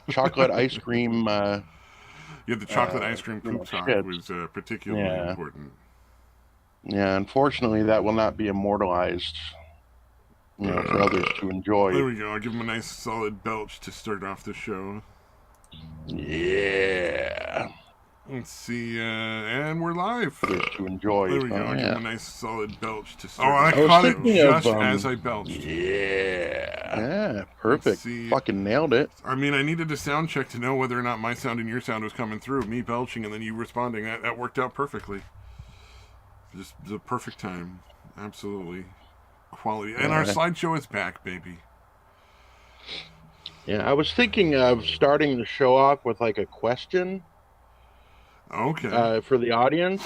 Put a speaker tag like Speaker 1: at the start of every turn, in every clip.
Speaker 1: chocolate ice cream.
Speaker 2: Yeah, the chocolate ice cream poop talk
Speaker 1: shit.
Speaker 2: was particularly important.
Speaker 1: Yeah, unfortunately, that will not be immortalized, for others to enjoy.
Speaker 2: There we go. I'll give him a nice solid belch to start off the show.
Speaker 1: Yeah.
Speaker 2: Let's see, and we're live.
Speaker 1: Others to enjoy.
Speaker 2: There we go.
Speaker 1: So,
Speaker 2: I'll give
Speaker 1: yeah.
Speaker 2: him a nice solid belch to start. Oh, I
Speaker 1: was
Speaker 2: caught it
Speaker 1: thinking
Speaker 2: just
Speaker 1: of,
Speaker 2: as I belched.
Speaker 1: Yeah, perfect. Fucking nailed it.
Speaker 2: I mean, I needed a sound check to know whether or not my sound and your sound was coming through. Me belching and then you responding. That worked out perfectly. Just the perfect time. Absolutely. Quality. And our slideshow is back, baby.
Speaker 1: Yeah, I was thinking of starting the show off with like a question.
Speaker 2: Okay.
Speaker 1: For the audience.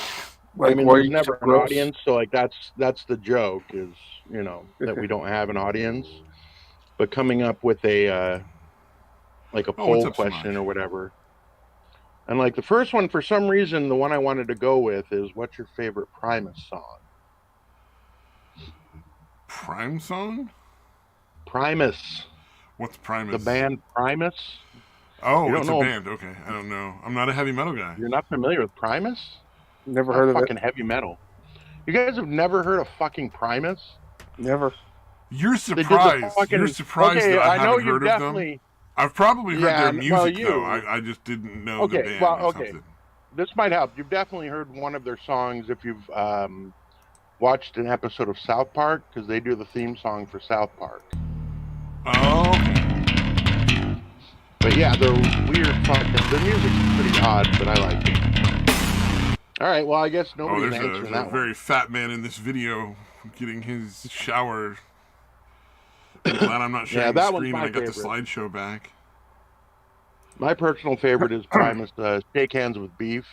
Speaker 3: Like,
Speaker 1: I mean, there's never an audience, so like that's the joke is, that we don't have an audience. But coming up with a like a poll question or whatever. And like the first one, for some reason, the one I wanted to go with is, what's your favorite Primus song?
Speaker 2: Prime song?
Speaker 1: Primus.
Speaker 2: What's Primus?
Speaker 1: The band Primus.
Speaker 2: Oh, it's a band. Okay, I don't know. I'm not a heavy metal guy.
Speaker 1: You're not familiar with Primus?
Speaker 3: Never heard of
Speaker 1: fucking heavy metal. You guys have never heard of fucking Primus?
Speaker 3: Never.
Speaker 2: You're surprised. You're surprised that I haven't heard of them. I've probably heard their music, though. I just didn't know the band or something.
Speaker 1: This might help. You've definitely heard one of their songs if you've watched an episode of South Park, because they do the theme song for South Park.
Speaker 2: Oh.
Speaker 1: But yeah, they're weird fucking... The music's pretty odd, but I like it. All right, well, I guess nobody's answering that one.
Speaker 2: There's a very fat man in this video getting his shower. I'm glad I'm not sharing the screen and I got the slideshow back.
Speaker 1: My personal favorite is Primus, Shake Hands with Beef.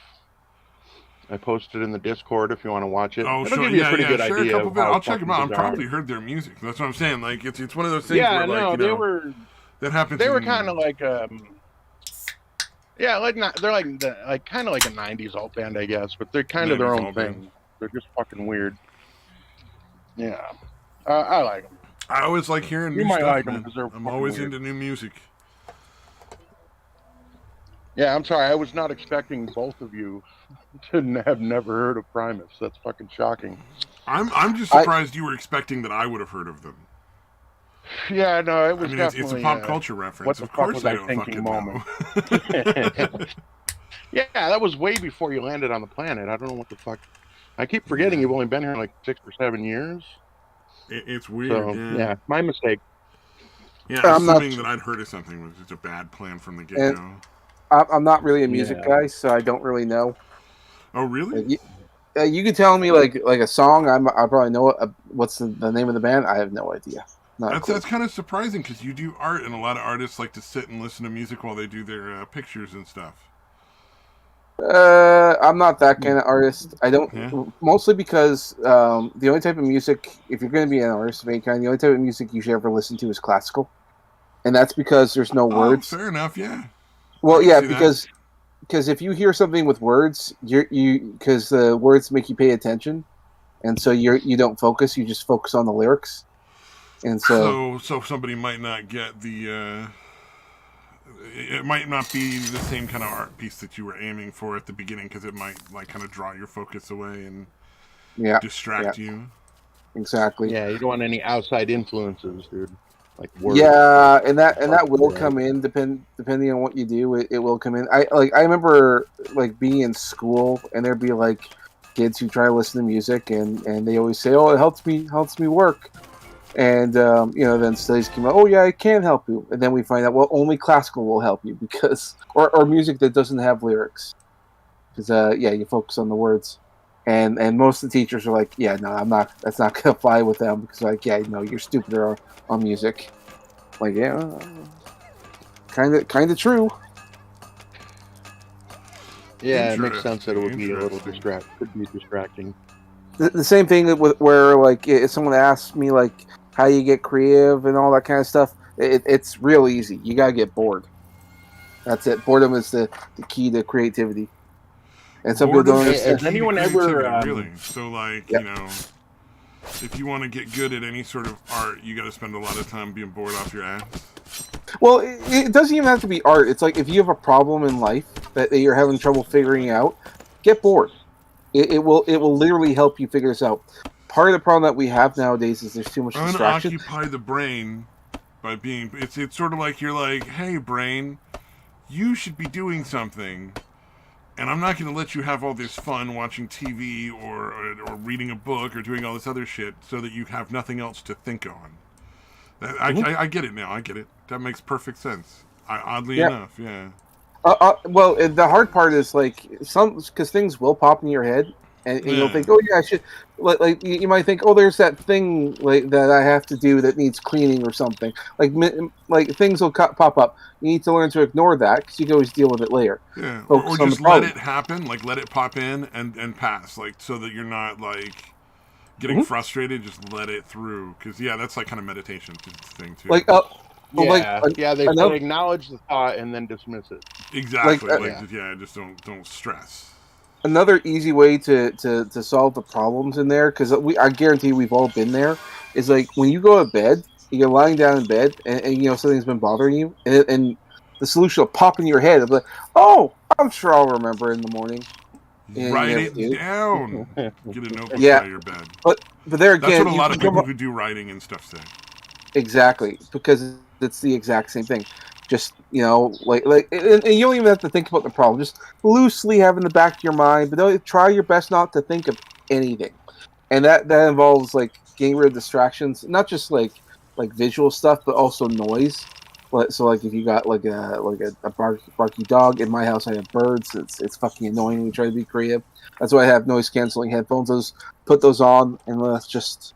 Speaker 1: I posted in the Discord if you want to watch it.
Speaker 2: Oh,
Speaker 1: it'll give you a pretty good idea.
Speaker 2: I'll check them out. I've probably heard their music. That's what I'm saying. Like it's one of those things where like that happens.
Speaker 1: They were kind of like they're like kind of like a '90s alt band, I guess, but they're kind of their own thing. They're just fucking weird. Yeah, I like them.
Speaker 2: I always like hearing new stuff. Like them, I'm always into new music.
Speaker 1: Yeah, I'm sorry. I was not expecting both of you to have never heard of Primus. That's fucking shocking.
Speaker 2: I'm just surprised you were expecting that I would have heard of them.
Speaker 1: Yeah, no, it was definitely...
Speaker 2: It's a pop culture reference.
Speaker 1: What the fuck was I thinking moment? Yeah, that was way before you landed on the planet. I don't know what the fuck... I keep forgetting you've only been here like 6 or 7 years.
Speaker 2: It's weird,
Speaker 1: so, yeah, my mistake.
Speaker 2: Yeah, assuming that I'd heard of something was just a bad plan from the get-go.
Speaker 3: I'm not really a music guy, so I don't really know.
Speaker 2: Oh, really?
Speaker 3: You could tell me like a song. I probably know it. What's the name of the band? I have no idea.
Speaker 2: That's kind of surprising because you do art, and a lot of artists like to sit and listen to music while they do their pictures and stuff.
Speaker 3: I'm not that kind of artist. I don't mostly because the only type of music, if you're going to be an artist of any kind, the only type of music you should ever listen to is classical, and that's because there's no words.
Speaker 2: Fair enough, yeah.
Speaker 3: Well, yeah, because if you hear something with words, because the words make you pay attention, and so you don't focus. You just focus on the lyrics, and so
Speaker 2: somebody might not get the. It might not be the same kind of art piece that you were aiming for at the beginning, because it might like kind of draw your focus away and distract you.
Speaker 3: Exactly.
Speaker 1: Yeah, you don't want any outside influences, dude. Like words.
Speaker 3: Yeah, and that will come in depending on what you do. It will come in. I remember like being in school, and there'd be like kids who try to listen to music, and they always say, "Oh, it helps me work." And then studies came out. Oh yeah, it can help you. And then we find out, well, only classical will help you because or music that doesn't have lyrics, because you focus on the words. And most of the teachers are like, yeah, no, I'm not. That's not gonna fly with them, because like, yeah, no, you're stupider on music. Like, yeah, kind of true.
Speaker 1: Yeah, it makes sense that it would be a little distracting.
Speaker 3: The same thing with where like if someone asks me like how you get creative and all that kind of stuff, it's real easy. You gotta get bored. That's it. Boredom is the key to creativity. And some people don't understand.
Speaker 1: Has anyone ever
Speaker 2: really? So like if you want to get good at any sort of art, you got to spend a lot of time being bored off your ass.
Speaker 3: Well, it doesn't even have to be art. It's like if you have a problem in life that you're having trouble figuring out, get bored. It will literally help you figure this out. Part of the problem that we have nowadays is there's too much distraction.
Speaker 2: Unoccupy the brain by being. It's sort of like you're like, hey, brain, you should be doing something. And I'm not going to let you have all this fun watching TV or reading a book or doing all this other shit so that you have nothing else to think on. I get it now. I get it. That makes perfect sense. Oddly enough, yeah.
Speaker 3: Well, the hard part is like because things will pop in your head, and you'll think, oh yeah, I should. Like you might think, oh, there's that thing like that I have to do that needs cleaning or something. Like things will pop up. You need to learn to ignore that because you can always deal with it later.
Speaker 2: Yeah, or just let it happen. Like let it pop in and pass. Like so that you're not like getting frustrated. Just let it through because that's like kind of meditation thing too.
Speaker 3: Like
Speaker 1: they say acknowledge the thought and then dismiss it.
Speaker 2: Exactly. Just don't stress.
Speaker 3: Another easy way to solve the problems in there, because I guarantee we've all been there, is like when you go to bed, you're lying down in bed, and something's been bothering you, and the solution will pop in your head. It'll be like, oh, I'm sure I'll remember in the morning.
Speaker 2: Write it down. Get a notebook by your bed.
Speaker 3: But there again,
Speaker 2: that's what a lot of people who do writing and stuff say.
Speaker 3: Exactly, because it's the exact same thing. Just and you don't even have to think about the problem. Just loosely have in the back of your mind, but don't try your best not to think of anything. And that involves like getting rid of distractions, not just like visual stuff, but also noise. So like if you got like a barky dog in my house, I have birds. It's fucking annoying when we try to be creative. That's why I have noise canceling headphones. Put those on, and let's just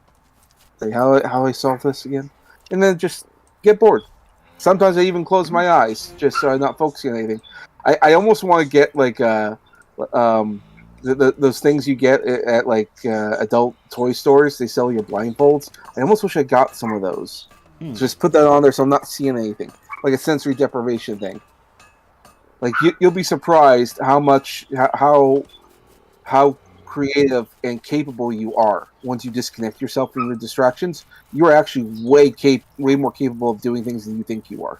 Speaker 3: say how I solve this again, and then just get bored. Sometimes I even close my eyes just so I'm not focusing on anything. I almost want to get like those things you get at like adult toy stores. They sell your blindfolds. I almost wish I got some of those. Just put that on there so I'm not seeing anything, like a sensory deprivation thing. Like you'll be surprised how much how creative and capable you are once you disconnect yourself from your distractions. You are actually way more capable of doing things than you think you are.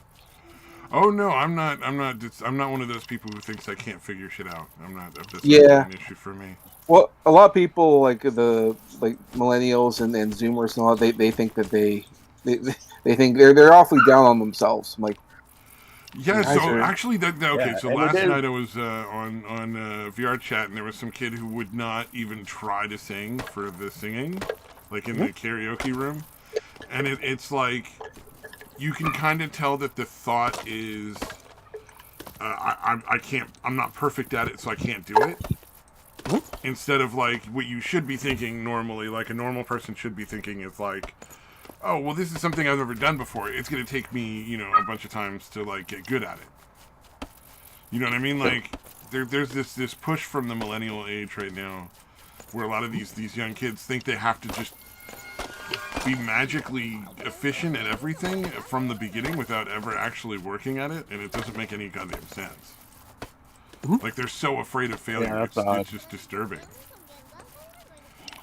Speaker 2: Oh no, I'm not one of those people who thinks I can't figure shit out. I'm not. That's
Speaker 3: not
Speaker 2: an issue for me.
Speaker 3: Well, a lot of people like millennials and Zoomers and all that, they think that they think they're awfully down on themselves. I'm like,
Speaker 2: yeah. So actually, so last night I was on VR chat, and there was some kid who would not even try to sing for the singing, like in the karaoke room, and it's like you can kind of tell that the thought is, I can't, I'm not perfect at it, so I can't do it. Instead of like what you should be thinking normally, like a normal person should be thinking is like, oh, well, this is something I've never done before. It's going to take me, a bunch of times to like get good at it. You know what I mean? Like there's this push from the millennial age right now where a lot of these young kids think they have to just be magically efficient at everything from the beginning without ever actually working at it, and it doesn't make any goddamn sense. Like they're so afraid of failure, it's just disturbing.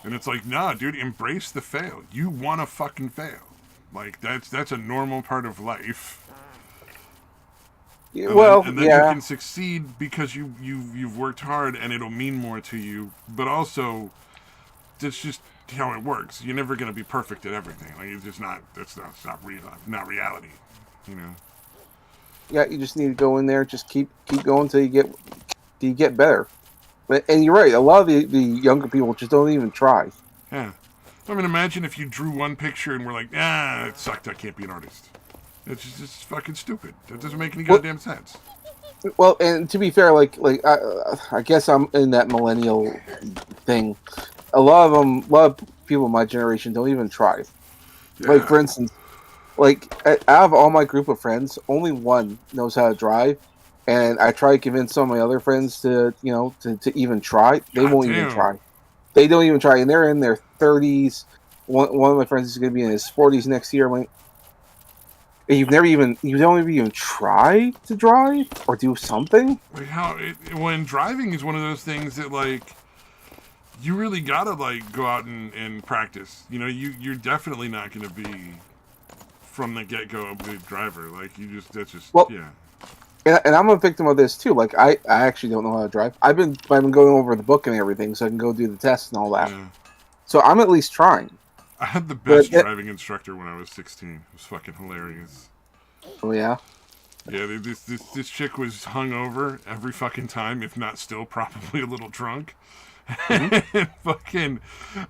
Speaker 2: And it's like, nah, dude, embrace the fail. You want to fucking fail. Like that's a normal part of life.
Speaker 3: Yeah,
Speaker 2: and then you can succeed because you've worked hard, and it'll mean more to you. But also, that's just how it works. You're never gonna be perfect at everything. Like it's just not. That's not real. Not reality.
Speaker 3: Yeah, you just need to go in there. Just keep going till you get better. And you're right. A lot of the younger people just don't even try.
Speaker 2: Yeah. I mean, imagine if you drew one picture and we're like, it sucked. I can't be an artist. It's just fucking stupid. That doesn't make any goddamn sense.
Speaker 3: Well, and to be fair, like I guess I'm in that millennial thing. A lot of people in my generation don't even try. Yeah. Like for instance, like out of all my group of friends, only one knows how to drive, and I try to convince some of my other friends to to even try. They won't even try. They don't even try, and they're in their 30s. One of my friends is going to be in his 40s next year. I'm like, you don't even try to drive or do something.
Speaker 2: Like when driving is one of those things that like you really gotta like go out and practice. You're definitely not going to be from the get-go a bleed driver. Like, that's just,
Speaker 3: well,
Speaker 2: yeah.
Speaker 3: And I'm a victim of this too. Like I actually don't know how to drive. I've been going over the book and everything, so I can go do the tests and all that.
Speaker 2: Yeah.
Speaker 3: So I'm at least trying.
Speaker 2: I had the best driving instructor when I was 16. It was fucking hilarious.
Speaker 3: Oh yeah.
Speaker 2: Yeah, this chick was hungover every fucking time, if not still probably a little drunk. Mm-hmm. And fucking,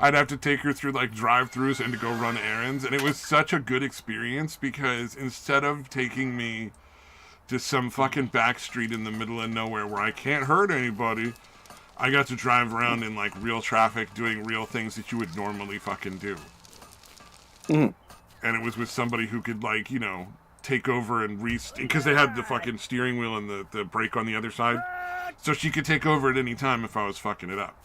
Speaker 2: I'd have to take her through like drive-throughs and to go run errands, and it was such a good experience because instead of taking me to some fucking back street in the middle of nowhere where I can't hurt anybody, I got to drive around in like real traffic doing real things that you would normally fucking do.
Speaker 3: Mm-hmm.
Speaker 2: And it was with somebody who could like, you know, take over and because they had the fucking steering wheel and the brake on the other side, so she could take over at any time if I was fucking it up.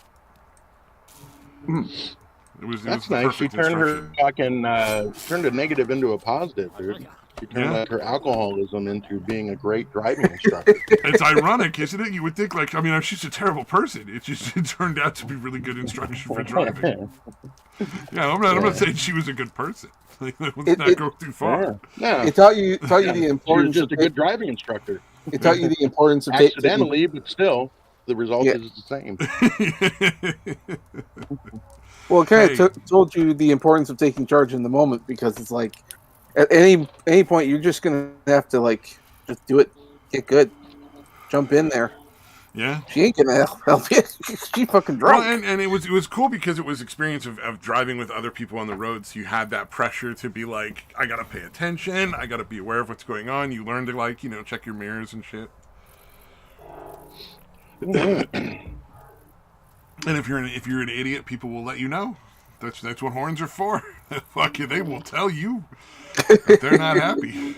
Speaker 1: That's nice. She turned her fucking turned a negative into a positive, dude. She turned like her alcoholism into being a great driving instructor.
Speaker 2: It's ironic, isn't it? You would think like, I mean, she's a terrible person. It turned out to be really good instruction for driving. Yeah, I'm not saying she was a good person. Like, let's not go too far.
Speaker 1: Yeah.
Speaker 3: It taught you the importance.
Speaker 1: She was just a good driving instructor.
Speaker 3: It taught you the importance of
Speaker 1: accidentally, but still, the result is the same.
Speaker 3: Well, it kind of told you the importance of taking charge in the moment, because it's like at any point you're just gonna have to like just do it, get good, jump in there.
Speaker 2: Yeah,
Speaker 3: she ain't gonna help you. She fucking drunk.
Speaker 2: Well, and it was cool because it was experience of driving with other people on the road. So you had that pressure to be like, I gotta pay attention, I gotta be aware of what's going on. You learn to like, you know, check your mirrors and shit. And if you're an idiot, people will let you know. That's what horns are for. Fuck you, they will tell you that they're not happy.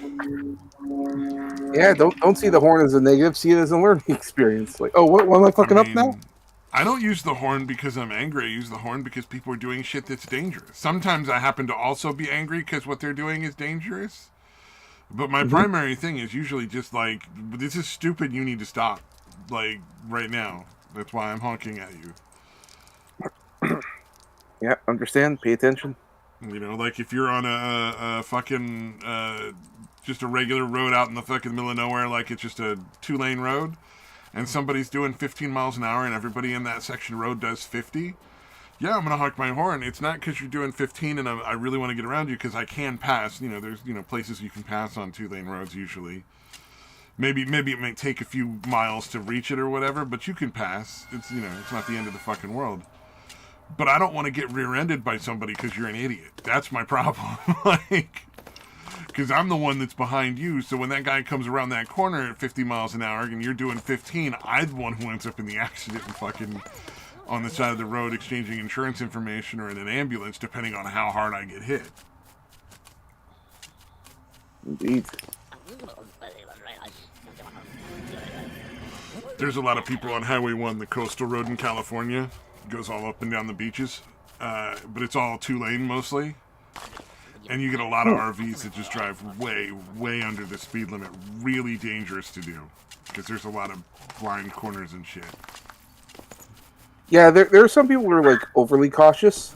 Speaker 3: Yeah, don't see the horn as a negative. See it as a learning experience. Like, oh, what am I fucking up now?
Speaker 2: I don't use the horn because I'm angry. I use the horn because people are doing shit that's dangerous. Sometimes I happen to also be angry because what they're doing is dangerous. But my primary thing is usually just like, this is stupid, you need to stop. Like, right now. That's why I'm honking at you.
Speaker 3: Yeah, understand. Pay attention.
Speaker 2: You know, like if you're on a fucking just a regular road out in the fucking middle of nowhere, like it's just a 2-lane road, and somebody's doing 15 miles an hour, and everybody in that section road does 50. Yeah, I'm gonna honk my horn. It's not because you're doing 15 and I really want to get around you, because I can pass. You know, there's places you can pass on 2-lane roads usually. Maybe it may take a few miles to reach it or whatever, but you can pass. It's it's not the end of the fucking world. But I don't want to get rear-ended by somebody because you're an idiot. That's my problem. Like, because I'm the one that's behind you. So when that guy comes around that corner at 50 miles an hour and you're doing 15, I'm the one who ends up in the accident and fucking on the side of the road exchanging insurance information or in an ambulance, depending on how hard I get hit.
Speaker 3: Indeed.
Speaker 2: There's a lot of people on Highway 1, the coastal road in California. It goes all up and down the beaches. But it's all 2-lane mostly. And you get a lot of RVs that just drive way, way under the speed limit. Really dangerous to do. Because there's a lot of blind corners and shit.
Speaker 3: Yeah, there are some people who are like overly cautious.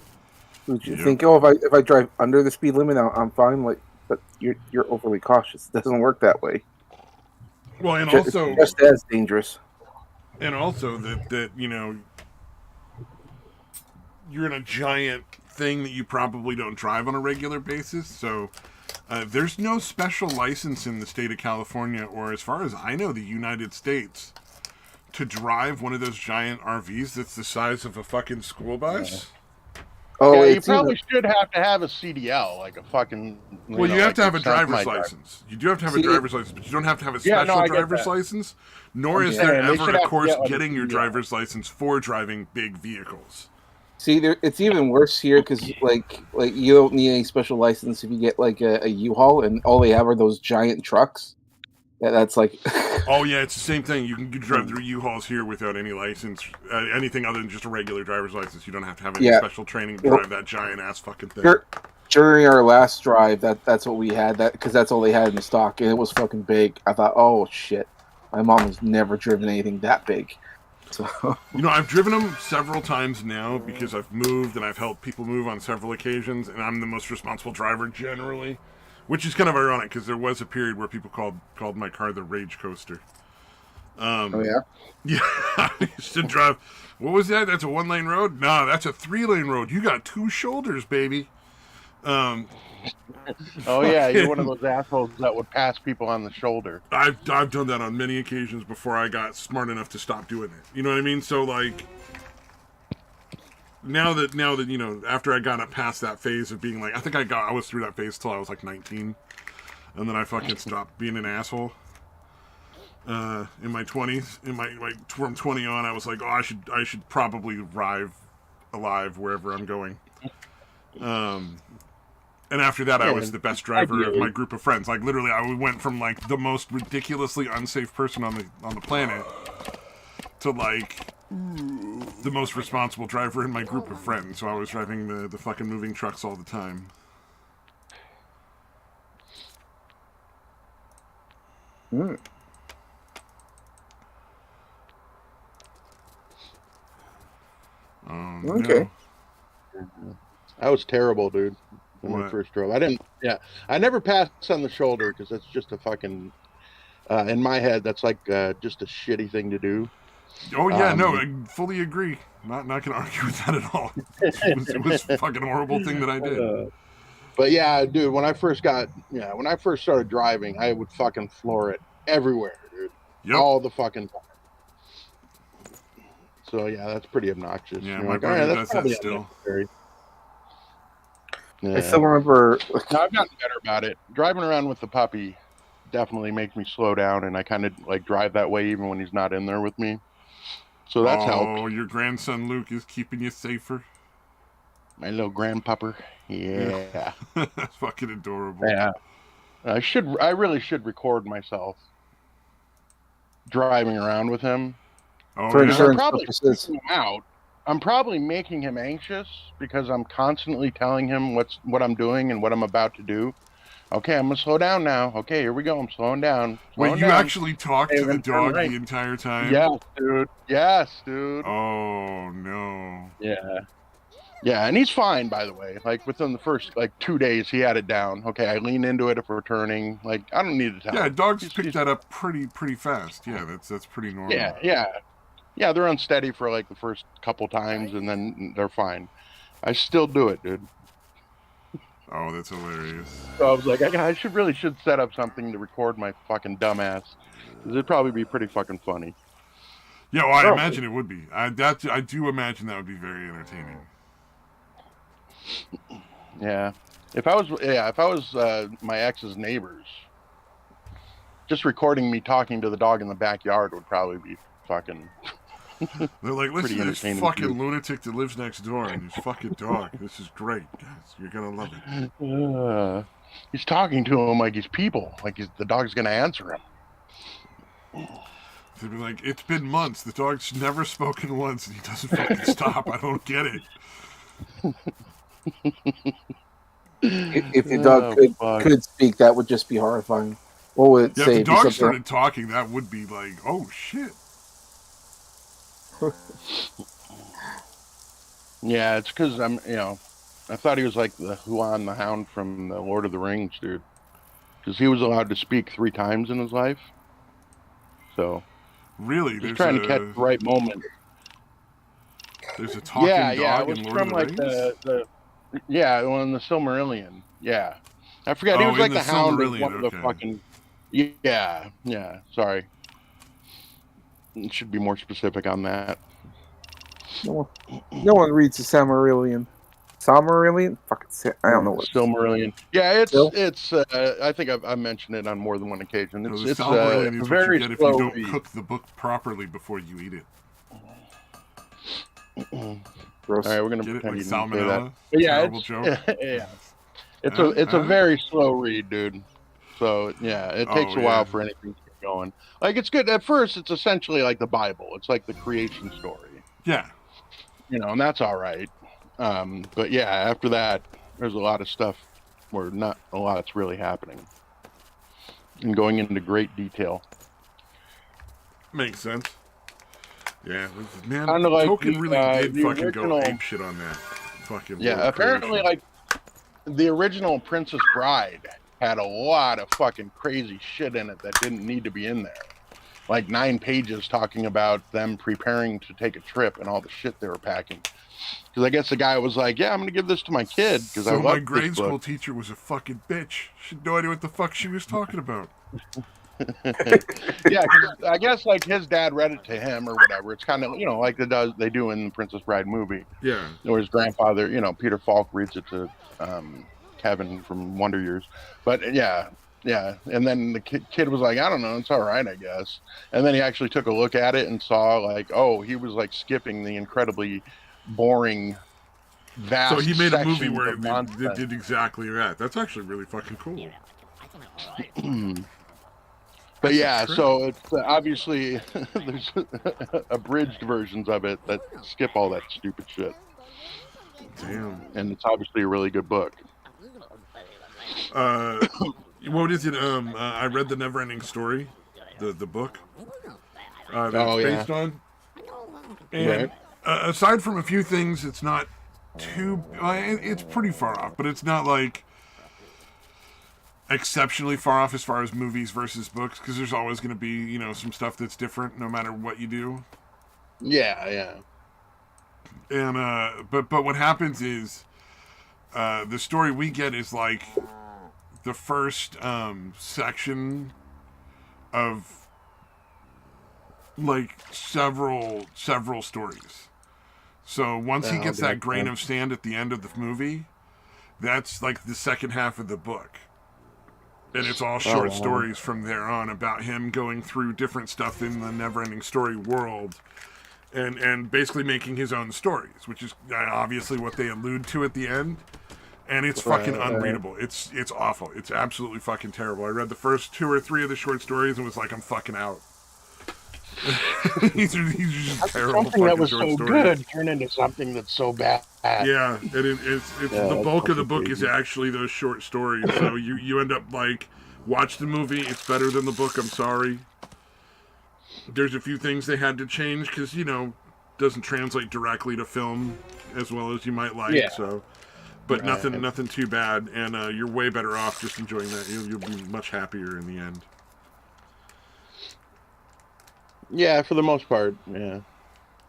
Speaker 3: Who think, oh, if I drive under the speed limit, I'm fine. Like, but you're overly cautious. It doesn't work that way.
Speaker 2: Well, and also
Speaker 3: just as dangerous.
Speaker 2: And also that you're in a giant thing that you probably don't drive on a regular basis. So there's no special license in the state of California, or as far as I know, the United States, to drive one of those giant RVs that's the size of a fucking school bus.
Speaker 1: Oh, yeah, you probably should have to have a CDL, like a fucking.
Speaker 2: Well, you have to have a driver's license. You do have to have a driver's license, but you don't have to have a special driver's license. Nor is there ever a course getting your driver's license for driving big vehicles.
Speaker 3: See, it's even worse here because like you don't need any special license if you get like a U-Haul, and all they have are those giant trucks. That's like.
Speaker 2: Oh yeah, it's the same thing. You can drive through U-Hauls here without any license, anything other than just a regular driver's license. You don't have to have any special training to drive that giant ass fucking thing.
Speaker 3: During our last drive, that's what we had, because that's all they had in stock, and it was fucking big. I thought, oh shit, my mom has never driven anything that big. So.
Speaker 2: I've driven them several times now because I've moved and I've helped people move on several occasions, and I'm the most responsible driver generally Which is kind of ironic because there was a period where people called my car the Rage Coaster.
Speaker 3: Oh yeah.
Speaker 2: Yeah, I used to drive. What was that? That's a 1-lane road? Nah, that's a 3-lane road. You got 2 shoulders, baby.
Speaker 1: Oh yeah, you're one of those assholes that would pass people on the shoulder.
Speaker 2: I've done that on many occasions before I got smart enough to stop doing it. You know what I mean? So like, now that you know, after I got up past that phase of being like, I was through that phase till I was like 19, and then I fucking stopped being an asshole. In my 20s, from 20 on, I was like, oh, I should probably arrive alive wherever I'm going. And after that, I was the best driver of my group of friends. Like literally, I went from like the most ridiculously unsafe person on the planet to like the most responsible driver in my group of friends. So I was driving the fucking moving trucks all the time.
Speaker 3: Mm. Okay.
Speaker 1: No. I was terrible, dude. When I first drove, I never passed on the shoulder because that's just a fucking. In my head, that's like just a shitty thing to do.
Speaker 2: Oh yeah, no, I fully agree. Not gonna argue with that at all. It was a fucking horrible thing that I did.
Speaker 1: But yeah, dude, when I first started driving, I would fucking floor it everywhere, dude.
Speaker 2: Yep.
Speaker 1: All the fucking time. So yeah, that's pretty obnoxious.
Speaker 2: Yeah, my brother does that still.
Speaker 1: Yeah.
Speaker 3: I still remember.
Speaker 1: No, I've gotten better about it. Driving around with the puppy definitely makes me slow down, and I kind of like drive that way even when he's not in there with me. So that's helped.
Speaker 2: Oh, your grandson Luke is keeping you safer.
Speaker 1: My little grandpupper. Yeah.
Speaker 2: That's fucking adorable.
Speaker 1: Yeah. I really should record myself driving around with him.
Speaker 2: Oh,
Speaker 3: for
Speaker 2: yeah.
Speaker 3: insurance
Speaker 1: I'm probably
Speaker 3: purposes.
Speaker 1: freaking him out. I'm probably making him anxious because I'm constantly telling him what I'm doing and what I'm about to do. Okay, I'm gonna slow down now. Okay, here we go. I'm slowing down.
Speaker 2: Wait, you actually talk to the dog the entire time?
Speaker 1: Yes, dude. Yes, dude.
Speaker 2: Oh no.
Speaker 1: Yeah. Yeah, and he's fine, by the way. Like within the first 2 days, he had it down. Okay, I lean into it if we're turning. Like I don't need to tell.
Speaker 2: Yeah, dogs pick that up pretty fast. Yeah, that's pretty normal.
Speaker 1: Yeah, they're unsteady for like the first couple times, and then they're fine. I still do it, dude.
Speaker 2: Oh, that's hilarious.
Speaker 1: So I was like, I should set up something to record my fucking dumbass. It'd probably be pretty fucking funny.
Speaker 2: Yeah, well, I imagine it would be. I do imagine that would be very entertaining.
Speaker 1: Yeah, if I was my ex's neighbors, just recording me talking to the dog in the backyard would probably be fucking.
Speaker 2: They're like, listen to this fucking lunatic that lives next door and his fucking dog. This is great, guys. You're gonna love it.
Speaker 1: He's talking to him like he's people, like the dog's gonna answer him.
Speaker 2: They'd be like, it's been months. The dog's never spoken once, and he doesn't fucking stop. I don't get it.
Speaker 3: If the dog could speak, that would just be horrifying. What would it say?
Speaker 2: If the dog started talking, that would be like, oh shit.
Speaker 1: Yeah, it's because I thought he was like the Huan the Hound from the Lord of the Rings, dude. Because he was allowed to speak 3 times in his life. So.
Speaker 2: Really?
Speaker 1: He's trying to catch the right moment.
Speaker 2: There's a talking dog
Speaker 1: it was
Speaker 2: in Lord
Speaker 1: from
Speaker 2: of the Rings?
Speaker 1: In the Silmarillion. Yeah. I forgot, he was like the Hound of one of the fucking... Yeah, sorry. Should be more specific on that.
Speaker 3: No one reads the Silmarillion. Silmarillion? I don't know what.
Speaker 1: Silmarillion. Yeah, it's. I think I've mentioned it on more than one occasion. It's
Speaker 2: Silmarillion is
Speaker 1: very
Speaker 2: what you get
Speaker 1: slow
Speaker 2: if you don't
Speaker 1: read.
Speaker 2: cook the book properly before you eat it.
Speaker 3: Gross.
Speaker 1: All right, we're gonna pretend you didn't say that.
Speaker 2: But
Speaker 1: yeah,
Speaker 2: joke.
Speaker 1: Yeah. It's a very slow read, dude. So yeah, it takes a while for anything to get going. Like it's good at first. It's essentially like the Bible. It's like the creation story.
Speaker 2: Yeah.
Speaker 1: And that's all right. But yeah, after that, there's a lot of stuff where not a lot's really happening, and going into great detail.
Speaker 2: Makes sense. Yeah, man.
Speaker 1: Kind of like
Speaker 2: Tolkien really did fucking
Speaker 1: original,
Speaker 2: go ape shit on that. Fucking
Speaker 1: apparently, like the original Princess Bride had a lot of fucking crazy shit in it that didn't need to be in there. Like 9 pages talking about them preparing to take a trip and all the shit they were packing. Because I guess the guy was like, "Yeah, I'm going to give this to my kid because I
Speaker 2: So my
Speaker 1: love this
Speaker 2: grade
Speaker 1: book."
Speaker 2: school teacher was a fucking bitch. She had no idea what the fuck she was talking about.
Speaker 1: Yeah, 'cause I guess like his dad read it to him or whatever. It's kind of like they do in the Princess Bride movie,
Speaker 2: Yeah.
Speaker 1: or his grandfather. Peter Falk reads it to Kevin from Wonder Years. But yeah. And then the kid was like, "I don't know, it's all right, I guess." And then he actually took a look at it and saw like, oh, he was like skipping the incredibly boring,
Speaker 2: So he
Speaker 1: vast
Speaker 2: made a movie
Speaker 1: sections
Speaker 2: where
Speaker 1: of
Speaker 2: it
Speaker 1: nonsense.
Speaker 2: did exactly that. That's actually really fucking cool.
Speaker 1: But
Speaker 2: That's a
Speaker 1: yeah,
Speaker 2: trip.
Speaker 1: so it's obviously there's abridged versions of it that skip all that stupid shit,
Speaker 2: Damn.
Speaker 1: and it's obviously a really good book.
Speaker 2: What is it? I read the Neverending Story, the book that
Speaker 1: Oh
Speaker 2: it's
Speaker 1: yeah,
Speaker 2: based on, and
Speaker 1: right.
Speaker 2: aside from a few things, it's not too. It's pretty far off, but it's not like exceptionally far off as far as movies versus books, because there's always going to be some stuff that's different no matter what you do.
Speaker 1: Yeah.
Speaker 2: And but what happens is the story we get is like the first section of like several stories. So once he gets that grain of sand at the end of the movie, that's like the second half of the book. And it's all short stories from there on about him going through different stuff in the Neverending Story world and basically making his own stories, which is obviously what they allude to at the end. And it's fucking unreadable. It's awful. It's absolutely fucking terrible. I read the first 2 or 3 of the short stories and was like, I'm fucking out. these are just terrible
Speaker 1: Something that was
Speaker 2: short
Speaker 1: so
Speaker 2: stories.
Speaker 1: good turned into something that's so bad.
Speaker 2: Yeah, and it's the bulk of the book is actually those short stories. So you end up like, watch the movie. It's better than the book. I'm sorry. There's a few things they had to change because doesn't translate directly to film as well as you might like.
Speaker 1: Yeah.
Speaker 2: So, but nothing too bad, and you're way better off just enjoying that. You'll be much happier in the end.
Speaker 1: Yeah, for the most part, yeah.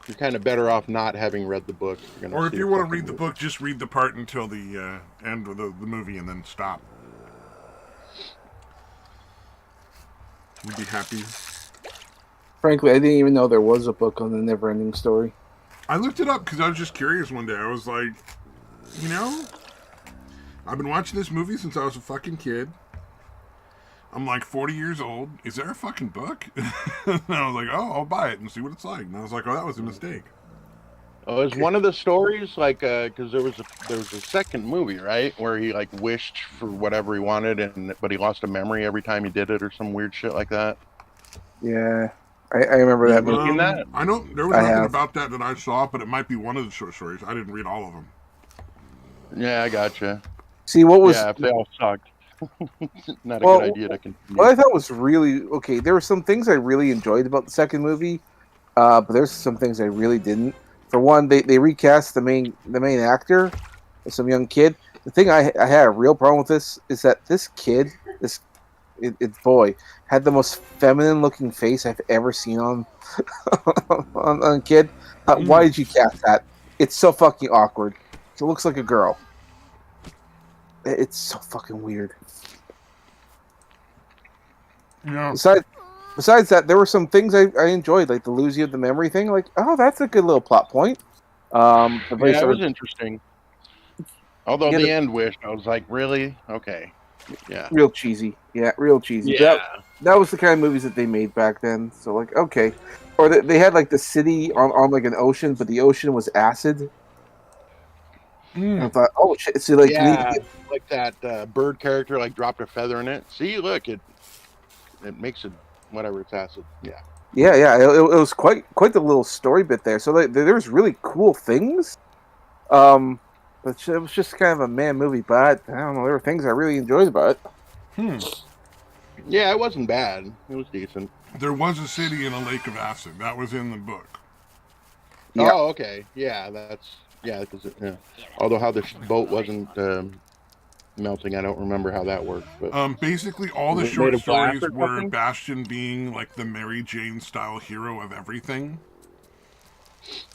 Speaker 1: You're kind of better off not having read the book.
Speaker 2: Or if you want to read the book, just read the part until the end of the movie and then stop. You'd be happy.
Speaker 3: Frankly, I didn't even know there was a book on the Neverending Story.
Speaker 2: I looked it up because I was just curious one day. I was like, I've been watching this movie since I was a fucking kid. I'm like 40 years old. Is there a fucking book? And I was like, oh, I'll buy it and see what it's like. And I was like, oh, that was a mistake.
Speaker 1: Oh, is one of the stories like because there was a second movie, right, where he like wished for whatever he wanted, but he lost a memory every time he did it, or some weird shit like that.
Speaker 3: Yeah, I remember that movie.
Speaker 1: Seen that?
Speaker 2: I know there was nothing about that I saw, but it might be one of the short stories. I didn't read all of them.
Speaker 1: Yeah, I gotcha.
Speaker 3: See, what was
Speaker 1: if they all sucked. Not a good idea to continue.
Speaker 3: What I thought was really okay. There were some things I really enjoyed about the second movie, but there's some things I really didn't. For one, they recast the main actor, some young kid. The thing I had a real problem with this is that this kid, it's boy, had the most feminine looking face I've ever seen on on a kid. Why did you cast that? It's so fucking awkward. It looks like a girl. It's so fucking weird.
Speaker 2: Yeah.
Speaker 3: Besides that, there were some things I enjoyed, like the losing of the memory thing. Like, oh, that's a good little plot point.
Speaker 1: It was interesting. Although the end wish, I was like, really? Okay. Yeah.
Speaker 3: Real cheesy. Yeah, real cheesy.
Speaker 1: Yeah.
Speaker 3: That was the kind of movies that they made back then. So, like, okay. Or they had, like, the city on like, an ocean, but the ocean was acid. And I thought, oh, shit. So, like,
Speaker 1: like that bird character, like, dropped a feather in it. See, look, it makes it, whatever, it's acid. Yeah.
Speaker 3: Yeah. It was quite the little story bit there. So, like, there was really cool things. But it was just kind of a man movie, but I don't know. There were things I really enjoyed about it.
Speaker 1: Yeah, it wasn't bad. It was decent.
Speaker 2: There was a city in a lake of acid. That was in the book.
Speaker 3: Yeah.
Speaker 1: Oh, okay. Yeah, because although how the boat wasn't melting. I don't remember how that worked, but
Speaker 2: Basically, all the
Speaker 1: is it made
Speaker 2: short
Speaker 1: of glass
Speaker 2: stories
Speaker 1: or
Speaker 2: were
Speaker 1: something?
Speaker 2: Bastion being like the Mary Jane style hero of everything.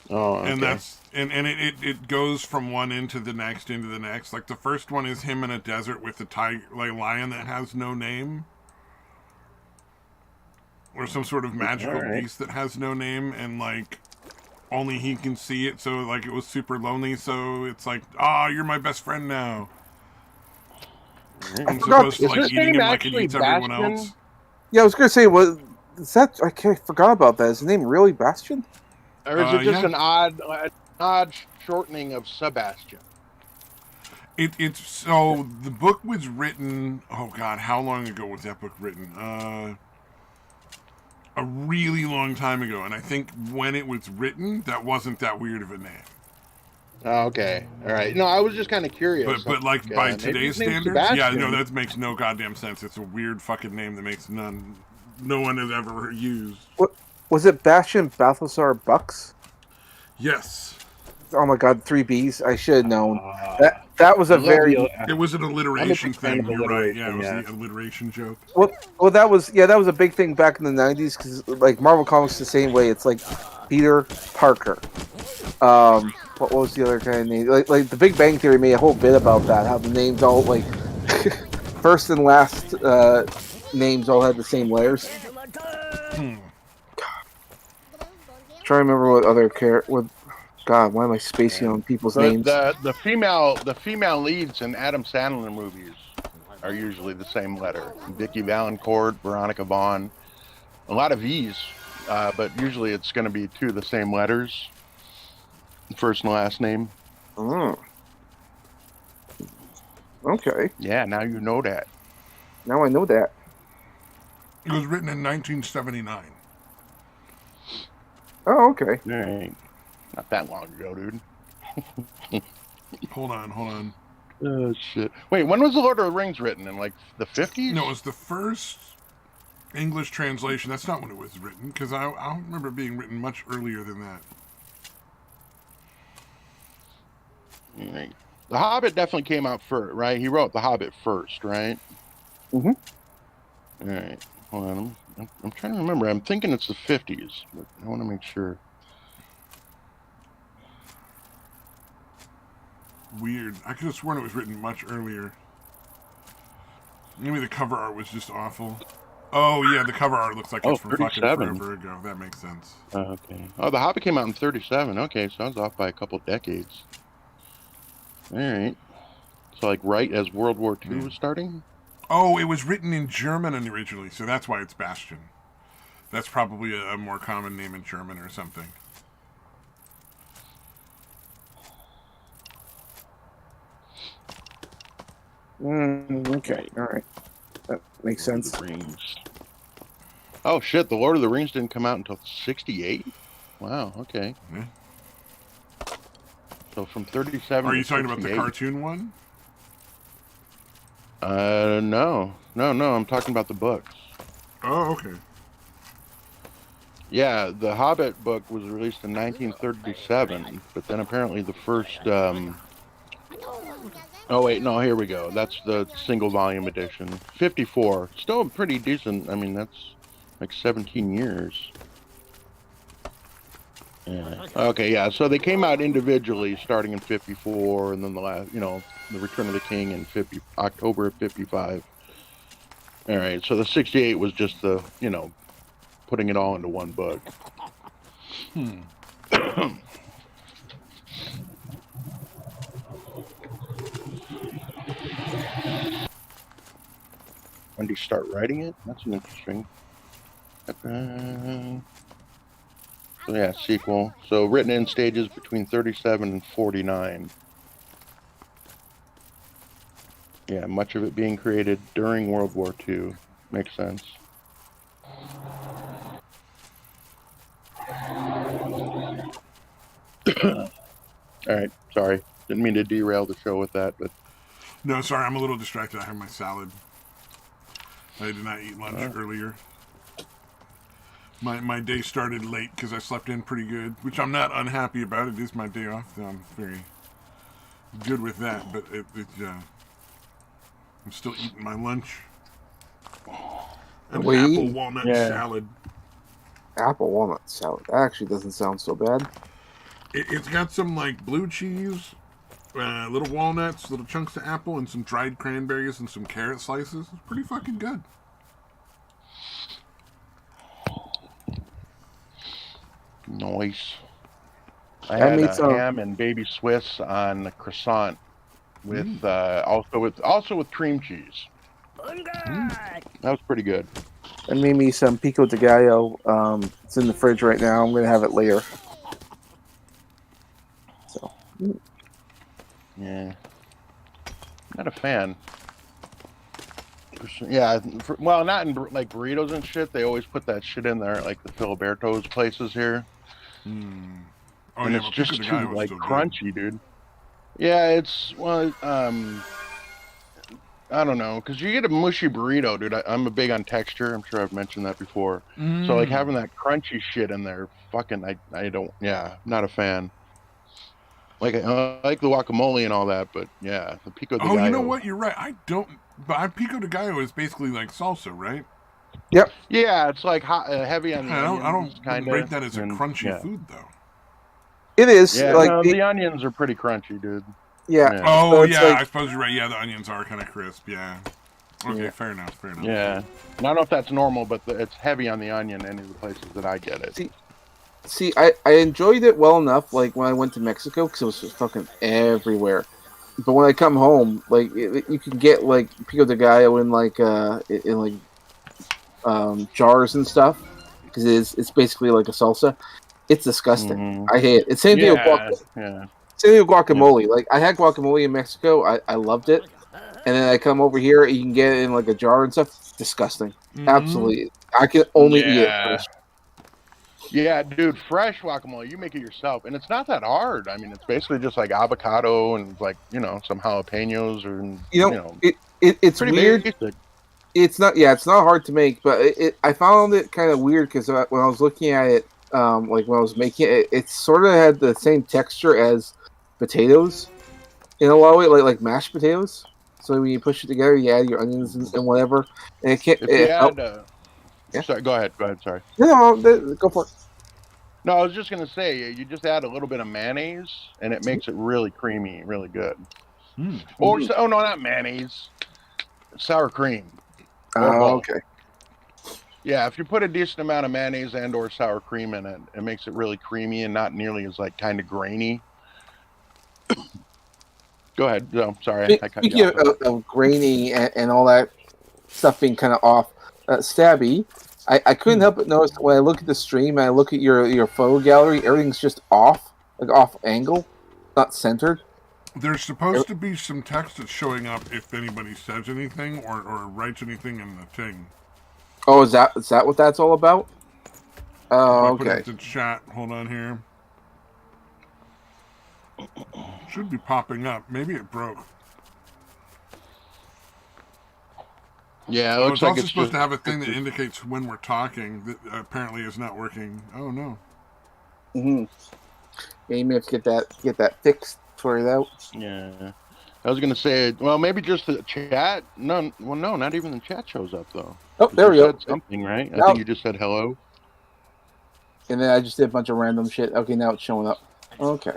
Speaker 1: Oh,
Speaker 2: And
Speaker 1: okay.
Speaker 2: that's it goes from one into the next into the next. Like the first one is him in a desert with a tiger, like lion that has no name, or some sort of
Speaker 1: All
Speaker 2: magical
Speaker 1: right.
Speaker 2: beast that has no name, and like only he can see it. So like it was super lonely. So it's like, you're my best friend now.
Speaker 3: I
Speaker 2: As
Speaker 3: forgot.
Speaker 2: opposed to
Speaker 1: Is
Speaker 2: like
Speaker 1: his
Speaker 2: eating
Speaker 1: name
Speaker 2: him like it
Speaker 1: actually
Speaker 2: eats everyone else.
Speaker 1: Bastion?
Speaker 3: Yeah, I was gonna say, what is that? Forgot about that. Is his name really Bastion?
Speaker 1: Or is it just
Speaker 2: Yeah.
Speaker 1: an odd shortening of Sebastian?
Speaker 2: It's so the book was written. Oh God, how long ago was that book written? A really long time ago, and I think when it was written, that wasn't that weird of a name.
Speaker 1: Oh, okay. All right. No, I was just kind of curious.
Speaker 2: But like by
Speaker 1: Maybe
Speaker 2: today's
Speaker 1: his name's
Speaker 2: standards, yeah, no,
Speaker 1: Sebastian.
Speaker 2: that makes no goddamn sense. It's a weird fucking name that makes no one has ever used.
Speaker 3: What was it? Bastion Balthasar Bucks?
Speaker 2: Yes,
Speaker 3: Oh my God, three B's. I should have known.
Speaker 1: Uh,
Speaker 3: That was
Speaker 1: I
Speaker 3: a
Speaker 1: love
Speaker 3: very
Speaker 1: the.
Speaker 2: it was an
Speaker 1: I'm a big
Speaker 2: alliteration
Speaker 1: fan of
Speaker 2: thing. You're right. Yeah, it
Speaker 1: alliteration.
Speaker 2: was
Speaker 1: Yeah.
Speaker 2: the alliteration joke.
Speaker 3: well. That was a big thing back in the '90s because like Marvel Comics the same way. It's like Peter Parker. What was the other kind of name? Like the Big Bang Theory made a whole bit about that. How the names all like first and last names all had the same letters. Trying to remember what other what. God, why am I spacing
Speaker 1: Yeah.
Speaker 3: on people's
Speaker 1: The
Speaker 3: names?
Speaker 1: the the female leads in Adam Sandler movies are usually the same letter. Vicky Valancourt, Veronica Vaughn, a lot of V's, but usually it's going to be two of the same letters, first and last name.
Speaker 3: Oh, okay.
Speaker 1: Yeah, now you know that.
Speaker 3: Now I know that.
Speaker 2: It was written in 1979.
Speaker 3: Oh, okay.
Speaker 1: All right, not that long ago, dude.
Speaker 2: Hold on.
Speaker 1: Oh shit! Wait, when was the Lord of the Rings written? In like the 50s?
Speaker 2: No, it was the first English translation. That's not when it was written, because I don't remember it being written much earlier than that.
Speaker 1: Right. The Hobbit definitely came out first, right? He wrote The Hobbit first, right?
Speaker 3: Mm-hmm.
Speaker 1: All right. Hold on. I'm trying to remember. I'm thinking it's the 50s, but I want to make sure.
Speaker 2: Weird. I could have sworn it was written much earlier. Maybe the cover art was just awful. Oh, yeah, the cover art looks like
Speaker 1: Oh,
Speaker 2: it's from fucking
Speaker 1: 37.
Speaker 2: forever ago. That makes sense.
Speaker 1: Okay. Oh, The Hobbit came out in 37. Okay, so I was off by a couple decades. All right. So like right as World War II
Speaker 2: Yeah.
Speaker 1: was starting?
Speaker 2: Oh, it was written in German originally, so that's why it's Bastion. That's probably a more common name in German or something.
Speaker 3: Okay. All right. That makes
Speaker 1: Lord of
Speaker 3: sense.
Speaker 1: the Rings. Oh shit, The Lord of the Rings didn't come out until 68? Wow, okay.
Speaker 2: Yeah.
Speaker 1: So from 37
Speaker 2: Are
Speaker 1: to
Speaker 2: you talking about the
Speaker 1: 68.
Speaker 2: cartoon one?
Speaker 1: No. No, I'm talking about the books.
Speaker 2: Oh, okay.
Speaker 1: Yeah, the Hobbit book was released in 1937, but then apparently the first oh wait, no, here we go. That's the single volume edition. 54. Still pretty decent. I mean, that's like 17 years. Yeah. Okay, yeah. So they came out individually starting in 54 and then the last, the Return of the King in 50 October of 55. All right. So the 68 was just putting it all into one book. When did you start writing it? That's an interesting. So yeah, sequel. So written in stages between 37 and 49. Yeah, much of it being created during World War II. Makes sense. All right, sorry. Didn't mean to derail the show with that, but
Speaker 2: No, sorry, I'm a little distracted. I have my salad. I did not eat lunch earlier. My day started late because I slept in pretty good, which I'm not unhappy about. It is my day off, so I'm very good with that. But I'm still eating my lunch. An
Speaker 3: What are you
Speaker 2: apple
Speaker 3: eating?
Speaker 2: walnut
Speaker 1: Yeah.
Speaker 2: salad.
Speaker 3: Apple walnut salad. That actually doesn't sound so bad.
Speaker 2: It's got some like blue cheese, little walnuts, little chunks of apple, and some dried cranberries and some carrot slices. It's pretty fucking good.
Speaker 1: Nice. I
Speaker 3: I
Speaker 1: had
Speaker 3: made
Speaker 1: a
Speaker 3: some.
Speaker 1: ham and baby Swiss on the croissant with also with cream cheese. That was pretty good.
Speaker 3: I made me some pico de gallo. It's in the fridge right now. I'm gonna have it later. So
Speaker 1: Yeah, not a fan. Yeah, well, not in like burritos and shit. They always put that shit in there, like the Filiberto's places here,
Speaker 2: Oh
Speaker 1: and
Speaker 2: yeah,
Speaker 1: it's
Speaker 2: but pico
Speaker 1: just
Speaker 2: de
Speaker 1: too
Speaker 2: gallo is
Speaker 1: like
Speaker 2: still good.
Speaker 1: crunchy, dude. Yeah, it's well, I don't know, because you get a mushy burrito, dude. I'm a big on texture. I'm sure I've mentioned that before. So like having that crunchy shit in there, fucking, I don't. Yeah, not a fan. Like I like the guacamole and all that, but yeah, the pico de
Speaker 2: Oh, you know
Speaker 1: gallo.
Speaker 2: what? You're right. I don't. But pico de gallo is basically like salsa, right?
Speaker 3: yep,
Speaker 1: Yeah, it's like hot, heavy on the
Speaker 2: I
Speaker 1: onions,
Speaker 2: wouldn't
Speaker 1: kind
Speaker 2: rate
Speaker 1: of,
Speaker 2: that as a
Speaker 1: and
Speaker 2: crunchy
Speaker 1: yeah,
Speaker 2: food though.
Speaker 3: it is
Speaker 1: yeah.
Speaker 3: like
Speaker 1: No, the onions are pretty crunchy, dude.
Speaker 3: yeah.
Speaker 1: Yeah,
Speaker 2: Oh
Speaker 3: So it's
Speaker 2: yeah,
Speaker 3: like
Speaker 2: I suppose you're right. Yeah, the onions are kind of crisp. Yeah. Okay,
Speaker 3: yeah.
Speaker 2: fair enough. Fair enough.
Speaker 1: yeah. And I don't know if that's normal, but it's heavy on the onion. Any of the places that I get it.
Speaker 3: See, I enjoyed it well enough. Like when I went to Mexico, because it was just fucking everywhere. But when I come home, like you can get like pico de gallo in like jars and stuff because it's basically like a salsa. It's disgusting.
Speaker 1: Hmm.
Speaker 3: I hate it. It's same thing with
Speaker 1: Yeah, yeah,
Speaker 3: same thing with
Speaker 1: yeah.
Speaker 3: guacamole. Like I had guacamole in Mexico. I loved it, and then I come over here. You can get it in like a jar and stuff. Disgusting. Absolutely. I can only eat it
Speaker 1: Yeah.
Speaker 3: fresh.
Speaker 1: Yeah, dude, fresh guacamole, you make it yourself, and it's not that hard. I mean, it's basically just like avocado and like some jalapenos, or
Speaker 3: You know, it's
Speaker 1: pretty
Speaker 3: weird.
Speaker 1: basic.
Speaker 3: It's not. Yeah, it's not hard to make, but I found it kind of weird because when I was looking at it, like when I was making it, it sort of had the same texture as potatoes in a lot of way, like mashed potatoes. So when you push it together, you add your onions and whatever, and it can't.
Speaker 1: If you
Speaker 3: Oh,
Speaker 1: add,
Speaker 3: yeah.
Speaker 1: sorry, go ahead, sorry.
Speaker 3: Go for it.
Speaker 1: No, I was just gonna say you just add a little bit of mayonnaise, and it makes it really creamy, really good. Or oh no, not mayonnaise, sour cream, or both.
Speaker 3: Okay.
Speaker 1: Yeah, if you put a decent amount of mayonnaise and or sour cream in it, it makes it really creamy and not nearly as like kind of grainy. Go ahead. No, sorry, I cut you
Speaker 3: Speaking
Speaker 1: off.
Speaker 3: of grainy and all that stuff being kind of off, Stabby, I couldn't help but notice when I look at the stream and I look at your photo gallery, everything's just off, like off angle, not centered.
Speaker 2: There's supposed to be some text that's showing up if anybody says anything or writes anything in the thing.
Speaker 3: Oh, is that what that's all about? Oh,
Speaker 2: If I put it
Speaker 3: okay.
Speaker 2: into chat, hold on here. Should be popping up. Maybe it broke.
Speaker 1: Yeah, it looks
Speaker 2: it's
Speaker 1: like
Speaker 2: also
Speaker 1: it's
Speaker 2: supposed
Speaker 1: just
Speaker 2: to have a thing that indicates when we're talking that apparently is not working. Oh no.
Speaker 3: Mm-hmm. Yeah, you may have to get that fixed, sorted out.
Speaker 1: Yeah, I was gonna say, well, maybe just the chat. No, well, no, not even the chat shows up though.
Speaker 3: Oh, there we
Speaker 1: You
Speaker 3: go.
Speaker 1: said something, right? I
Speaker 3: Now,
Speaker 1: think you just said hello.
Speaker 3: and then I just did a bunch of random shit. Okay, now it's showing up. Okay.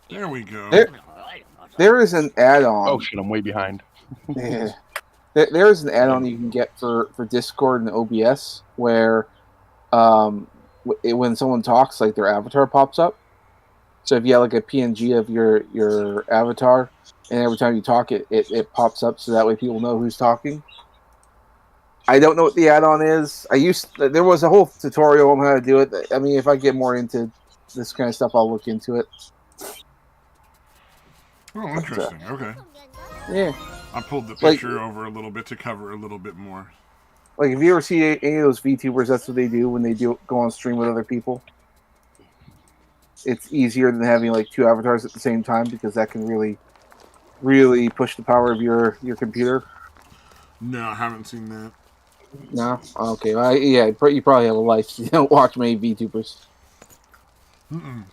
Speaker 2: There we go.
Speaker 3: There is an add-on.
Speaker 1: Oh shit, I'm way behind.
Speaker 3: Yeah. There is an add-on you can get for Discord and OBS where when someone talks, like their avatar pops up. So if you have like a PNG of your avatar, and every time you talk, it pops up, so that way people know who's talking. I don't know what the add-on is. There was a whole tutorial on how to do it. I mean, if I get more into this kind of stuff, I'll look into it.
Speaker 2: Oh, interesting. Okay.
Speaker 3: Yeah.
Speaker 2: I pulled the picture over a little bit to cover a little bit more.
Speaker 3: Like, if you ever see any of those VTubers, that's what they do when they go on stream with other people. It's easier than having like two avatars at the same time because that can really, really push the power of your computer.
Speaker 2: No, I haven't seen that.
Speaker 3: No, okay. Well, yeah, you probably have a life. So you don't watch many VTubers.
Speaker 2: Mm-mm.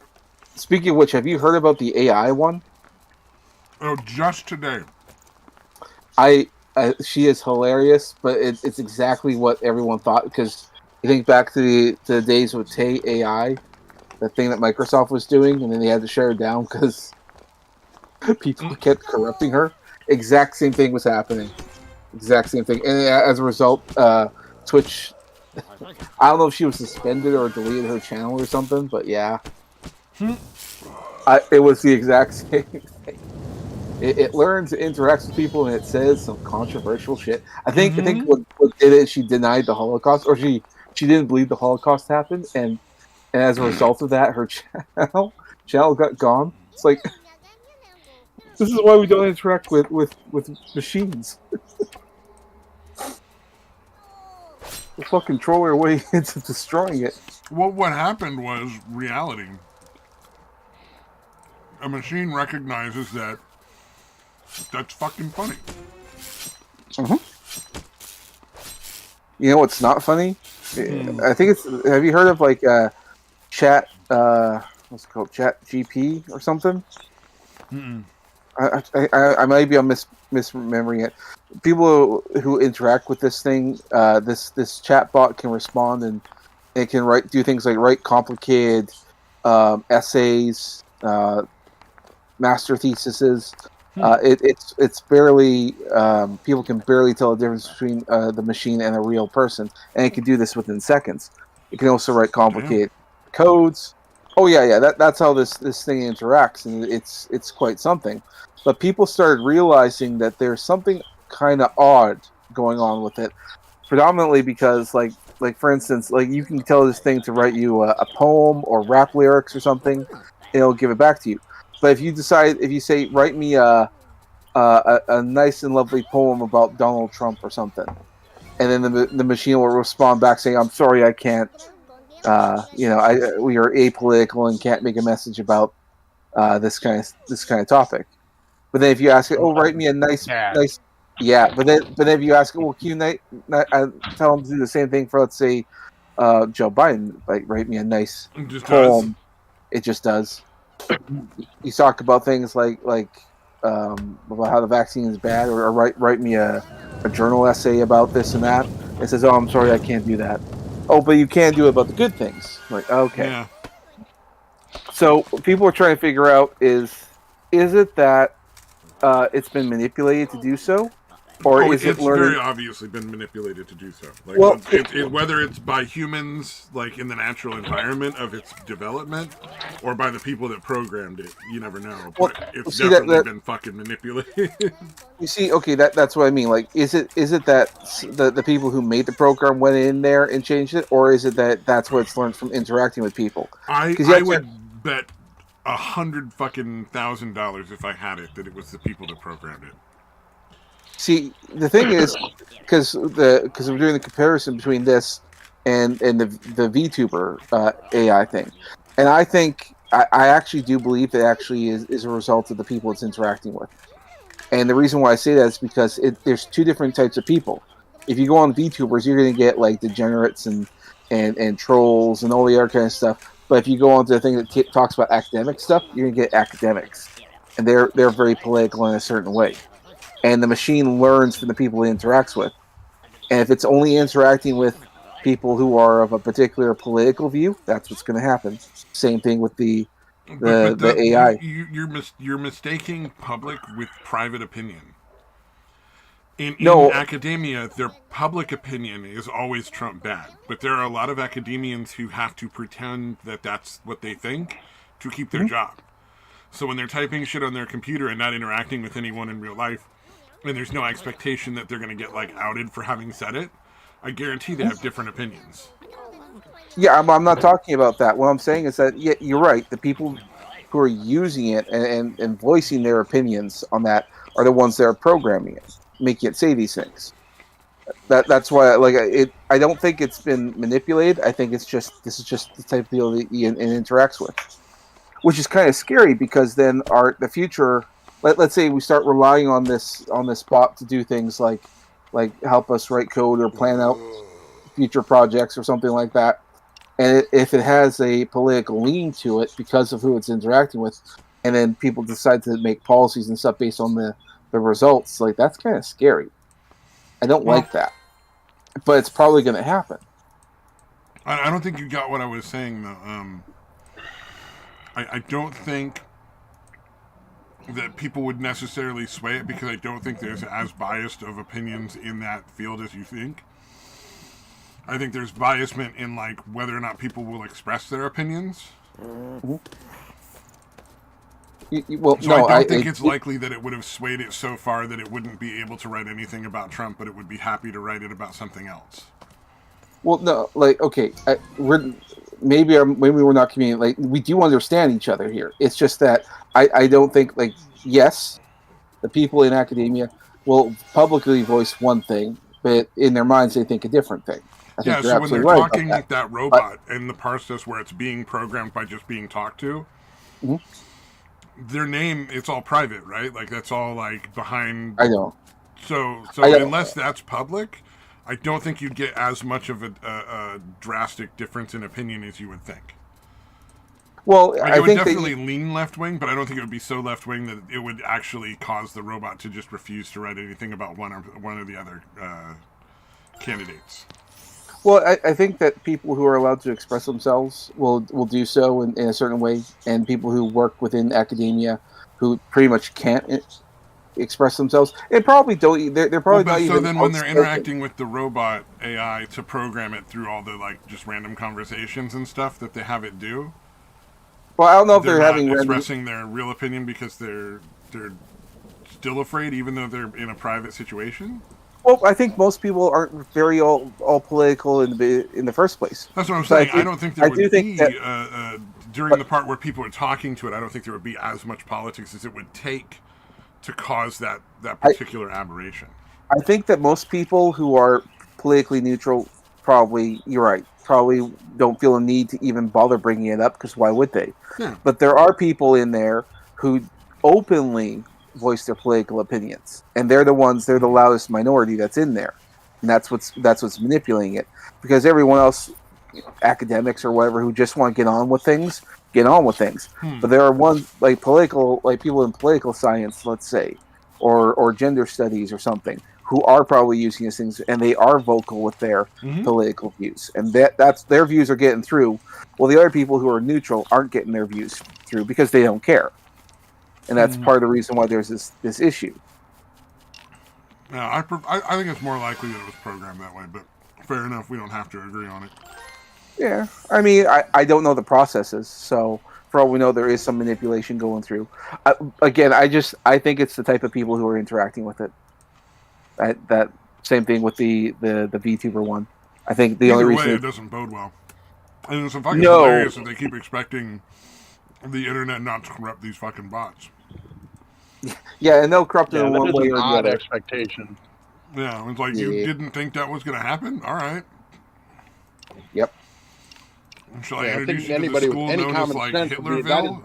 Speaker 3: Speaking of which, have you heard about the AI one?
Speaker 2: Oh, just today.
Speaker 3: I she is hilarious, but it's exactly what everyone thought. Because you think back to the days with Tay AI, the thing that Microsoft was doing, and then they had to shut her down because people kept corrupting her. Exact same thing was happening. Exact same thing, and as a result, Twitch. I don't know if she was suspended or deleted her channel or something, but yeah, it was the exact same thing. It learns, it interacts with people, and it says some controversial shit. I think what did it? She denied the Holocaust, or she didn't believe the Holocaust happened, and as a result of that, her channel got gone. It's like this is why we don't interact with machines. We'll fucking troll our way into destroying it.
Speaker 2: Well, what happened was reality. A machine recognizes that that's fucking funny.
Speaker 3: Mm-hmm. You know what's not funny? I think it's. Have you heard of like Chat? What's it called? Chat GP or something? I might be misremembering it. People who interact with this thing, this chat bot can respond, and it can do things like write complicated essays, master theses. It's barely people can barely tell the difference between the machine and a real person, and it can do this within seconds. It can also write complicated codes. Oh yeah, that's how this thing interacts, and it's quite something. But people started realizing that there's something kind of odd going on with it, predominantly because like for instance, like you can tell this thing to write you a poem or rap lyrics or something, it'll give it back to you. But if you say write me a nice and lovely poem about Donald Trump or something, and then the machine will respond back saying, "I'm sorry, I can't. We are apolitical and can't make a message about this kind of topic." But then if you ask it, "Oh, write me a nice." Yeah, but then if you ask, "Well, can you tell them to do the same thing for, let's say, Joe Biden, like write me a nice poem?" It just does. You talk about things like about how the vaccine is bad, or write me a journal essay about this and that. It says, "Oh, I'm sorry, I can't do that." Oh, but you can do it about the good things. I'm like, okay.
Speaker 2: Yeah.
Speaker 3: So people are trying to figure out is it that it's been manipulated to do so, or is it learning?
Speaker 2: Very obviously been manipulated to do so. Like, whether it's by humans, like in the natural environment of its development, or by the people that programmed it, you never know. But it's definitely been fucking manipulated.
Speaker 3: You see, okay, that's what I mean. Like, is it that the people who made the program went in there and changed it, or is it that that's what it's learned from interacting with people?
Speaker 2: I would bet $100,000 if I had it that it was the people that programmed it.
Speaker 3: See, the thing is, because we're doing the comparison between this and the VTuber AI thing, and I think I actually do believe it actually is a result of the people it's interacting with. And the reason why I say that is because there's two different types of people. If you go on VTubers, you're going to get like degenerates and trolls and all the other kind of stuff. But if you go on to the thing that talks about academic stuff, you're going to get academics, and they're very political in a certain way. And the machine learns from the people it interacts with. And if it's only interacting with people who are of a particular political view, that's what's going to happen. Same thing with the AI.
Speaker 2: You're mistaking public with private opinion. In academia, their public opinion is always Trump bad. But there are a lot of academians who have to pretend that that's what they think to keep their job. So when they're typing shit on their computer and not interacting with anyone in real life, and there's no expectation that they're going to get like outed for having said it, I guarantee they have different opinions.
Speaker 3: Yeah, I'm not talking about that. What I'm saying is that, yeah, you're right. The people who are using it and voicing their opinions on that are the ones that are programming it, making it say these things. That's why, I don't think it's been manipulated. I think this is just the type of deal that it interacts with, which is kind of scary because then the future. Let's say we start relying on this bot to do things like help us write code or plan out future projects or something like that. And if it has a political lean to it because of who it's interacting with, and then people decide to make policies and stuff based on the results, like that's kind of scary. I don't like that, but it's probably going to happen.
Speaker 2: I don't think you got what I was saying though. I don't think that people would necessarily sway it because I don't think there's as biased of opinions in that field as you think. I think there's biasment in like whether or not people will express their opinions.
Speaker 3: Mm-hmm.
Speaker 2: I think it's likely that it would have swayed it so far that it wouldn't be able to write anything about Trump, but it would be happy to write it about something else.
Speaker 3: Well, no, like okay, maybe we're not communicating. Like we do understand each other here. It's just that I don't think like yes, the people in academia will publicly voice one thing, but in their minds they think a different thing. I think
Speaker 2: so when they're talking like that robot and the process where it's being programmed by just being talked to, their name, it's all private, right? Like that's all like behind.
Speaker 3: I know.
Speaker 2: So unless that's public, I don't think you'd get as much of a drastic difference in opinion as you would think.
Speaker 3: Well,
Speaker 2: like, it would definitely lean left wing, but I don't think it would be so left wing that it would actually cause the robot to just refuse to write anything about one or the other candidates.
Speaker 3: Well, I think that people who are allowed to express themselves will do so in a certain way, and people who work within academia who pretty much can't express themselves and probably don't. They're probably not even.
Speaker 2: So then, when they're interacting with the robot AI to program it through all the like just random conversations and stuff that they have it do.
Speaker 3: Well, I don't know if they're having
Speaker 2: expressing their real opinion because they're still afraid, even though they're in a private situation.
Speaker 3: Well, I think most people aren't very all political in the first place.
Speaker 2: That's what I'm saying. I don't think there would be during the part where people are talking to it. I don't think there would be as much politics as it would take to cause that particular aberration.
Speaker 3: I think that most people who are politically neutral probably, you're right, probably don't feel a need to even bother bringing it up because why would they?
Speaker 2: Yeah.
Speaker 3: But there are people in there who openly voice their political opinions, and they're the loudest minority that's in there, and that's what's manipulating it, because everyone else, academics or whatever, who just want to get on with things. But there are ones like people in political science, let's say, or gender studies or something, who are probably using these things, and they are vocal with their political views, and that's their views are getting through. Well, the other people who are neutral aren't getting their views through because they don't care. And that's part of the reason why there's this issue.
Speaker 2: Yeah, I think it's more likely that it was programmed that way, but fair enough, we don't have to agree on it.
Speaker 3: Yeah, I mean, I don't know the processes, so for all we know, there is some manipulation going through. Again, I think it's the type of people who are interacting with it. That same thing with the VTuber one. I think the only reason
Speaker 2: it doesn't bode well. And it's fucking hilarious that they keep expecting the internet not to corrupt these fucking bots.
Speaker 3: Yeah, and they'll corrupt it in one way or the other.
Speaker 1: Expectation.
Speaker 2: Yeah, it's like you didn't think that was going to happen. All right.
Speaker 3: Yep.
Speaker 2: Shall I introduce you to the school known as like Hitlerville?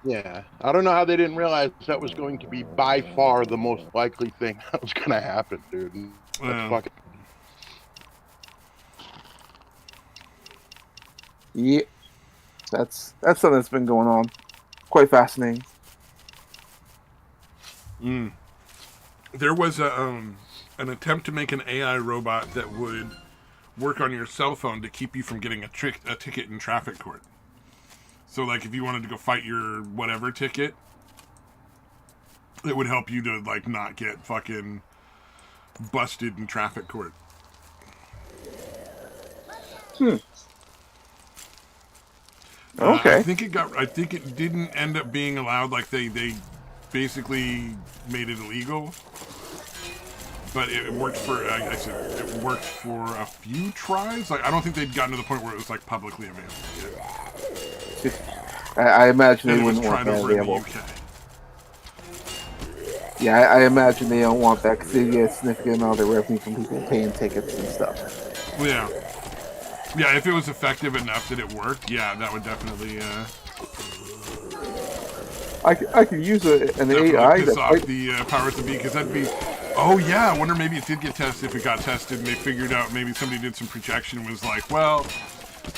Speaker 1: Yeah, I don't know how they didn't realize that was going to be by far the most likely thing that was going to happen, dude. That's fucking.
Speaker 3: Yeah, that's something that's been going on. Quite fascinating.
Speaker 2: There was an attempt to make an AI robot that would work on your cell phone to keep you from getting a ticket in traffic court. So, like, if you wanted to go fight your whatever ticket, it would help you to, like, not get fucking busted in traffic court.
Speaker 3: Okay.
Speaker 2: I think it didn't end up being allowed. Like they basically made it illegal, but it worked for. It worked for a few tries. Like I don't think they'd gotten to the point where it was like publicly available yet.
Speaker 3: I imagine they wouldn't want that available. Yeah, I imagine they don't want that because they get a significant amount of their revenue from people paying tickets and stuff.
Speaker 2: Yeah. Yeah, if it was effective enough that it worked, yeah, that would definitely.
Speaker 3: I could use an AI
Speaker 2: piss off the powers to be, because that'd be. Oh yeah, I wonder maybe it did get tested. If it got tested and they figured out, maybe somebody did some projection and was like, well,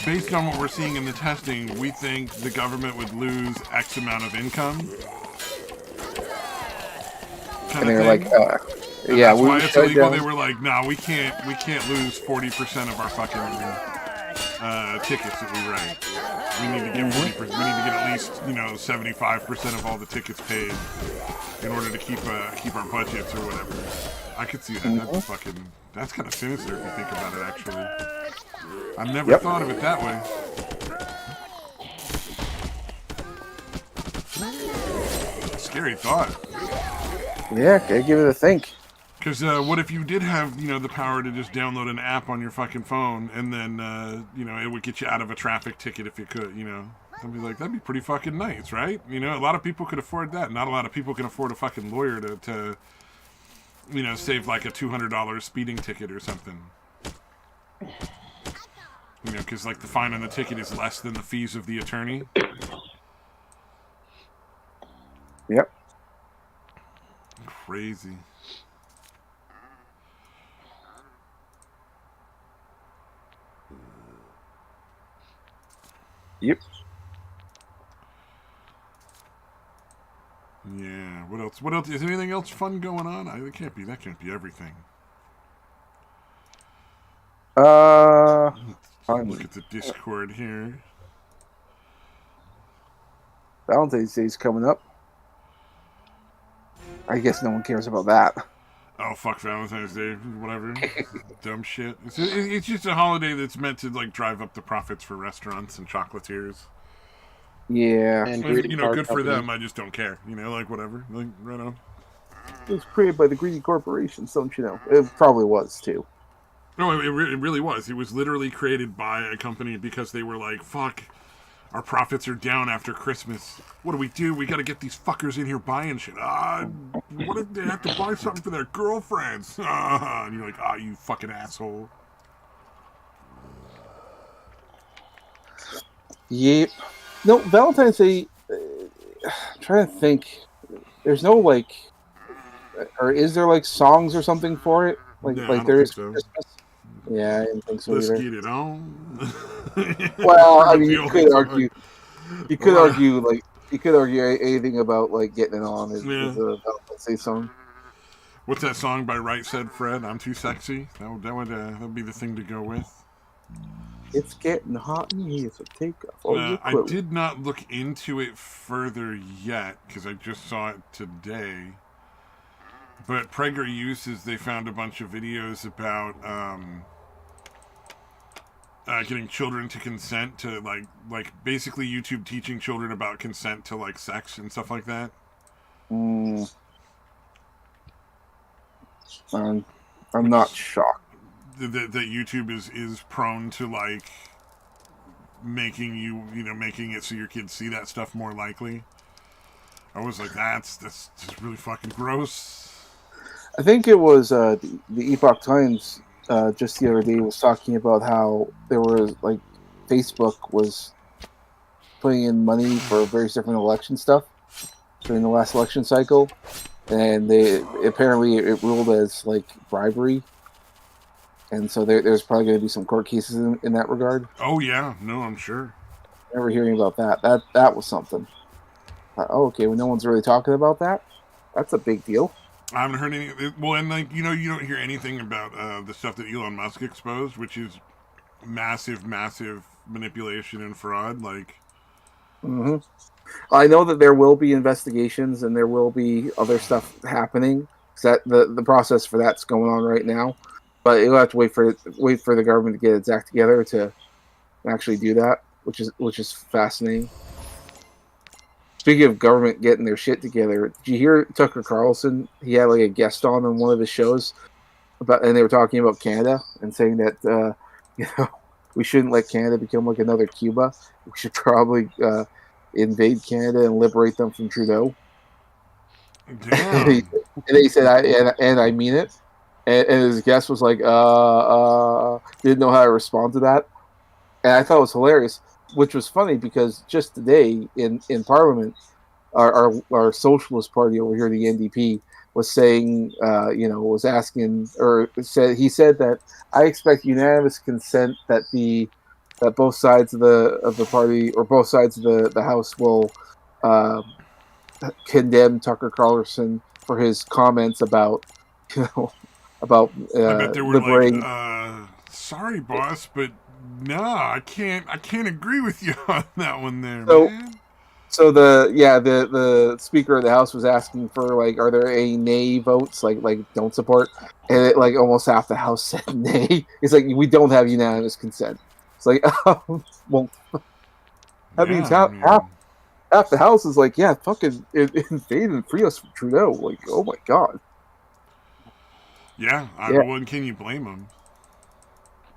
Speaker 2: based on what we're seeing in the testing, we think the government would lose X amount of income. kind
Speaker 3: and they're
Speaker 2: thing.
Speaker 3: like,
Speaker 2: And
Speaker 3: yeah,
Speaker 2: that's
Speaker 3: we
Speaker 2: why
Speaker 3: were
Speaker 2: it's
Speaker 3: shut
Speaker 2: illegal.
Speaker 3: down.
Speaker 2: They were like, no, we can't lose 40% of our fucking tickets that we write. We need to get 40%. We need to get at least 75% of all the tickets paid in order to keep our budgets or whatever. I could see that. That's kind of sinister if you think about it. Actually, I never thought of it that way. Scary thought.
Speaker 3: Yeah, gotta give it a think.
Speaker 2: Because what if you did have, the power to just download an app on your fucking phone, and then, it would get you out of a traffic ticket if you could, I'd be like, that'd be pretty fucking nice, right? A lot of people could afford that. Not a lot of people can afford a fucking lawyer to save like a $200 speeding ticket or something. Because like the fine on the ticket is less than the fees of the attorney.
Speaker 3: Yep.
Speaker 2: Crazy.
Speaker 3: Yep.
Speaker 2: Yeah. What else? What else? Is there anything else fun going on? That can't be everything. Look at the Discord here.
Speaker 3: Valentine's Day's coming up. I guess no one cares about that.
Speaker 2: Oh, fuck Valentine's Day, whatever. Dumb shit. It's just a holiday that's meant to like drive up the profits for restaurants and chocolatiers.
Speaker 3: Yeah.
Speaker 2: And good for them. I just don't care. Like whatever. Like right on.
Speaker 3: It was created by the greedy corporations, don't you know? It probably was too.
Speaker 2: No, it really was. It was literally created by a company because they were like, fuck, our profits are down after Christmas. What do? We got to get these fuckers in here buying shit. What if they have to buy something for their girlfriends? And you're like, you fucking asshole.
Speaker 3: Yep. No, Valentine's Day, I'm trying to think. There's no, like, or is there, like, songs or something for it? Like,
Speaker 2: No,
Speaker 3: like there is for Christmas? Yeah, I didn't think so
Speaker 2: Let's
Speaker 3: either.
Speaker 2: get it on.
Speaker 3: Well, I mean, you could argue, anything about, like, getting it on is a Valentine's Day song.
Speaker 2: What's that song by Right Said Fred? I'm Too Sexy? That would be the thing to go with.
Speaker 3: It's getting hot in here, so take off all your
Speaker 2: I
Speaker 3: clothes.
Speaker 2: did not look into it further yet, because I just saw it today. But Prager Uses, they found a bunch of videos about getting children to consent to, like basically YouTube teaching children about consent to, like, sex and stuff like that.
Speaker 3: I'm not shocked.
Speaker 2: That YouTube is prone to, like, making it so your kids see that stuff more likely. I was like, that's just really fucking gross.
Speaker 3: I think it was the Epoch Times just the other day was talking about how there was, like, Facebook was putting in money for various different election stuff during the last election cycle, and it ruled as, like, bribery. And so there's probably going to be some court cases in that regard.
Speaker 2: Oh yeah, no, I'm sure.
Speaker 3: I remember hearing about that. That was something. Okay, well, no one's really talking about that. That's a big deal.
Speaker 2: I haven't heard any. Well, and like you don't hear anything about the stuff that Elon Musk exposed, which is massive manipulation and fraud. Like,
Speaker 3: I know that there will be investigations and there will be other stuff happening. That the process for that's going on right now. But you'll have to wait for the government to get its act together to actually do that, which is fascinating. Speaking of government getting their shit together, did you hear Tucker Carlson? He had, like, a guest on one of his shows and they were talking about Canada and saying that we shouldn't let Canada become like another Cuba. We should probably invade Canada and liberate them from Trudeau.
Speaker 2: Damn.
Speaker 3: And he said, I mean it. And his guest was like, didn't know how to respond to that. And I thought it was hilarious, which was funny because just today in Parliament, our Socialist Party over here, the NDP, was saying, was asking, or said that I expect unanimous consent that both sides of the party or both sides of the House will condemned Tucker Carlson for his comments about, about
Speaker 2: I bet they were
Speaker 3: liberating.
Speaker 2: like, sorry, boss, but no, I can't agree with you on that one there, man.
Speaker 3: So the Speaker of the House was asking for like, are there any nay votes, like don't support, and it like almost half the House said nay. It's like we don't have unanimous consent. It's like, well, that means half the House is like, yeah, fucking invade and free us from Trudeau. Like, oh my god.
Speaker 2: Yeah,
Speaker 3: Yeah.
Speaker 2: well, can you blame them?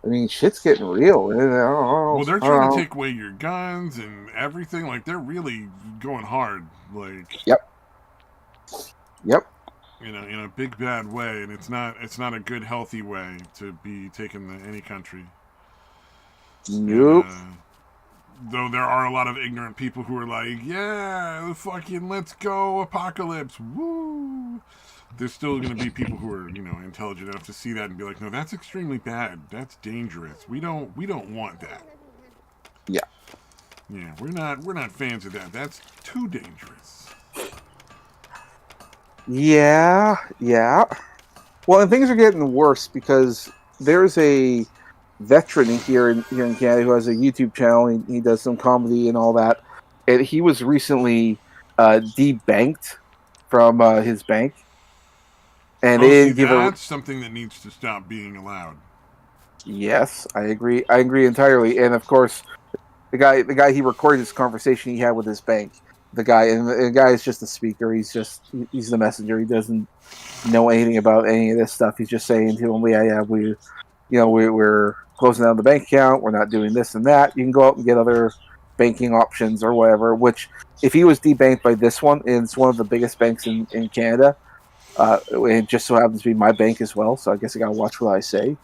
Speaker 3: I mean, shit's getting real.
Speaker 2: Well, they're trying to take away your guns and everything. Like, they're really going hard. Like,
Speaker 3: yep.
Speaker 2: In a big bad way, and it's not a good healthy way to be taken to any country.
Speaker 3: Nope.
Speaker 2: And, though there are a lot of ignorant people who are like, yeah, fucking let's go apocalypse, woo. There's still going to be people who are, intelligent enough to see that and be like, no, that's extremely bad. That's dangerous. We don't want that.
Speaker 3: Yeah.
Speaker 2: Yeah, we're not fans of that. That's too dangerous.
Speaker 3: Yeah. Well, and things are getting worse because there's a veteran here in Canada who has a YouTube channel. He does some comedy and all that. And he was recently debanked from his bank. And they didn't give
Speaker 2: that's something that needs to stop being allowed.
Speaker 3: Yes, I agree. I agree entirely. And of course, the guy he recorded this conversation he had with his bank. The guy is just a speaker. He's the messenger. He doesn't know anything about any of this stuff. He's just saying to him, we're closing down the bank account. We're not doing this and that. You can go out and get other banking options or whatever. Which, if he was debanked by this one, and it's one of the biggest banks in Canada. It just so happens to be my bank as well, so I guess I gotta watch what I say.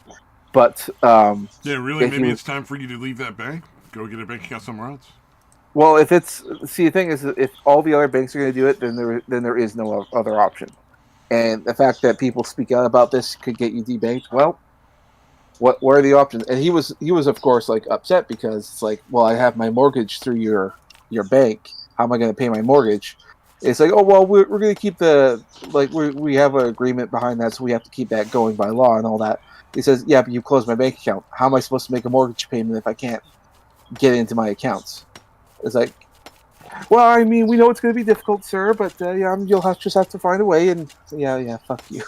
Speaker 3: But
Speaker 2: really, maybe it's time for you to leave that bank, go get a bank account somewhere else.
Speaker 3: Well, the thing is, if all the other banks are going to do it, then there is no other option. And the fact that people speak out about this could get you debanked. Well, what are the options? And he was of course like upset because it's like, well, I have my mortgage through your bank. How am I going to pay my mortgage? It's like, oh well, we're going to keep we have an agreement behind that, so we have to keep that going by law and all that. He says, yeah, but you closed my bank account. How am I supposed to make a mortgage payment if I can't get into my accounts? It's like, well, I mean, we know it's going to be difficult, sir, but you'll just have to find a way. And yeah, fuck you.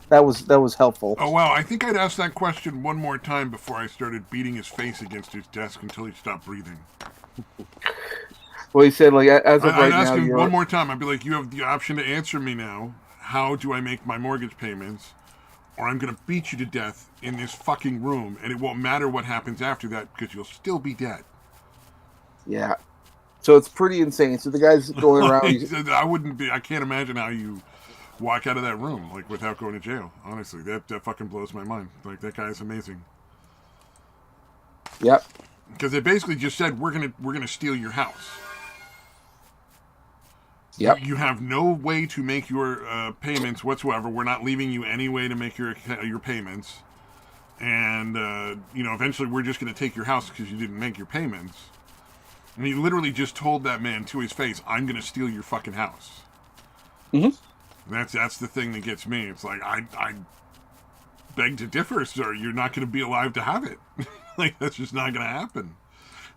Speaker 3: That was helpful.
Speaker 2: Oh wow, I think I'd ask that question one more time before I started beating his face against his desk until he stopped breathing.
Speaker 3: Well, he said, like, as of right now,
Speaker 2: I'd ask him one more time. I'd be like, you have the option to answer me now. How do I make my mortgage payments? Or I'm going to beat you to death in this fucking room, and it won't matter what happens after that because you'll still be dead.
Speaker 3: Yeah. So it's pretty insane. So the guy's going around.
Speaker 2: I can't imagine how you walk out of that room like without going to jail. Honestly, that fucking blows my mind. Like, that guy is amazing.
Speaker 3: Yep.
Speaker 2: Because they basically just said we're gonna steal your house.
Speaker 3: Yep.
Speaker 2: You have no way to make your payments whatsoever. We're not leaving you any way to make your payments. And, eventually we're just going to take your house because you didn't make your payments. And he literally just told that man to his face, I'm going to steal your fucking house.
Speaker 3: Mm-hmm.
Speaker 2: That's the thing that gets me. It's like, I beg to differ, sir. You're not going to be alive to have it. Like, that's just not going to happen.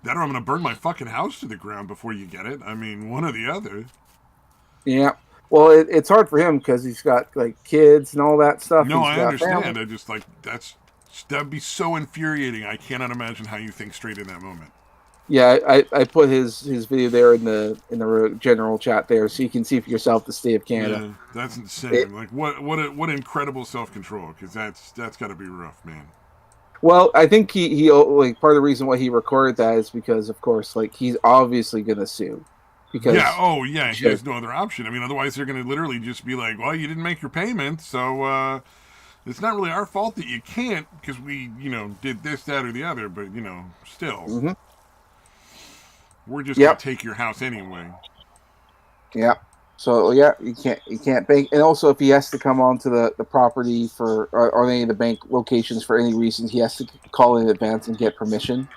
Speaker 2: That or I'm going to burn my fucking house to the ground before you get it. I mean, one or the other.
Speaker 3: Yeah. Well, it's hard for him because he's got, like, kids and all that stuff.
Speaker 2: No, I understand. I just, like, that'd be so infuriating. I cannot imagine how you think straight in that moment.
Speaker 3: Yeah, I put his video there in the general chat there, so you can see for yourself the state of Canada.
Speaker 2: Yeah, that's insane. Like, what incredible self-control, because that's got to be rough, man.
Speaker 3: Well, I think he like, part of the reason why he recorded that is because, of course, like, he's obviously gonna sue. Because
Speaker 2: he has no other option. I mean, otherwise they're going to literally just be like, well, you didn't make your payment, so it's not really our fault that you can't because we, did this, that, or the other, but, still.
Speaker 3: Mm-hmm.
Speaker 2: We're just going to take your house anyway.
Speaker 3: Yeah. So, yeah, you can't bank. And also, if he has to come onto the property or any of the bank locations for any reason, he has to call in advance and get permission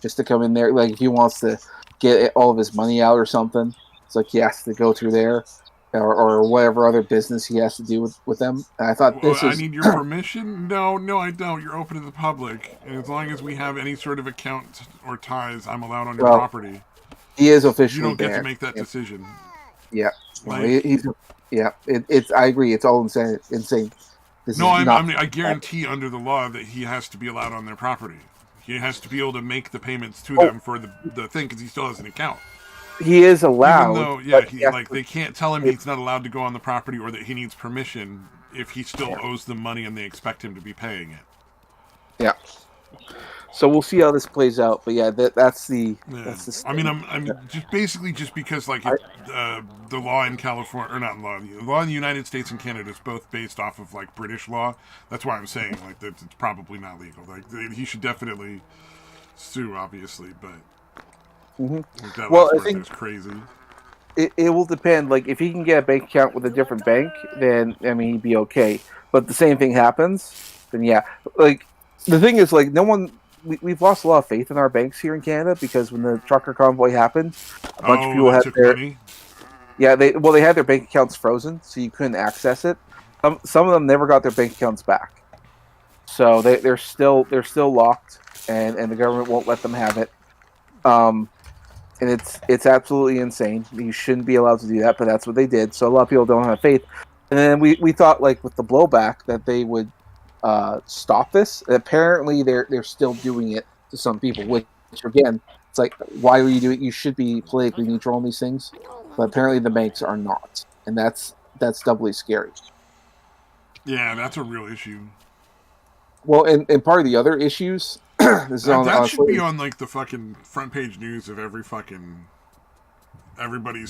Speaker 3: just to come in there. Like, if he wants to get all of his money out or something. It's like he has to go through there, or whatever other business he has to do with them. And I thought this
Speaker 2: I
Speaker 3: is
Speaker 2: need your permission? No, I don't. You're open to the public. And as long as we have any sort of account or ties, I'm allowed on your property.
Speaker 3: He is
Speaker 2: You
Speaker 3: officially
Speaker 2: don't get
Speaker 3: banned.
Speaker 2: to make that decision.
Speaker 3: Yeah,
Speaker 2: Like,
Speaker 3: he's It's I agree. It's all insane. Insane. This
Speaker 2: no,
Speaker 3: is not.
Speaker 2: I guarantee under the law that he has to be allowed on their property. He has to be able to make the payments to them for the thing because he still has an account.
Speaker 3: He is allowed.
Speaker 2: Even though, they can't tell him he's not allowed to go on the property or that he needs permission if he still owes them money and they expect him to be paying it.
Speaker 3: Yeah. So we'll see how this plays out, but yeah, that's the.
Speaker 2: I mean, I'm just because the law in California, or not law, the law in the United States and Canada is both based off of like British law. That's why I'm saying like that it's probably not legal. Like he should definitely sue, obviously, but that last person is crazy.
Speaker 3: It will depend. Like if he can get a bank account with a different bank, then I mean he'd be okay. But the same thing happens, then yeah. Like the thing is, like no one. We've lost a lot of faith in our banks here in Canada because when the trucker convoy happened, a bunch of people had their money. Yeah, they had their bank accounts frozen, so you couldn't access it. Some of them never got their bank accounts back, so they're still locked, and the government won't let them have it. And it's absolutely insane. You shouldn't be allowed to do that, but that's what they did. So a lot of people don't have faith. And then we thought like with the blowback that they would stop this. Apparently, they're still doing it to some people. Which again, it's like, why are you doing? You should be politically neutral on these things, but apparently the banks are not, and that's doubly scary.
Speaker 2: Yeah, that's a real issue.
Speaker 3: Well, and part of the other issues
Speaker 2: that should be on like the fucking front page news of everybody's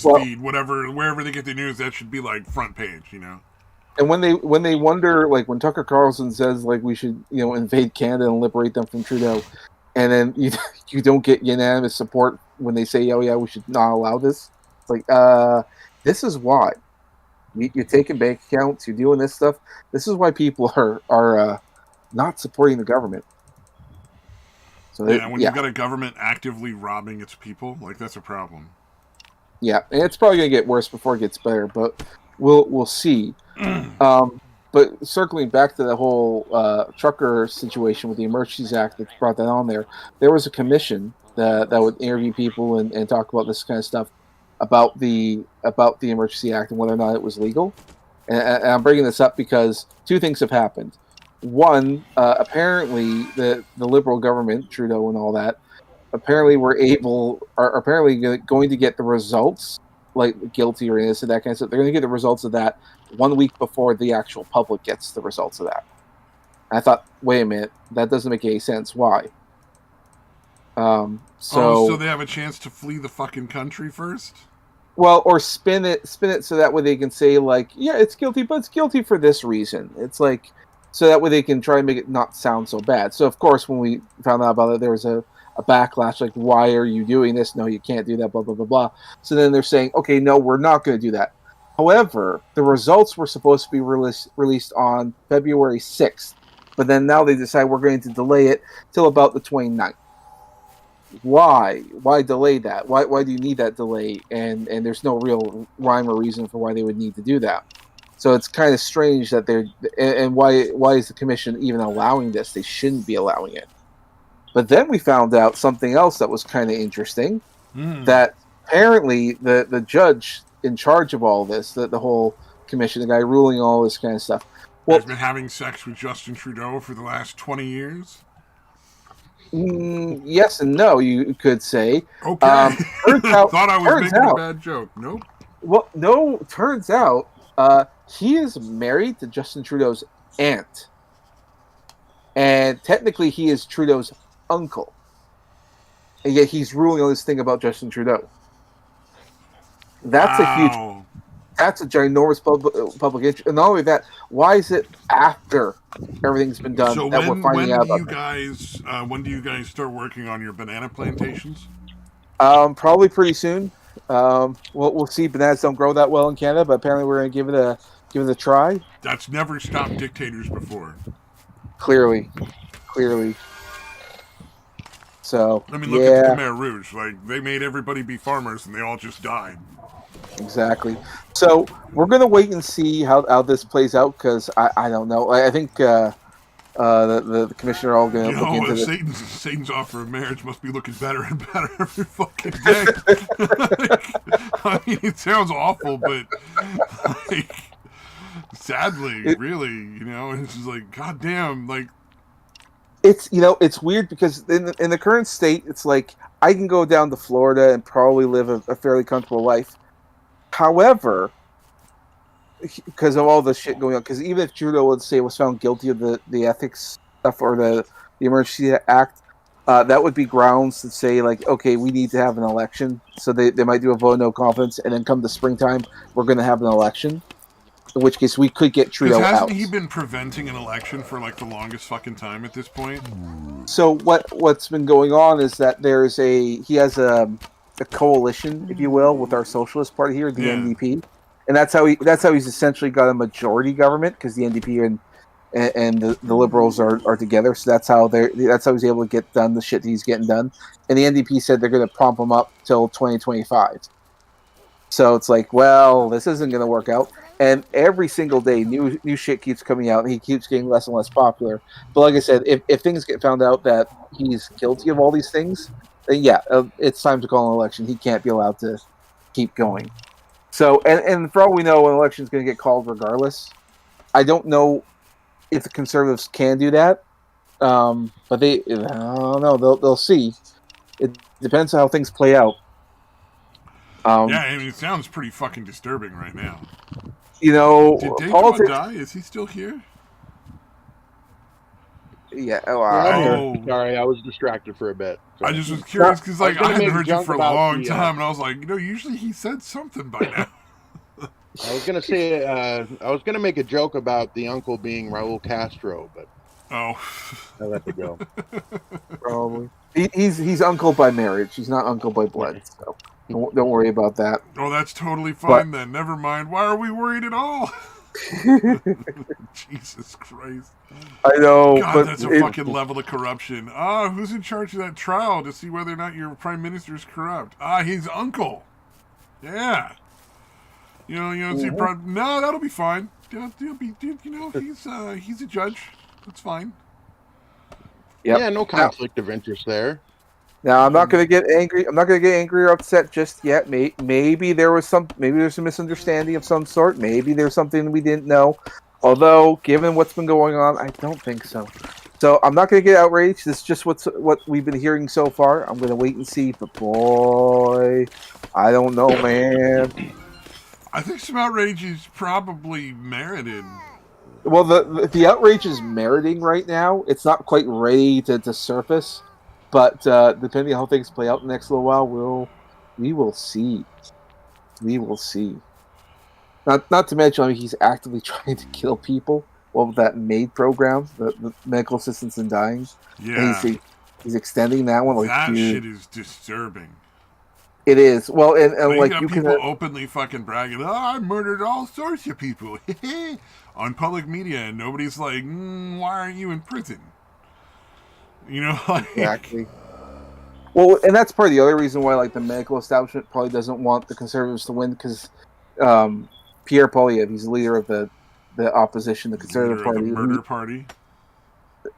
Speaker 2: feed, wherever they get the news. That should be like front page,
Speaker 3: And when they wonder, like when Tucker Carlson says like we should invade Canada and liberate them from Trudeau, and then you don't get unanimous support when they say, oh yeah, we should not allow this. It's like this is why you're taking bank accounts, you're doing this stuff. This is why people are not supporting the government.
Speaker 2: So when you've got a government actively robbing its people, like that's a problem.
Speaker 3: Yeah, and it's probably gonna get worse before it gets better, but we'll see. But circling back to the whole trucker situation with the Emergencies Act that brought that on there was a commission that would interview people and talk about this kind of stuff about the Emergency Act and whether or not it was legal. And I'm bringing this up because two things have happened. One, apparently the Liberal government, Trudeau and all that, apparently are apparently going to get the results, like guilty or innocent, that kind of stuff. They're going to get the results of that 1 week before the actual public gets the results of that. And I thought, wait a minute, that doesn't make any sense. Why?
Speaker 2: So they have a chance to flee the fucking country first?
Speaker 3: Well, or spin it so that way they can say like, yeah, it's guilty, but it's guilty for this reason. It's like, so that way they can try and make it not sound so bad. So of course, when we found out about it, there was a backlash, like, why are you doing this? No, you can't do that, blah, blah, blah, blah. So then they're saying, okay, no, we're not going to do that. However, the results were supposed to be released on February 6th, but then now they decide we're going to delay it till about the 29th. Why? Why delay that? Why do you need that delay? And there's no real rhyme or reason for why they would need to do that. So it's kind of strange that and why is the commission even allowing this? They shouldn't be allowing it. But then we found out something else that was kind of interesting, that apparently the judge in charge of all this, the whole commission, the guy ruling all this kind of stuff,
Speaker 2: has been having sex with Justin Trudeau for the last 20 years?
Speaker 3: Yes and no, you could say.
Speaker 2: Okay. Thought I was making a bad joke. Nope.
Speaker 3: Well, no, turns out he is married to Justin Trudeau's aunt. And technically he is Trudeau's uncle. And yet he's ruling on this thing about Justin Trudeau. That's a ginormous public interest. And not only that, why is it after everything's been done that we're finding out about
Speaker 2: when do you guys start working on your banana plantations?
Speaker 3: Probably pretty soon. We'll see. Bananas don't grow that well in Canada, but apparently we're going to give it a try.
Speaker 2: That's never stopped dictators before.
Speaker 3: Clearly. So
Speaker 2: I mean, look at the Khmer Rouge. Like, they made everybody be farmers, and they all just died.
Speaker 3: Exactly. So we're gonna wait and see how this plays out because I don't know. I think the commissioner are all gonna look into this.
Speaker 2: Satan's offer of marriage must be looking better and better every fucking day. I mean, it sounds awful, but like, sadly, really, it's just like, goddamn, like.
Speaker 3: It's weird because in the current state, it's like I can go down to Florida and probably live a fairly comfortable life. However, because of all the shit going on, because even if Trudeau, let's say, was found guilty of the ethics stuff or the Emergency Act, that would be grounds to say, like, okay, we need to have an election. So they might do a vote of no confidence, and then come the springtime, we're going to have an election. In which case, we could get Trudeau out.
Speaker 2: Because hasn't he been preventing an election for, like, the longest fucking time at this point?
Speaker 3: So what's been going on is that he has a coalition, if you will, with our Socialist Party here, the NDP, and that's how he's essentially got a majority government because the NDP and the Liberals are together. So that's how he's able to get done the shit that he's getting done. And the NDP said they're going to prompt him up till 2025. So it's like, well, this isn't going to work out. And every single day, new shit keeps coming out, and he keeps getting less and less popular. But like I said, if things get found out that he's guilty of all these things, then it's time to call an election. He can't be allowed to keep going. So, and for all we know, an election is going to get called regardless. I don't know if the Conservatives can do that, but I don't know. They'll see. It depends on how things play out.
Speaker 2: I mean, it sounds pretty fucking disturbing right now.
Speaker 3: Did
Speaker 2: Dave die? Is he still here?
Speaker 3: Yeah.
Speaker 1: Sorry, I was distracted for a bit.
Speaker 2: So. I just was curious because, like, I hadn't heard you for a long time, and I was like, usually he said something by now.
Speaker 1: I was gonna say, I was gonna make a joke about the uncle being Raul Castro, but I let it go.
Speaker 3: Probably he's uncle by marriage. He's not uncle by blood. So. Don't worry about that.
Speaker 2: Oh, that's totally fine then. Never mind. Why are we worried at all? Jesus Christ.
Speaker 3: I know.
Speaker 2: God, that's a fucking level of corruption. Who's in charge of that trial to see whether or not your prime minister is corrupt? His uncle. Yeah. You don't see a problem. No, that'll be fine. He'll be, he's a judge. That's fine.
Speaker 1: Yep. Yeah, no conflict of interest there.
Speaker 3: Now, I'm not going to get angry. I'm not going to get angry or upset just yet. Maybe there's some misunderstanding of some sort. Maybe there's something we didn't know. Although, given what's been going on, I don't think so. So I'm not going to get outraged. This is just what we've been hearing so far. I'm going to wait and see. But boy, I don't know, man.
Speaker 2: I think some outrage is probably merited.
Speaker 3: Well, the outrage is meriting right now. It's not quite ready to surface. But depending on how things play out in the next little while, we will see. We will see. Not to mention, he's actively trying to kill people. Well, with that MAID program, the medical assistance in dying.
Speaker 2: Yeah.
Speaker 3: And he's extending that one.
Speaker 2: That shit is disturbing.
Speaker 3: It is. Well, and like
Speaker 2: you can openly fucking bragging, I murdered all sorts of people on public media, and nobody's like, why aren't you in prison?
Speaker 3: Exactly. Well, and that's probably the other reason why, like, the medical establishment probably doesn't want the Conservatives to win because Pierre Poilievre, he's the leader of the opposition, the Conservative Party,
Speaker 2: the murder party.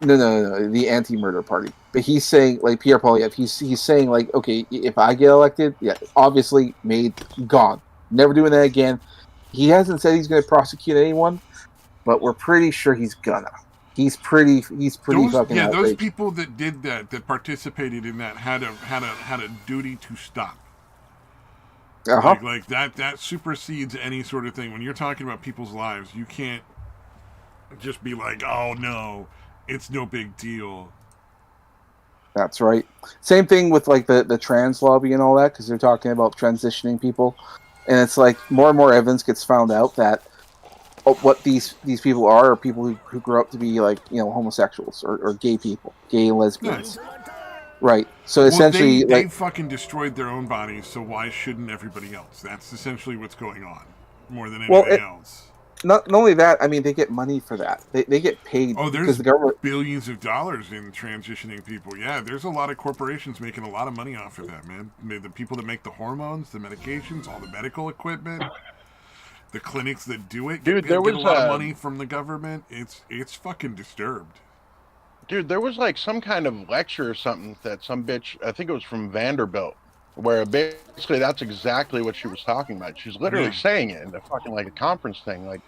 Speaker 3: No, the anti-murder party. But he's saying, like, Pierre Poilievre, he's saying, like, okay, if I get elected, obviously, gone, never doing that again. He hasn't said he's going to prosecute anyone, but we're pretty sure he's gonna. He's pretty fucking outrageous.
Speaker 2: Those people that did that participated in that had a duty to stop. Like that supersedes any sort of thing. When you're talking about people's lives, you can't just be like, oh no, it's no big deal.
Speaker 3: That's right. Same thing with like the trans lobby and all that, because they're talking about transitioning people, and it's like more and more evidence gets found out that what these people are people who grew up to be like homosexuals or gay people, gay and lesbians. Nice. Right. So essentially,
Speaker 2: they fucking destroyed their own bodies. So why shouldn't everybody else? That's essentially what's going on, more than anything else.
Speaker 3: not only that, I mean, they get money for that. They get paid
Speaker 2: Oh,
Speaker 3: because
Speaker 2: there's
Speaker 3: the government.
Speaker 2: billions of dollars in transitioning people. Yeah, there's a lot of corporations making a lot of money off of that, man. The people that make the hormones, the medications, all the medical equipment, the clinics that do it
Speaker 1: Dude,
Speaker 2: get a lot of money from the government. It's fucking disturbed.
Speaker 1: Dude, there was like some kind of lecture or something that some bitch, I think it was from Vanderbilt, where basically that's exactly what she was talking about. She's literally
Speaker 2: Yeah.
Speaker 1: saying it in a fucking like a conference thing. Like,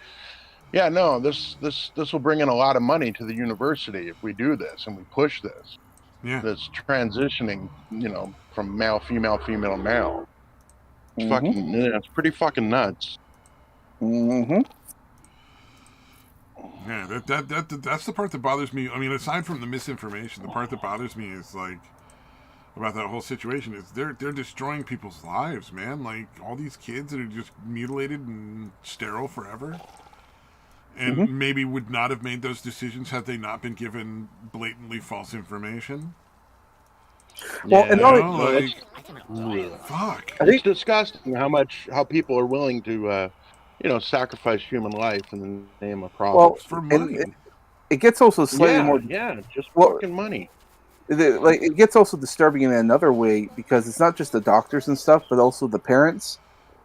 Speaker 1: yeah, no, this will bring in a lot of money to the university if we do this and we push
Speaker 2: Yeah.
Speaker 1: this transitioning, from male, female, female, male. It's fucking, yeah, it's pretty fucking nuts.
Speaker 3: Mm-hmm.
Speaker 2: Yeah, that's the part that bothers me. I mean, aside from the misinformation, the part that bothers me is like about that whole situation is they're destroying people's lives, man. Like all these kids that are just mutilated and sterile forever, and maybe would not have made those decisions had they not been given blatantly false information.
Speaker 3: Well,
Speaker 1: Yeah,
Speaker 3: and
Speaker 2: fuck.
Speaker 1: It's disgusting how people are willing to, sacrifice human life in the name of profit.
Speaker 3: Well,
Speaker 2: For money.
Speaker 3: it gets also slightly more.
Speaker 1: Yeah, just fucking money.
Speaker 3: It gets also disturbing in another way because it's not just the doctors and stuff, but also the parents.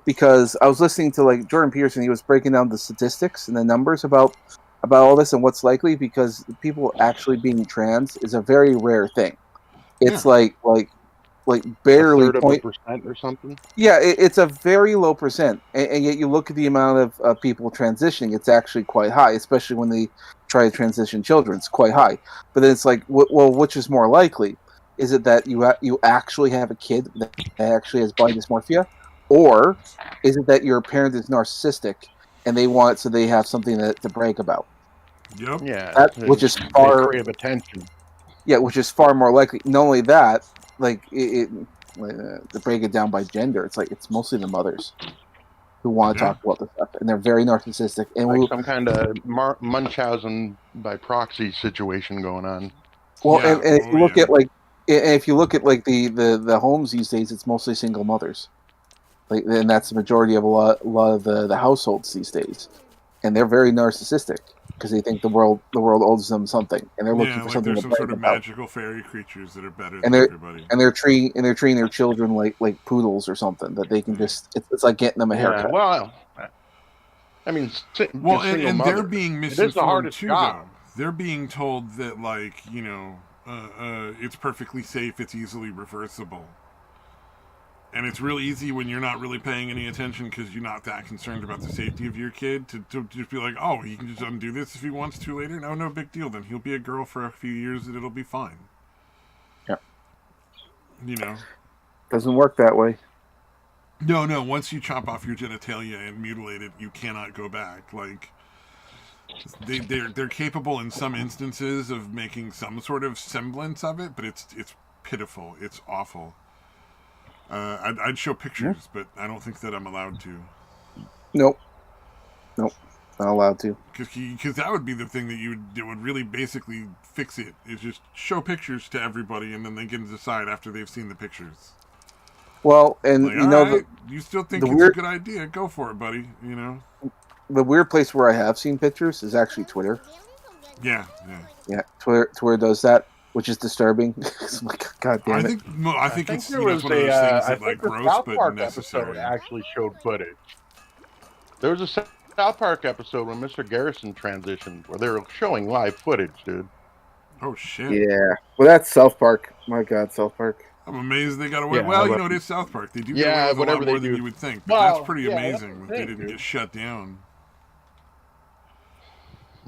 Speaker 3: Because I was listening to like Jordan Peterson, he was breaking down the statistics and the numbers about all this and what's likely. Because people actually being trans is a very rare thing. It's like barely
Speaker 1: a third of a percent or something.
Speaker 3: Yeah, it's a very low percent, and yet you look at the amount of people transitioning; it's actually quite high, especially when they try to transition children. It's quite high, but then it's like, well, which is more likely? Is it that you actually have a kid that actually has body dysmorphia, or is it that your parent is narcissistic and they want it so they have something to brag about?
Speaker 2: Yep.
Speaker 1: Yeah,
Speaker 3: which is far
Speaker 1: crave attention.
Speaker 3: Yeah, which is far more likely. Not only that, like to break it down by gender, it's like it's mostly the mothers who want to talk about this stuff, and they're very narcissistic. And
Speaker 1: like some kind of Munchausen by proxy situation going on.
Speaker 3: Well, and if you look at like the homes these days, it's mostly single mothers. Like, and that's the majority of a lot of the households these days, and they're very narcissistic because they think the world owes them something, and they're looking for something.
Speaker 2: There's some sort of magical fairy creatures that are better
Speaker 3: than
Speaker 2: everybody.
Speaker 3: And they're treating their children like poodles or something that they can just. It's like getting them a haircut.
Speaker 1: Well, I mean,
Speaker 2: and they're being misinformed too, though. They're being told that it's perfectly safe, it's easily reversible. And it's real easy when you're not really paying any attention because you're not that concerned about the safety of your kid to just be like, oh, he can just undo this if he wants to later. No big deal. Then he'll be a girl for a few years and it'll be fine.
Speaker 3: Yeah. Doesn't work that way.
Speaker 2: No. Once you chop off your genitalia and mutilate it, you cannot go back. Like, they're capable in some instances of making some sort of semblance of it, but it's pitiful. It's awful. I'd show pictures, but I don't think that I'm allowed to.
Speaker 3: Nope, not allowed to.
Speaker 2: Because that would be the thing that would really basically fix it. Is just show pictures to everybody, and then they can decide after they've seen the pictures.
Speaker 3: Well, and
Speaker 2: you still think it's a good idea? Go for it, buddy.
Speaker 3: The weird place where I have seen pictures is actually Twitter.
Speaker 2: Yeah.
Speaker 3: Twitter does that, which is disturbing. I'm like, God damn it.
Speaker 2: I think it's one of those things that like gross
Speaker 1: South
Speaker 2: but
Speaker 1: Park
Speaker 2: necessary.
Speaker 1: Episode actually showed footage. There was a South Park episode when Mr. Garrison transitioned where they were showing live footage, dude.
Speaker 2: Oh shit.
Speaker 3: Yeah. Well, that's South Park. My God, South Park.
Speaker 2: I'm amazed they got away. Yeah, it is South Park. They do get away with a lot more than you would think. But that's pretty amazing that they didn't get shut down.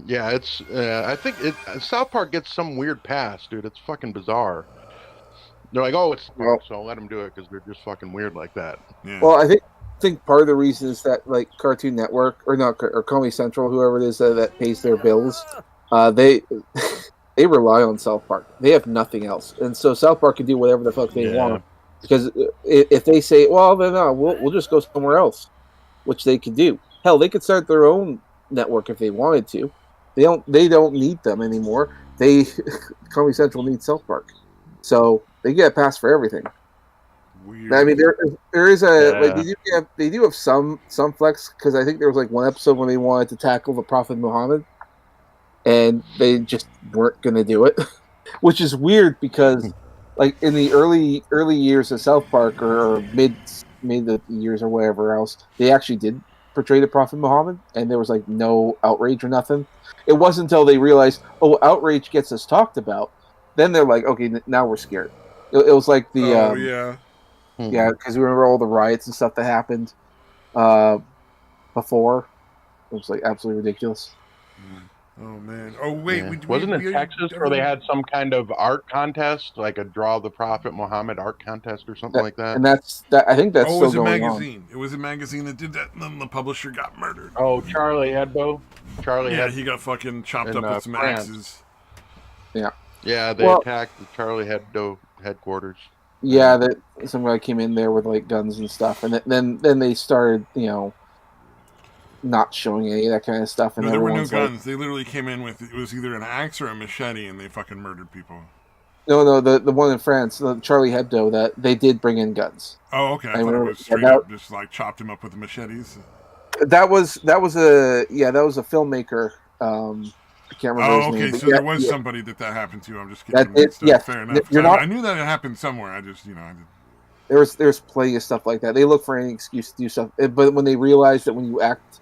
Speaker 1: Yeah, it's. I think South Park gets some weird pass, dude. It's fucking bizarre. They're like, oh, it's so let them do it because they're just fucking weird like that.
Speaker 2: Yeah.
Speaker 3: Well, I think part of the reason is that like Cartoon Network or Comedy Central, whoever it is that pays their bills, they rely on South Park. They have nothing else, and so South Park can do whatever the fuck they want. Because if they say, well, then no, we'll just go somewhere else, which they could do. Hell, they could start their own network if they wanted to. They don't need them anymore. Comedy Central needs South Park, so they get a pass for everything.
Speaker 2: Weird.
Speaker 3: I mean, there is a like they do have some flex, because I think there was like one episode when they wanted to tackle the Prophet Muhammad, and they just weren't going to do it, which is weird because like in the early years of South Park, or mid the years or whatever else, they actually did portray the Prophet Muhammad, and there was like no outrage or nothing. It wasn't until they realized, oh, outrage gets us talked about, then they're like, okay, now we're scared. It was like the
Speaker 2: yeah.
Speaker 3: yeah, because we remember all the riots and stuff that happened before. It was like absolutely ridiculous.
Speaker 2: Oh man! Oh wait,
Speaker 1: yeah. Wasn't it Texas where they had some kind of art contest, like a Draw the Prophet Muhammad art contest or something like that?
Speaker 3: And that's that. I think that's still going on.
Speaker 2: It was a magazine. It was a magazine that did that, and then the publisher got murdered.
Speaker 1: Oh, Charlie Hebdo.
Speaker 2: He got fucking chopped up with some axes.
Speaker 3: Yeah.
Speaker 1: Yeah, they attacked the Charlie Hebdo headquarters.
Speaker 3: Yeah, that some guy came in there with like guns and stuff, and then they started, not showing any of that kind of stuff. And
Speaker 2: no, there were no guns. They literally came in with, it was either an axe or a machete, and they fucking murdered people.
Speaker 3: No, the one in France, the Charlie Hebdo, that they did bring in guns.
Speaker 2: Oh, okay. I thought it was straight up just like chopped him up with the machetes.
Speaker 3: That was a filmmaker. I can't remember his name.
Speaker 2: Okay, so there was somebody that happened to. I'm just kidding.
Speaker 3: Yeah,
Speaker 2: fair enough. I knew that it happened somewhere. I just, I didn't.
Speaker 3: There's plenty of stuff like that. They look for any excuse to do stuff, but when they realize that when you act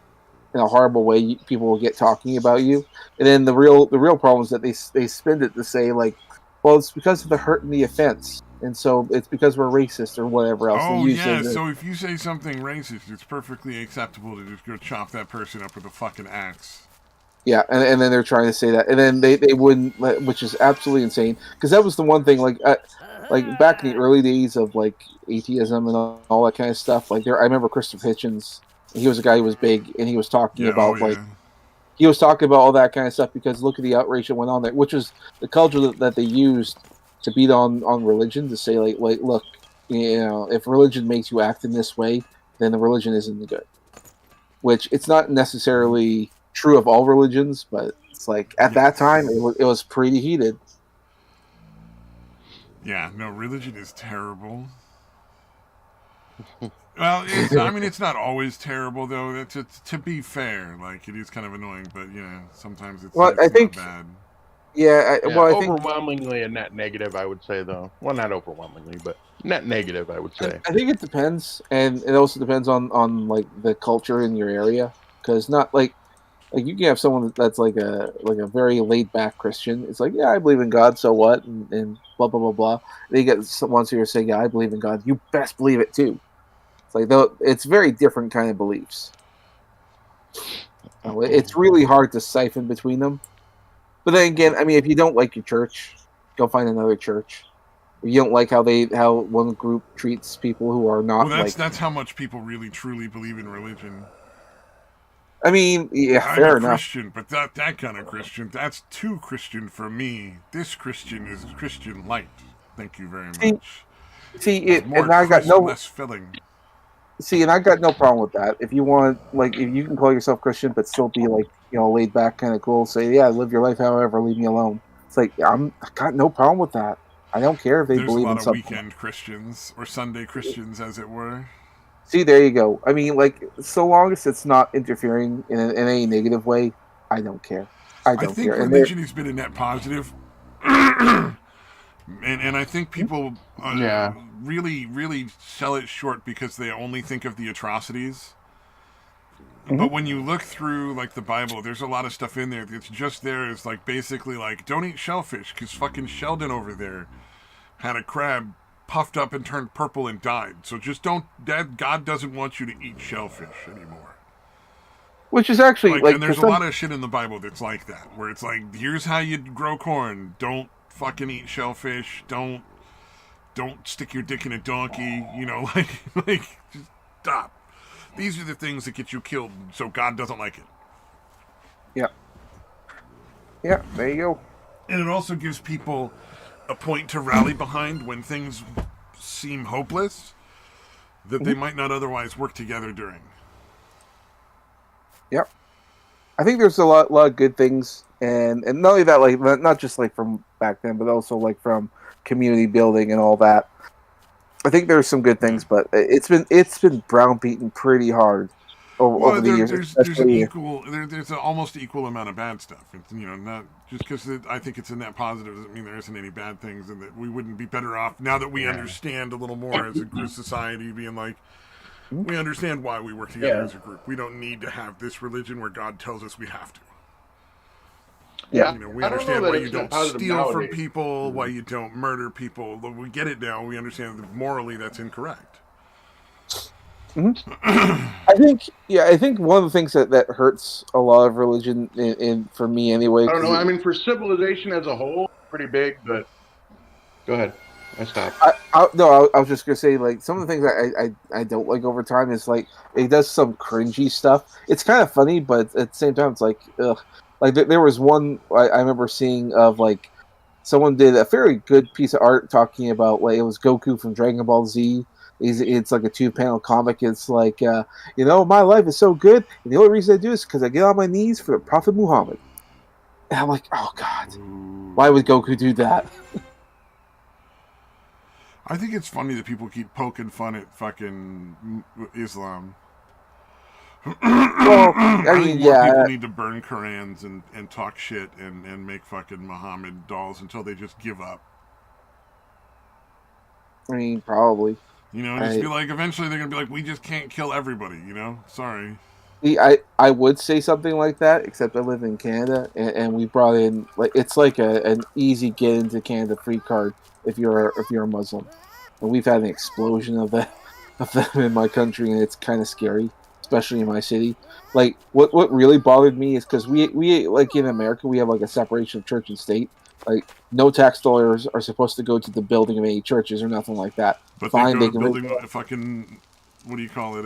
Speaker 3: in a horrible way, people will get talking about you. And then the real problem is that they spin it to say like, well, it's because of the hurt and the offense, and so it's because we're racist or whatever else.
Speaker 2: Oh yeah, so if you say something racist, it's perfectly acceptable to just go chop that person up with a fucking axe.
Speaker 3: Yeah, and then they're trying to say that, and then they wouldn't, which is absolutely insane, because that was the one thing, like back in the early days of like atheism and all that kind of stuff. Like I remember Christopher Hitchens. He was a guy who was big, and he was talking about he was talking about all that kind of stuff, because look at the outrage that went on there, which was the culture that they used to beat on religion, to say like look, if religion makes you act in this way, then the religion isn't good. Which it's not necessarily true of all religions, but it's like at that time it was pretty heated.
Speaker 2: Yeah, no, religion is terrible. Well, it's not always terrible though. To be fair, like it is kind of annoying, but sometimes it's not bad.
Speaker 3: Yeah, I think
Speaker 1: overwhelmingly a net negative, I would say, though. Well, not overwhelmingly, but net negative, I would say.
Speaker 3: I think it depends, and it also depends on like the culture in your area, because not like you can have someone that's like a very laid back Christian. It's like, yeah, I believe in God, so what, and blah blah blah blah. They get someone here saying, yeah, I believe in God. You best believe it too. It's like it's very different kind of beliefs. It's really hard to siphon between them. But then again, I mean, if you don't like your church, go find another church. If you don't like how one group treats people who are not,
Speaker 2: that's how much people really truly believe in religion.
Speaker 3: I mean, yeah, fair enough.
Speaker 2: Christian, but that kind of Christian, that's too Christian for me. This Christian is Christian light. Thank you very much.
Speaker 3: Less filling. See, and I got no problem with that. If you want, like, if you can call yourself Christian but still be like, laid back, kind of cool, say, yeah, live your life however, leave me alone. It's like I got no problem with that. I don't care if they believe in something. There's a lot of
Speaker 2: weekend Christians or Sunday Christians, as it were.
Speaker 3: See, there you go. I mean, like, so long as it's not interfering in any negative way, I don't care. I think
Speaker 2: religion has been a net positive. And I think people really, really sell it short because they only think of the atrocities. Mm-hmm. But when you look through, like, the Bible, there's a lot of stuff in there that's just there. It's, like, basically, like, don't eat shellfish because fucking Sheldon over there had a crab puffed up and turned purple and died. So just don't... God doesn't want you to eat shellfish anymore.
Speaker 3: Which is actually...
Speaker 2: and there's a lot of shit in the Bible that's like that, where it's like, here's how you grow corn. Don't fucking eat shellfish. Don't stick your dick in a donkey. Just stop. These are the things that get you killed, so God doesn't like it.
Speaker 3: Yeah. Yeah, there you go.
Speaker 2: And it also gives people a point to rally behind when things seem hopeless that they might not otherwise work together during.
Speaker 3: Yep. I think there's a lot of good things, and not only that, like, not just like from back then, but also like from community building and all that. I think there's some good things, but it's been browbeaten pretty hard over
Speaker 2: Well,
Speaker 3: the years,
Speaker 2: there's an
Speaker 3: especially.
Speaker 2: there's an almost equal amount of bad stuff. It's, not just because I think it's a net positive doesn't mean there isn't any bad things, and that we wouldn't be better off now that we understand a little more as a society, being like, we understand why we work together as a group. We don't need to have this religion where God tells us we have to.
Speaker 1: Yeah,
Speaker 2: We understand why you don't steal from people, why you don't murder people. We get it now. We understand that morally that's incorrect.
Speaker 3: Mm-hmm. I think one of the things that hurts a lot of religion, in for me anyway.
Speaker 1: I don't know. I mean, for civilization as a whole, pretty big. But go ahead. I stopped.
Speaker 3: I was just gonna say, like, some of the things I don't like over time is like it does some cringy stuff. It's kind of funny, but at the same time, it's like, ugh. Like there was one I remember seeing of like someone did a very good piece of art talking about, like, it was Goku from Dragon Ball Z. It's like a 2-panel comic. It's like, my life is so good, and the only reason I do is because I get on my knees for the Prophet Muhammad. And I'm like, oh god, why would Goku do that?
Speaker 2: I think it's funny that people keep poking fun at fucking Islam.
Speaker 3: Well, I
Speaker 2: think more people need to burn Korans and talk shit and make fucking Muhammad dolls until they just give up.
Speaker 3: I mean, probably.
Speaker 2: Just be like, eventually they're gonna be like, we just can't kill everybody. Sorry.
Speaker 3: I would say something like that, except I live in Canada, and we brought in, like, it's like an easy get into Canada free card if you're a Muslim, and we've had an explosion of them in my country, and it's kind of scary, especially in my city. Like, what really bothered me is because we like in America we have like a separation of church and state. Like, no tax dollars are supposed to go to the building of any churches or nothing like that.
Speaker 2: But
Speaker 3: Fine,
Speaker 2: they go to building fucking, what do you call it?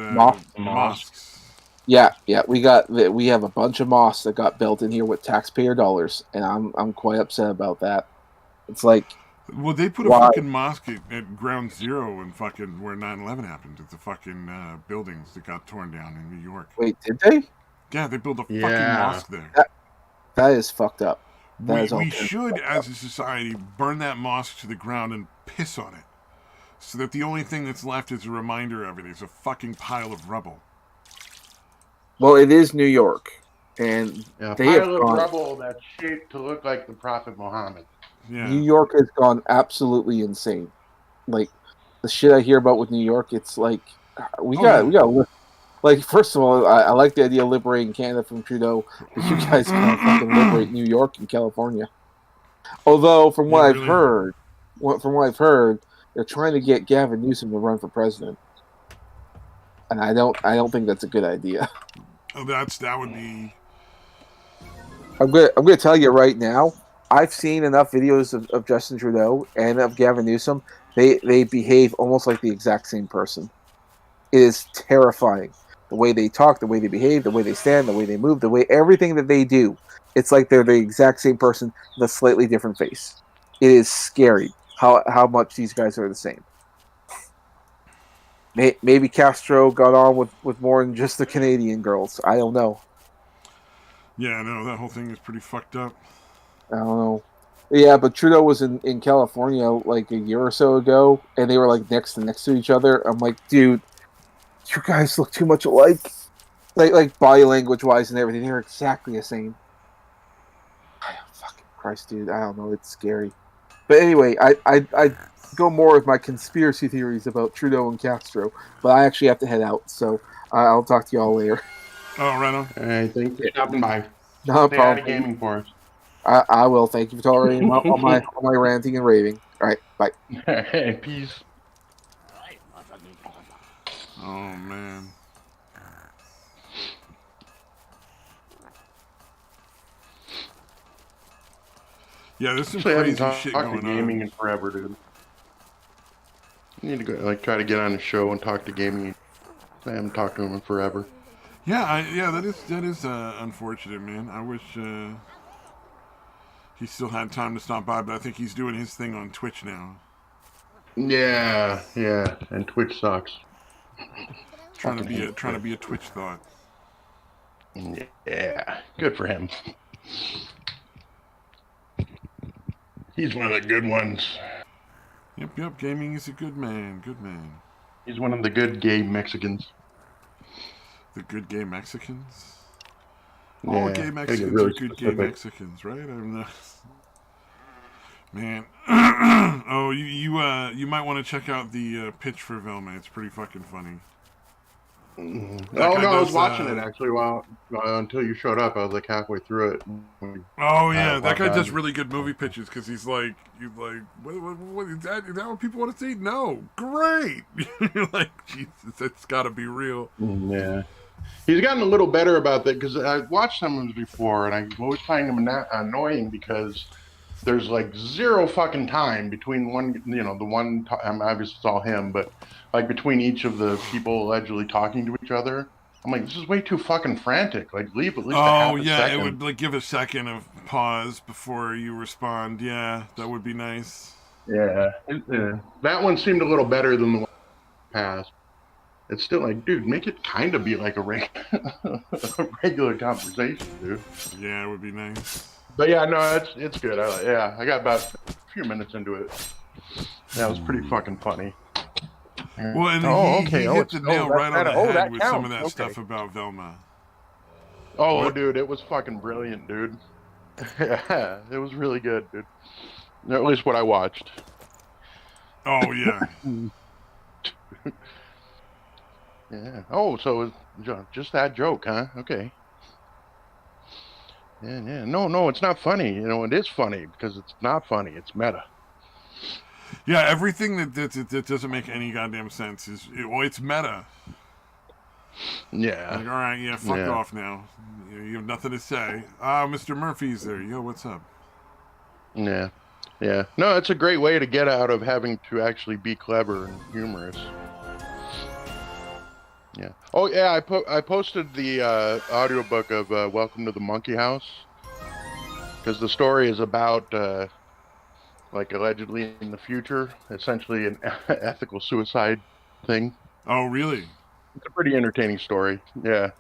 Speaker 2: Mosques.
Speaker 3: Yeah, we have a bunch of mosques that got built in here with taxpayer dollars, and I'm quite upset about that. It's like,
Speaker 2: well, they put a fucking mosque at ground zero when fucking where 9/11 happened. At the fucking buildings that got torn down in New York.
Speaker 3: Wait, did they?
Speaker 2: Yeah, they built a fucking mosque there.
Speaker 3: That is fucked up.
Speaker 2: We should, as a society, burn that mosque to the ground and piss on it, so that the only thing that's left is a reminder of it. It's a fucking pile of rubble.
Speaker 3: Well, it is New York, and
Speaker 1: a pile of rubble that's shaped to look like the Prophet Muhammad.
Speaker 2: Yeah.
Speaker 3: New York has gone absolutely insane. Like, the shit I hear about with New York, it's like we got. Like, first of all, I like the idea of liberating Canada from Trudeau, but you guys can't fucking liberate New York and California. Although, from what I've heard, they're trying to get Gavin Newsom to run for president, and I don't think that's a good idea.
Speaker 2: Oh, that would be.
Speaker 3: I'm gonna tell you right now. I've seen enough videos of Justin Trudeau and of Gavin Newsom. They behave almost like the exact same person. It is terrifying. The way they talk, the way they behave, the way they stand, the way they move, the way everything that they do. It's like they're the exact same person with a slightly different face. It is scary how much these guys are the same. Maybe Castro got on with more than just the Canadian girls. I don't know.
Speaker 2: Yeah, no, that whole thing is pretty fucked up.
Speaker 3: I don't know. Yeah, but Trudeau was in California like a year or so ago, and they were like next to each other. I'm like, dude, you guys look too much alike. Like body language wise and everything, they're exactly the same. Fucking Christ, dude, I don't know, it's scary. But anyway, I go more with my conspiracy theories about Trudeau and Castro, but I actually have to head out, so I'll talk to y'all later.
Speaker 2: Oh, right on.
Speaker 1: All right, thanks for stopping by.
Speaker 3: No problem.
Speaker 1: Out of gaming for us.
Speaker 3: I will. Thank you for tolerating all my ranting and raving. All right, bye.
Speaker 1: Peace.
Speaker 2: Oh man. Yeah, there's some crazy shit going on.
Speaker 1: Gaming in forever, dude. You need to go try to get on the show and talk to gaming. I haven't talked to him in forever.
Speaker 2: Yeah, that is unfortunate, man. I wish he still had time to stop by, but I think he's doing his thing on Twitch now.
Speaker 1: Yeah, and Twitch sucks.
Speaker 2: Trying to be a Twitch thought.
Speaker 1: Yeah, good for him. He's one of the good ones.
Speaker 2: Yep. Gaming is a good man. Good man.
Speaker 1: He's one of the good gay Mexicans.
Speaker 2: The good gay Mexicans? All
Speaker 1: Yeah,
Speaker 2: gay
Speaker 1: gotta get
Speaker 2: Mexicans are
Speaker 1: really
Speaker 2: good gay
Speaker 1: specific.
Speaker 2: Mexicans, right? I'm not... Man. Oh, you might want to check out the pitch for Velma. It's pretty fucking funny. That
Speaker 1: Oh
Speaker 2: guy
Speaker 1: no, I was
Speaker 2: does.
Speaker 1: watching it actually while until you showed up. I was like halfway through it.
Speaker 2: Oh
Speaker 1: I
Speaker 2: yeah, that
Speaker 1: logged
Speaker 2: guy does
Speaker 1: on.
Speaker 2: really good movie pitches because he's like, what is that? Is that what people want to see? No, great. You're like, Jesus, that's got to be real.
Speaker 1: Yeah, he's gotten a little better about that because I watched some of them before, and I always find him annoying because there's like zero fucking time between one, the one. Obviously, it's all him, but like between each of the people allegedly talking to each other. I'm like, this is way too fucking frantic. Like, leave at least a
Speaker 2: Oh
Speaker 1: half a
Speaker 2: yeah, it
Speaker 1: second.
Speaker 2: would like give a second of pause before you respond. Yeah, that would be nice.
Speaker 1: Yeah, that one seemed a little better than the one past. It's still like, dude, make it kind of be like a regular conversation, dude.
Speaker 2: Yeah, it would be nice.
Speaker 1: But yeah, no, it's good. I got about a few minutes into it. That was pretty fucking funny.
Speaker 2: Well, and
Speaker 1: Oh,
Speaker 2: he
Speaker 1: okay.
Speaker 2: hit the nail
Speaker 1: That's
Speaker 2: right on
Speaker 1: meta.
Speaker 2: the
Speaker 1: Oh,
Speaker 2: head
Speaker 1: that
Speaker 2: with some of
Speaker 1: counts.
Speaker 2: that
Speaker 1: Okay.
Speaker 2: stuff about Velma.
Speaker 1: Oh,
Speaker 2: What?
Speaker 1: dude, it was fucking brilliant, dude. Yeah, it was really good, dude. At least what I watched.
Speaker 2: Oh yeah.
Speaker 1: Yeah. Oh, so it was just that joke, huh? Okay. Yeah. No, it's not funny. It is funny because it's not funny. It's meta.
Speaker 2: Yeah, everything that doesn't make any goddamn sense it's meta.
Speaker 1: Yeah.
Speaker 2: Like, all right, yeah, fuck
Speaker 1: Yeah.
Speaker 2: off now. You have nothing to say. Ah, Mr. Murphy's there. Yo, what's up?
Speaker 1: Yeah. Yeah. No, it's a great way to get out of having to actually be clever and humorous. Yeah. Oh, yeah. I posted the audiobook of Welcome to the Monkey House because the story is about like allegedly in the future, essentially an ethical suicide thing.
Speaker 2: Oh, really?
Speaker 1: It's a pretty entertaining story. Yeah.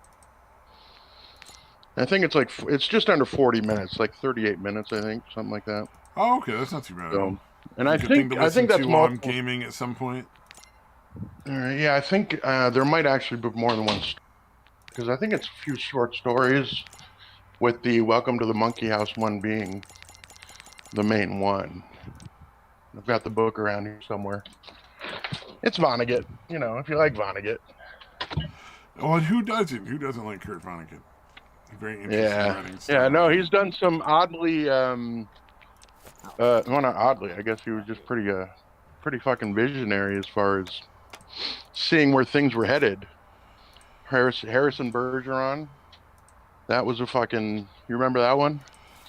Speaker 1: I think it's just under 40 minutes, like 38 minutes, I think, something like that.
Speaker 2: Oh, okay, that's not too bad at all.
Speaker 1: So, and
Speaker 2: A good thing to
Speaker 1: I
Speaker 2: listen
Speaker 1: think
Speaker 2: to
Speaker 1: that's
Speaker 2: while I'm
Speaker 1: multiple.
Speaker 2: gaming at some point.
Speaker 1: Yeah, I think there might actually be more than one, because I think it's a few short stories, with the Welcome to the Monkey House one being the main one. I've got the book around here somewhere. It's Vonnegut, if you like Vonnegut.
Speaker 2: Well, who doesn't? Who doesn't like Kurt Vonnegut? Very interesting
Speaker 1: Yeah,
Speaker 2: writing
Speaker 1: yeah.
Speaker 2: style.
Speaker 1: No, he's done some oddly, well, not oddly. I guess he was just pretty fucking visionary as far as seeing where things were headed. Harrison Bergeron. That was a fucking. You remember that one?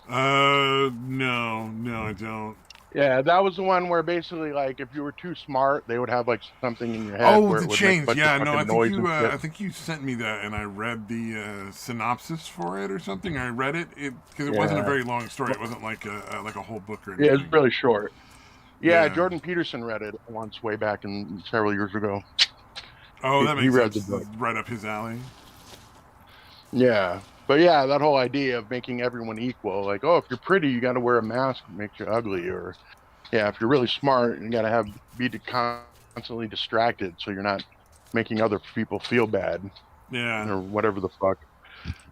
Speaker 2: No, I don't.
Speaker 1: Yeah, that was the one where basically, like, if you were too smart, they would have like something in your head
Speaker 2: Oh,
Speaker 1: where
Speaker 2: the
Speaker 1: it would make a
Speaker 2: chains.
Speaker 1: bunch of
Speaker 2: Yeah, no,
Speaker 1: fucking noise and shit.
Speaker 2: I think you sent me that, and I read the synopsis for it or something. I read it because it wasn't a
Speaker 1: Yeah,
Speaker 2: very long story. It wasn't like a whole book or
Speaker 1: yeah, it's
Speaker 2: anything.
Speaker 1: really short. Yeah,
Speaker 2: Yeah.
Speaker 1: Jordan Peterson read it once way back in several years ago.
Speaker 2: Oh, that
Speaker 1: He
Speaker 2: makes
Speaker 1: read the
Speaker 2: sense.
Speaker 1: book.
Speaker 2: Right up his alley.
Speaker 1: Yeah, but yeah, that whole idea of making everyone equal, like, oh, if you're pretty, you got to wear a mask that makes you ugly, or yeah, if you're really smart, you got to be constantly distracted so you're not making other people feel bad
Speaker 2: Yeah.
Speaker 1: or whatever the fuck.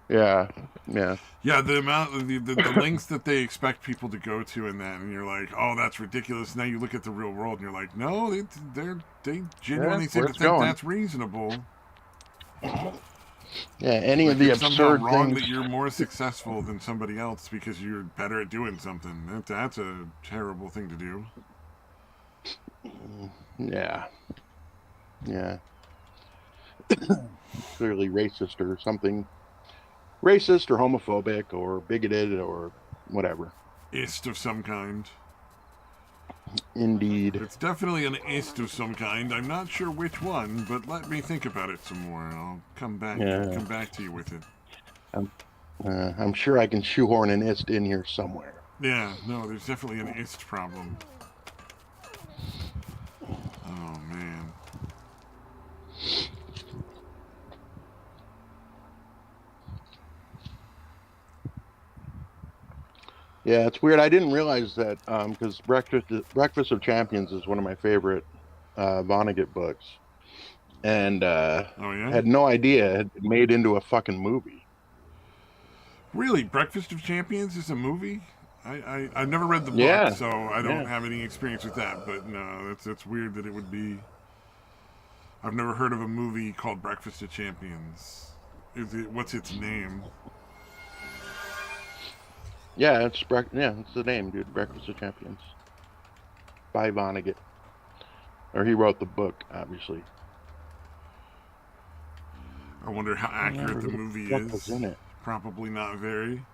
Speaker 1: Yeah, yeah,
Speaker 2: Yeah, the amount of the lengths that they expect people to go to in that, and you're like, oh, that's ridiculous. Now you look at the real world, and you're like, no, they genuinely
Speaker 1: yeah,
Speaker 2: seem
Speaker 1: where
Speaker 2: to
Speaker 1: it's
Speaker 2: think
Speaker 1: going.
Speaker 2: that's reasonable.
Speaker 1: Yeah, any
Speaker 2: Like
Speaker 1: of the
Speaker 2: it's somehow
Speaker 1: absurd
Speaker 2: wrong
Speaker 1: things.
Speaker 2: that you're more successful than somebody else because you're better at doing something. That's a terrible thing to do.
Speaker 1: Yeah, yeah, clearly racist or something. Racist or homophobic or bigoted or whatever.
Speaker 2: Ist of some kind.
Speaker 1: Indeed.
Speaker 2: It's definitely an ist of some kind. I'm not sure which one, but let me think about it some more. I'll come back to you with it.
Speaker 1: I'm sure I can shoehorn an ist in here somewhere.
Speaker 2: Yeah, no, there's definitely an ist problem. Oh man.
Speaker 1: Yeah, it's weird. I didn't realize that because Breakfast of Champions is one of my favorite Vonnegut books, and
Speaker 2: Oh yeah,
Speaker 1: had no idea it had been made into a fucking movie.
Speaker 2: really? Breakfast of Champions is a movie. I've never read the book,
Speaker 1: Yeah,
Speaker 2: so I don't
Speaker 1: yeah.
Speaker 2: have any experience with that. But no, that's weird that it would be. I've never heard of a movie called Breakfast of Champions. Is it? What's its name?
Speaker 1: Yeah, it's the name, dude. Breakfast of Champions by Vonnegut, or he wrote the book, obviously.
Speaker 2: I wonder how
Speaker 1: I don't
Speaker 2: accurate
Speaker 1: remember
Speaker 2: the
Speaker 1: who the
Speaker 2: movie
Speaker 1: fuck was
Speaker 2: is.
Speaker 1: in it.
Speaker 2: Probably not very.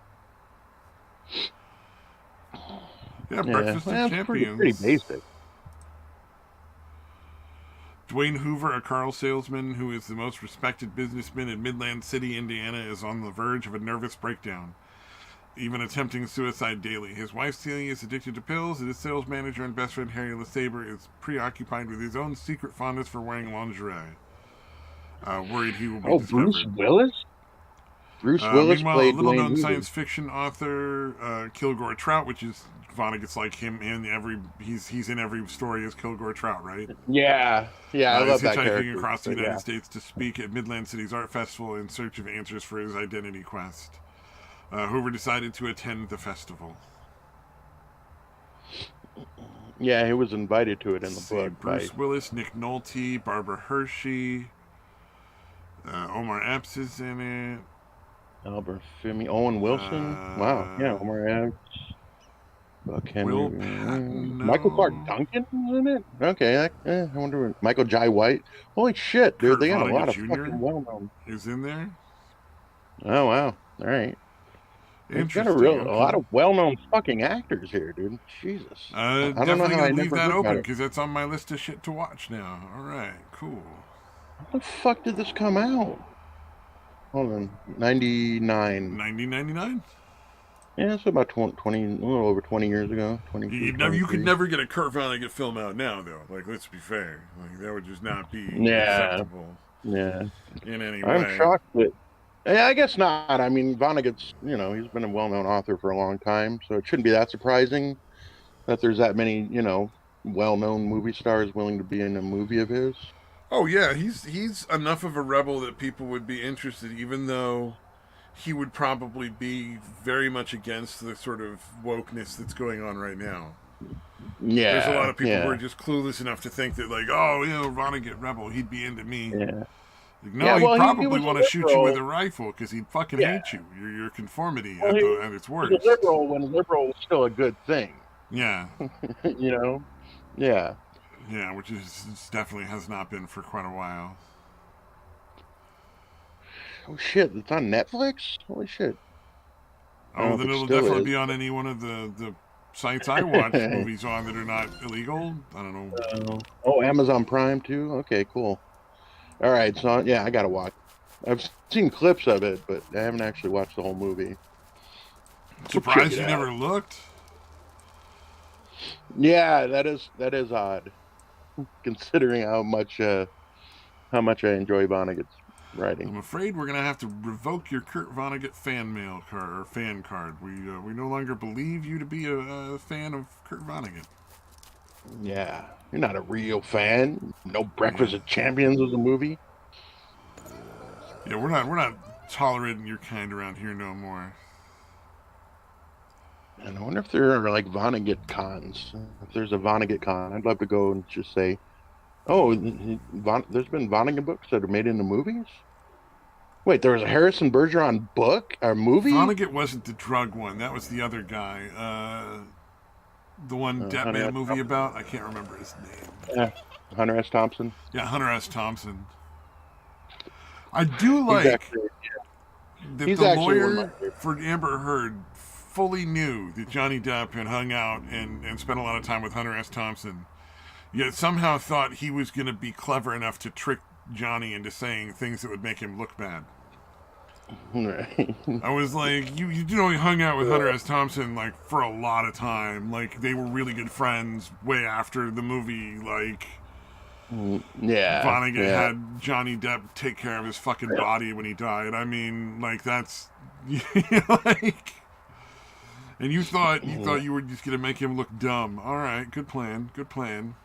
Speaker 2: Yeah,
Speaker 1: Yeah,
Speaker 2: Breakfast of
Speaker 1: well, it's pretty
Speaker 2: Champions.
Speaker 1: basic.
Speaker 2: Dwayne Hoover, a car salesman who is the most respected businessman in Midland City, Indiana, is on the verge of a nervous breakdown, even attempting suicide daily. His wife Celia is addicted to pills, and his sales manager and best friend Harry LeSabre is preoccupied with his own secret fondness for wearing lingerie, worried he will be
Speaker 1: Oh, Bruce
Speaker 2: discovered.
Speaker 1: Willis. Bruce Willis
Speaker 2: Meanwhile, a
Speaker 1: played Dwayne
Speaker 2: little-known
Speaker 1: Hoover.
Speaker 2: science fiction author, Kilgore Trout, which is Vonnegut's like him in every he's in every story as Kilgore Trout, right?
Speaker 1: Yeah, yeah, I
Speaker 2: Is
Speaker 1: love that
Speaker 2: hitchhiking
Speaker 1: character.
Speaker 2: across the
Speaker 1: But
Speaker 2: United
Speaker 1: yeah,
Speaker 2: States to speak at Midland City's art festival in search of answers for his identity quest. Hoover decided to attend the festival.
Speaker 1: yeah, he was invited to it
Speaker 2: Let's
Speaker 1: in the
Speaker 2: see,
Speaker 1: book by
Speaker 2: Bruce Willis, Nick Nolte, Barbara Hershey, Omar Epps is in it.
Speaker 1: Albert Finney, Owen Wilson. Wow, yeah,
Speaker 2: Uh,
Speaker 1: Omar Epps, Buck Henry,
Speaker 2: Will Patton,
Speaker 1: Michael Clark
Speaker 2: no.
Speaker 1: Duncan was in it. Okay, I wonder. Michael Jai White. Holy shit, dude!
Speaker 2: Kurt
Speaker 1: They got a
Speaker 2: Vonnegut
Speaker 1: lot of
Speaker 2: Jr.
Speaker 1: fucking well-known.
Speaker 2: is in there.
Speaker 1: Oh wow, all right. They've got
Speaker 2: Interesting.
Speaker 1: a lot
Speaker 2: Okay.
Speaker 1: of well-known fucking actors here, dude. Jesus, I don't know
Speaker 2: Definitely
Speaker 1: how I
Speaker 2: gonna leave
Speaker 1: never
Speaker 2: that
Speaker 1: heard
Speaker 2: open
Speaker 1: about it.
Speaker 2: because that's on my list of shit to watch now. All right, cool.
Speaker 1: When the fuck did this come out? Hold on, 99.
Speaker 2: 1999.
Speaker 1: Yeah, it's about 20, a little over 20 years ago. 22,
Speaker 2: You could
Speaker 1: 23.
Speaker 2: never get a Kurt Vonnegut film out now, though. Like, let's be fair. Like, that would just not be
Speaker 1: Yeah,
Speaker 2: acceptable
Speaker 1: yeah.
Speaker 2: in any
Speaker 1: I'm
Speaker 2: way.
Speaker 1: shocked that. Yeah, I guess not. I mean, Vonnegut's, he's been a well-known author for a long time, so it shouldn't be that surprising that there's that many, well-known movie stars willing to be in a movie of his.
Speaker 2: Oh yeah, he's enough of a rebel that people would be interested, even though he would probably be very much against the sort of wokeness that's going on right now. There's a lot
Speaker 1: Yeah,
Speaker 2: of people who are
Speaker 1: yeah,
Speaker 2: just clueless enough to think that, like, oh, Vonnegut rebel, he'd be into me.
Speaker 1: yeah.
Speaker 2: Like, no,
Speaker 1: Yeah,
Speaker 2: he'd
Speaker 1: well, he
Speaker 2: probably
Speaker 1: was a
Speaker 2: want to shoot you with
Speaker 1: liberal.
Speaker 2: a rifle because he'd fucking
Speaker 1: Yeah,
Speaker 2: hate you. Your conformity
Speaker 1: well,
Speaker 2: at its
Speaker 1: he was a
Speaker 2: worst.
Speaker 1: liberal when liberal was still a good thing.
Speaker 2: Yeah,
Speaker 1: you know? Yeah.
Speaker 2: yeah, which definitely has not been for quite a while.
Speaker 1: Oh shit, it's on Netflix? Holy shit. I don't
Speaker 2: Oh,
Speaker 1: know if
Speaker 2: then
Speaker 1: it
Speaker 2: it'll
Speaker 1: still
Speaker 2: definitely
Speaker 1: is.
Speaker 2: be on any one of the sites I watch movies on that are not illegal. I don't know.
Speaker 1: Oh, Amazon Prime too? Okay, cool. All right, so yeah, I gotta watch. I've seen clips of it, but I haven't actually watched the whole movie. We'll check
Speaker 2: Surprised
Speaker 1: it
Speaker 2: you
Speaker 1: out.
Speaker 2: never looked.
Speaker 1: Yeah, that is odd, considering how much I enjoy Vonnegut's writing.
Speaker 2: I'm afraid we're gonna have to revoke your Kurt Vonnegut fan mail card or fan card. We no longer believe you to be a fan of Kurt Vonnegut.
Speaker 1: Yeah, you're not a real fan. No Breakfast
Speaker 2: Yeah,
Speaker 1: of Champions was a movie.
Speaker 2: yeah, we're not tolerating your kind around here no more.
Speaker 1: And I wonder if there are like Vonnegut cons. If there's a Vonnegut con, I'd love to go and just say, "Oh, there's been Vonnegut books that are made into movies." Wait, there was a Harrison Bergeron book or movie?
Speaker 2: Vonnegut wasn't the drug one. That was the other guy. The one
Speaker 1: Hunter
Speaker 2: Deadman
Speaker 1: S.
Speaker 2: movie
Speaker 1: Thompson.
Speaker 2: about. I can't remember his name.
Speaker 1: Yeah, Hunter S. Thompson.
Speaker 2: Yeah, Hunter S. Thompson. I do
Speaker 1: He's
Speaker 2: like
Speaker 1: actually
Speaker 2: that
Speaker 1: he's
Speaker 2: the
Speaker 1: actually one of my
Speaker 2: lawyer
Speaker 1: favorites.
Speaker 2: for Amber Heard fully knew that Johnny Depp had hung out and spent a lot of time with Hunter S. Thompson, yet somehow thought he was going to be clever enough to trick Johnny into saying things that would make him look bad.
Speaker 1: Right.
Speaker 2: I was like, you he hung out with Hunter S. Thompson like for a lot of time. Like they were really good friends way after the movie. Like
Speaker 1: Yeah,
Speaker 2: Vonnegut
Speaker 1: yeah.
Speaker 2: had Johnny Depp take care of his fucking body when he died. I mean, like that's like And you thought you were just gonna make him look dumb. All right, good plan. Good plan.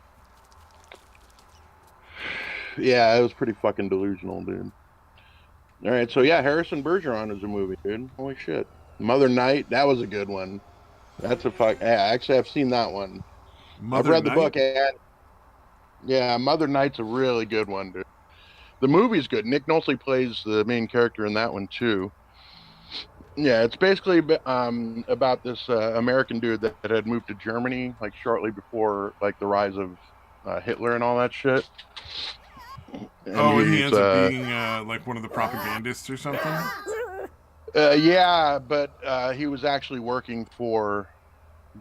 Speaker 1: Yeah, it was pretty fucking delusional, dude. All right, so yeah, Harrison Bergeron is a movie, dude. Holy shit. Mother Night, that was a good one. That's a fuck. Yeah, actually, I've seen that one. I've
Speaker 2: Mother
Speaker 1: read the
Speaker 2: Night.
Speaker 1: book, and yeah, Mother Night's a really good one, dude. The movie's good. Nick Nolte plays the main character in that one too. Yeah, it's basically about this American dude that had moved to Germany like shortly before like the rise of Hitler and all that shit. And
Speaker 2: Oh, he
Speaker 1: he's
Speaker 2: ends up being like one of the propagandists or something.
Speaker 1: yeah, but he was actually working for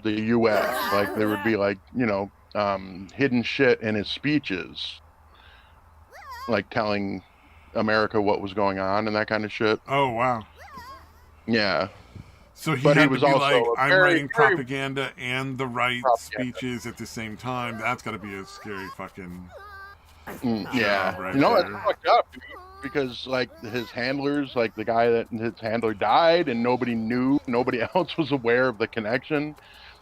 Speaker 1: the U.S. Like there would be like hidden shit in his speeches, like telling America what was going on and that kind of shit.
Speaker 2: Oh wow.
Speaker 1: Yeah,
Speaker 2: So he
Speaker 1: but he
Speaker 2: had to
Speaker 1: was
Speaker 2: be
Speaker 1: also
Speaker 2: like,
Speaker 1: a
Speaker 2: I'm
Speaker 1: very,
Speaker 2: writing
Speaker 1: very
Speaker 2: propaganda and the right
Speaker 1: propaganda.
Speaker 2: speeches at the same time. That's got to be a scary fucking
Speaker 1: Yeah,
Speaker 2: job right
Speaker 1: it's
Speaker 2: there.
Speaker 1: fucked up, dude, because like his handlers, like the guy that his handler died, and nobody knew, nobody else was aware of the connection,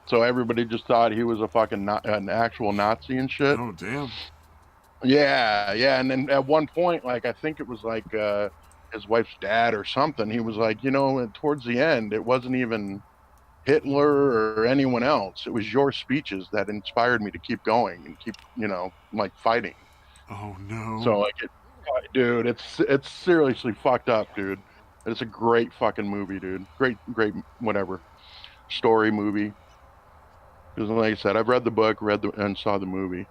Speaker 1: so everybody just thought he was a fucking an actual Nazi and shit.
Speaker 2: Oh damn.
Speaker 1: Yeah, yeah, and then at one point, like I think it was like his wife's dad or something. He was like, towards the end, it wasn't even Hitler or anyone else. It was your speeches that inspired me to keep going and keep, like fighting.
Speaker 2: Oh no.
Speaker 1: So like, dude, it's seriously fucked up, dude. It's a great fucking movie, dude. Great, great, whatever story movie. Because like I said, I've read the book, and saw the movie.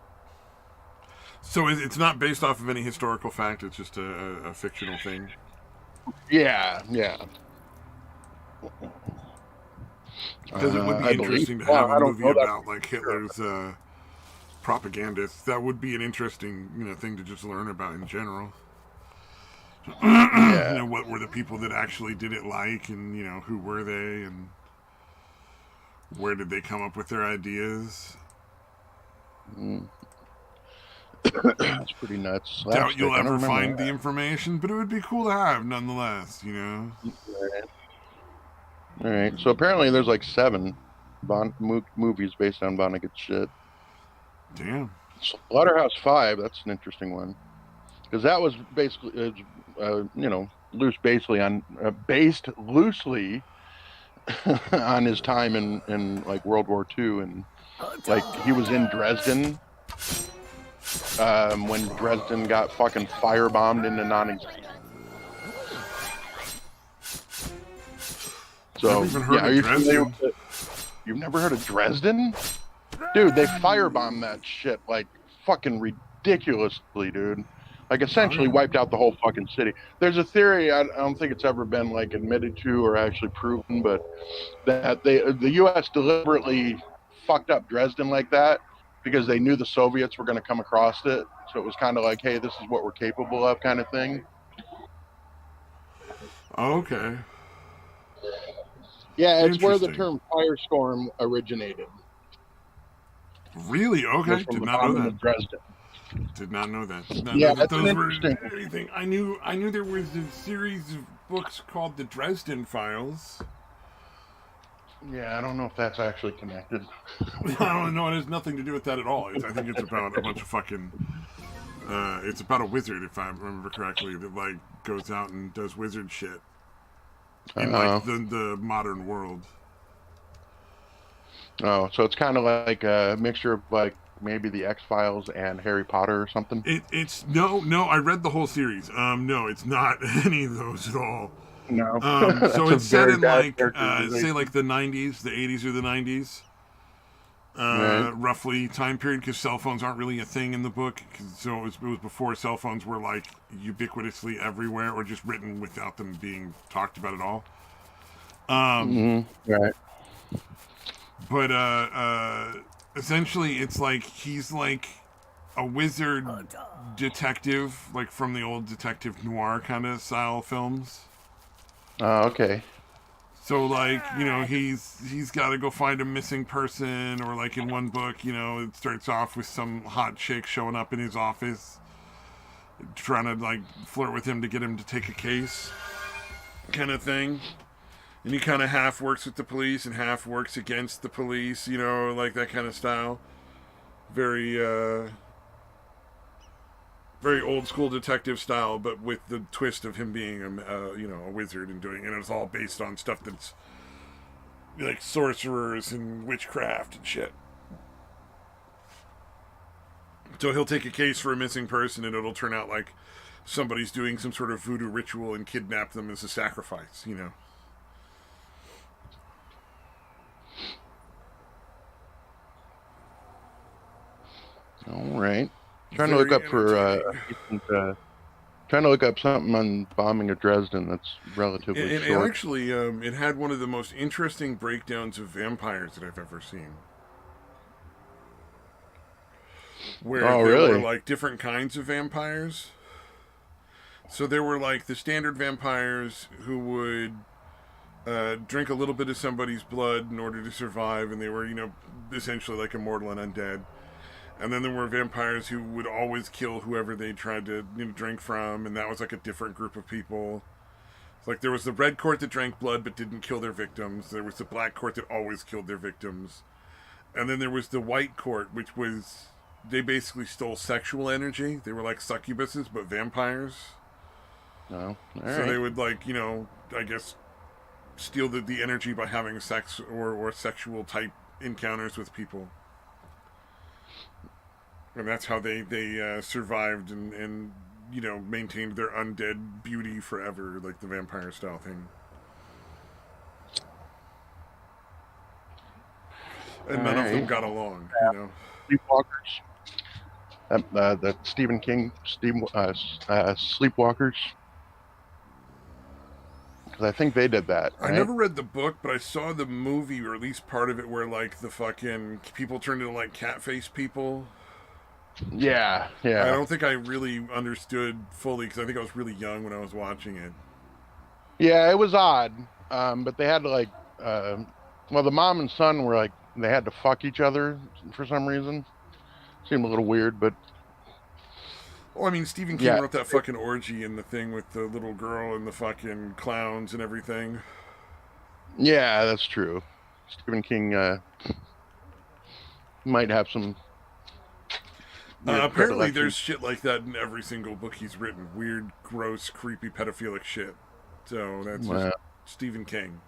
Speaker 2: So it's not based off of any historical fact. It's just a fictional thing.
Speaker 1: Yeah, yeah.
Speaker 2: Because it would be
Speaker 1: I believe.
Speaker 2: interesting to
Speaker 1: Well,
Speaker 2: have a
Speaker 1: I don't
Speaker 2: movie
Speaker 1: know that
Speaker 2: about like
Speaker 1: for sure.
Speaker 2: Hitler's propagandists. That would be an interesting thing to just learn about in general.
Speaker 1: Yeah.
Speaker 2: What were the people that actually did it like, and who were they, and where did they come up with their ideas?
Speaker 1: Mm. That's pretty nuts.
Speaker 2: Doubt
Speaker 1: Slapstick.
Speaker 2: you'll
Speaker 1: I don't
Speaker 2: ever
Speaker 1: remember
Speaker 2: find the information, but it would be cool to have nonetheless.
Speaker 1: that. All right. So apparently there's like 7 movies based on Vonnegut's shit.
Speaker 2: Damn.
Speaker 1: Slaughterhouse 5. That's an interesting one because that was basically, based loosely on his time in like World War II, and like he was in Dresden when Dresden got fucking firebombed into non-existence. So
Speaker 2: Never even heard
Speaker 1: yeah,
Speaker 2: of
Speaker 1: are you familiar
Speaker 2: Dresden.
Speaker 1: with it? You've never heard of Dresden? Dude, they firebombed that shit like fucking ridiculously, dude. Like essentially
Speaker 2: Okay.
Speaker 1: wiped out the whole fucking city. There's a theory, I don't think it's ever been like admitted to or actually proven, but that the US deliberately fucked up Dresden like that because they knew the Soviets were going to come across it. So it was kind of like, hey, this is what we're capable of kind of thing.
Speaker 2: Okay.
Speaker 1: Yeah, it's where the
Speaker 2: Interesting.
Speaker 1: term firestorm originated.
Speaker 2: Really?
Speaker 1: Was
Speaker 2: Okay.
Speaker 1: from
Speaker 2: Did
Speaker 1: the
Speaker 2: not know
Speaker 1: bombing
Speaker 2: that.
Speaker 1: of Dresden.
Speaker 2: Did not know that. Did not know
Speaker 1: Yeah,
Speaker 2: that
Speaker 1: that's an
Speaker 2: those were
Speaker 1: interesting.
Speaker 2: anything. I knew there was a series of books called the Dresden Files.
Speaker 1: Yeah, I don't know if that's actually connected.
Speaker 2: I don't know. It has nothing to do with that at all. I think it's about a bunch of fucking. It's about a wizard, if I remember correctly, that like goes out and does wizard shit in like the modern world.
Speaker 1: Oh, so it's kind of like a mixture of like maybe the X-Files and Harry Potter or something.
Speaker 2: It's no. I read the whole series. No, it's not any of those at all.
Speaker 1: No,
Speaker 2: So
Speaker 1: that's a
Speaker 2: it's set
Speaker 1: very
Speaker 2: in
Speaker 1: bad
Speaker 2: like say
Speaker 1: characterization.
Speaker 2: like the 90s, the 80s or the 90s.
Speaker 1: Right.
Speaker 2: Roughly time period, because cell phones aren't really a thing in the book. So it was before cell phones were like ubiquitously everywhere, or just written without them being talked about at all.
Speaker 1: Right.
Speaker 2: But essentially, it's like he's like a wizard detective, like from the old detective noir kind of style films.
Speaker 1: Okay.
Speaker 2: So like, he's got to go find a missing person, or like in one book, it starts off with some hot chick showing up in his office trying to like flirt with him to get him to take a case kind of thing. And he kind of half works with the police and half works against the police, you know, like that kind of style. Very, very old school detective style, but with the twist of him being a wizard and doing, and it's all based on stuff that's like sorcerers and witchcraft and shit. So he'll take a case for a missing person, and it'll turn out like somebody's doing some sort of voodoo ritual and kidnap them as a sacrifice, you know.
Speaker 1: All right. Trying to look up trying to look up something on bombing of Dresden that's relatively short.
Speaker 2: And actually, it had one of the most interesting breakdowns of vampires that I've ever seen. Where there were like different kinds of vampires. So there were like the standard vampires who would drink a little bit of somebody's blood in order to survive, and they were, you know, essentially like immortal and undead. And then there were vampires who would always kill whoever they tried to, you know, drink from, and that was like a different group of people. Like there was the red court that drank blood but didn't kill their victims. There was the black court that always killed their victims. And then there was the white court, which was, they basically stole sexual energy. They were like succubuses, but vampires.
Speaker 1: Oh,
Speaker 2: so they would, like, you know, I guess steal the energy by having sex or sexual type encounters with people. And that's how they survived and, you know, maintained their undead beauty forever, like the vampire style thing. And none of them got along, you know.
Speaker 1: Sleepwalkers. The Stephen King Sleepwalkers. Because I think they did that. Right?
Speaker 2: I never read the book, but I saw the movie, or at least part of it, where like the fucking people turned into like cat-faced people.
Speaker 1: Yeah.
Speaker 2: I don't think I really understood fully because I think I was really young when I was watching it.
Speaker 1: Yeah, it was odd, but they had to like, well, the mom and son were like, they had to fuck each other for some reason. Seemed a little weird, but.
Speaker 2: Oh, I mean, Stephen King wrote that fucking orgy in the thing with the little girl and the fucking clowns and everything.
Speaker 1: Yeah, that's true. Stephen King might have some.
Speaker 2: Apparently, there's shit like that in every single book he's written. Weird, gross, creepy, pedophilic shit. So that's just Stephen King.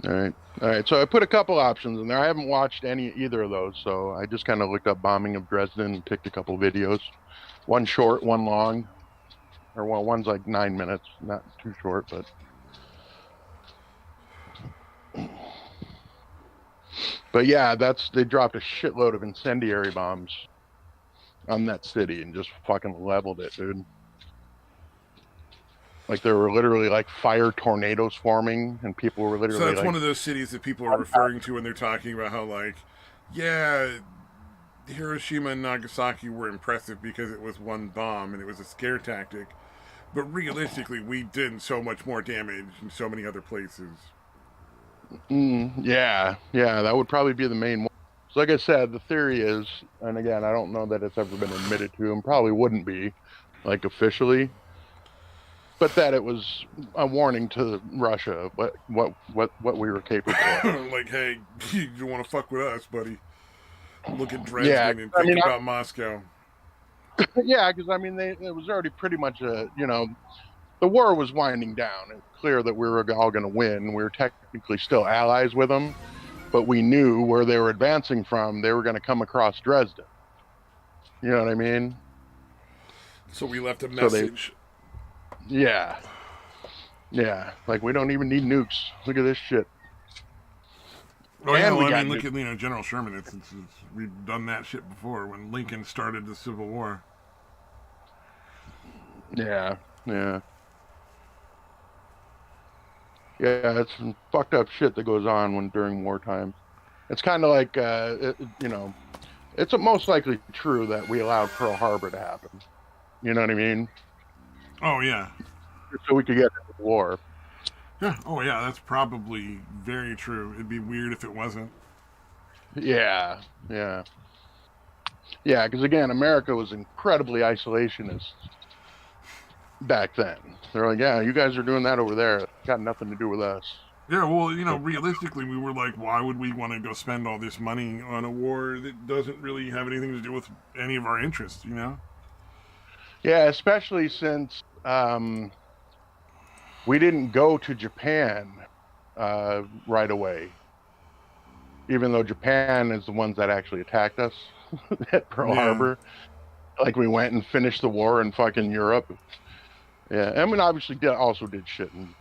Speaker 1: All right. So I put a couple options in there. I haven't watched either of those, so I just kind of looked up bombing of Dresden and picked a couple videos. One short, one long, or well, one's like 9 minutes, not too short, but. But yeah, they dropped a shitload of incendiary bombs on that city and just fucking leveled it, dude. Like there were literally like fire tornadoes forming, and people were literally.
Speaker 2: So that's one of those cities that people are referring to when they're talking about how, like, yeah, Hiroshima and Nagasaki were impressive because it was one bomb and it was a scare tactic, but realistically, we did so much more damage in so many other places.
Speaker 1: Yeah, that would probably be the main one. So like I said, the theory is, and again, I don't know that it's ever been admitted to, and probably wouldn't be, like officially, but that it was a warning to Russia what we were capable of.
Speaker 2: Like, hey, you want to fuck with us, buddy? Look at Dresden and think about Moscow.
Speaker 1: Yeah, because I mean, it was already pretty much the war was winding down. It's clear that we were all going to win. We were technically still allies with them, but we knew where they were advancing from. They were going to come across Dresden. You know what I mean?
Speaker 2: So we left a message.
Speaker 1: Yeah. Like, we don't even need nukes. Look at this shit.
Speaker 2: Oh, yeah, well, I mean, look at General Sherman. We've done that shit before when Lincoln started the Civil War.
Speaker 1: Yeah. Yeah, it's some fucked up shit that goes on during wartime. It's kind of like, it's most likely true that we allowed Pearl Harbor to happen. You know what I mean?
Speaker 2: Oh, yeah.
Speaker 1: So we could get into the war.
Speaker 2: Yeah. Oh, yeah, that's probably very true. It'd be weird if it wasn't.
Speaker 1: Yeah. Yeah, because again, America was incredibly isolationist back then. They're like, yeah, you guys are doing that over there. It's got nothing to do with us.
Speaker 2: Yeah, well, realistically, we were like, why would we want to go spend all this money on a war that doesn't really have anything to do with any of our interests,
Speaker 1: Yeah, especially since we didn't go to Japan right away, even though Japan is the ones that actually attacked us at Pearl Harbor. Like we went and finished the war in fucking Europe. Yeah, I mean, obviously, also did shit in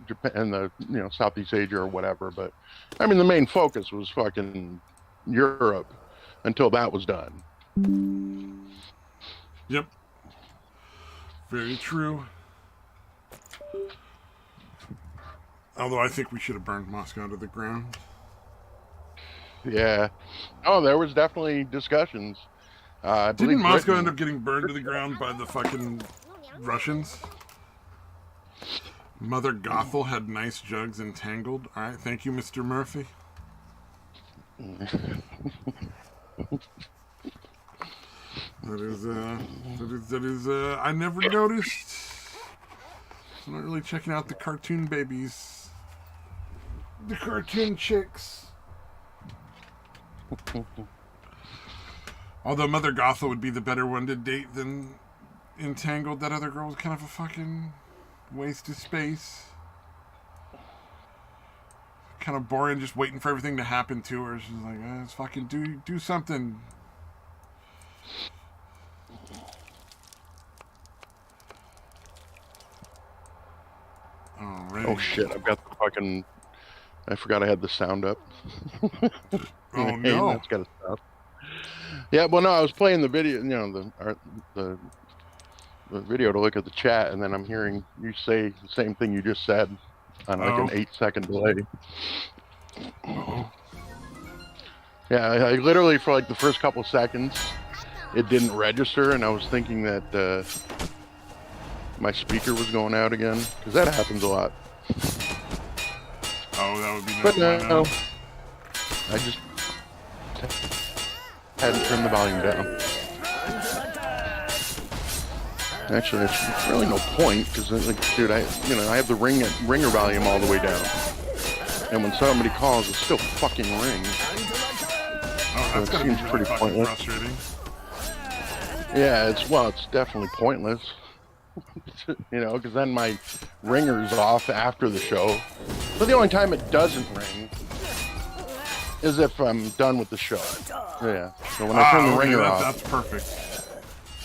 Speaker 1: Japan and the Southeast Asia or whatever. But I mean, the main focus was fucking Europe until that was done.
Speaker 2: Yep. Very true. Although I think we should have burned Moscow to the ground.
Speaker 1: Yeah. Oh, there was definitely discussions.
Speaker 2: Didn't Moscow end up getting burned to the ground by the fucking Russians? Mother Gothel had nice jugs entangled. All right, thank you, Mr. Murphy. That is, I never noticed. I'm not really checking out the cartoon babies. The cartoon chicks. Although Mother Gothel would be the better one to date than Entangled. That other girl was kind of a fucking waste of space. Kind of boring, just waiting for everything to happen to her. She's like, let's fucking do something. Alrighty.
Speaker 1: Oh shit! I've got the fucking. I forgot I had the sound up.
Speaker 2: Oh no!
Speaker 1: That's gotta stop. Yeah, well, no, I was playing the video, the video to look at the chat, and then I'm hearing you say the same thing you just said on like an 8-second delay.
Speaker 2: Uh-oh.
Speaker 1: Yeah, I literally for like the first couple seconds, it didn't register, and I was thinking that my speaker was going out again, because that happens a lot.
Speaker 2: Oh, that would be nice.
Speaker 1: But no, I just hadn't turned the volume down. Actually, it's really no point, because like, dude, I have the ringer volume all the way down, and when somebody calls, it still fucking rings.
Speaker 2: Oh, that's
Speaker 1: so it seems pretty pointless.
Speaker 2: Frustrating.
Speaker 1: Yeah, it's definitely pointless. Because then my ringer's off after the show. But the only time it doesn't ring is if I'm done with the show. Yeah. So when I turn the ringer off,
Speaker 2: that's perfect.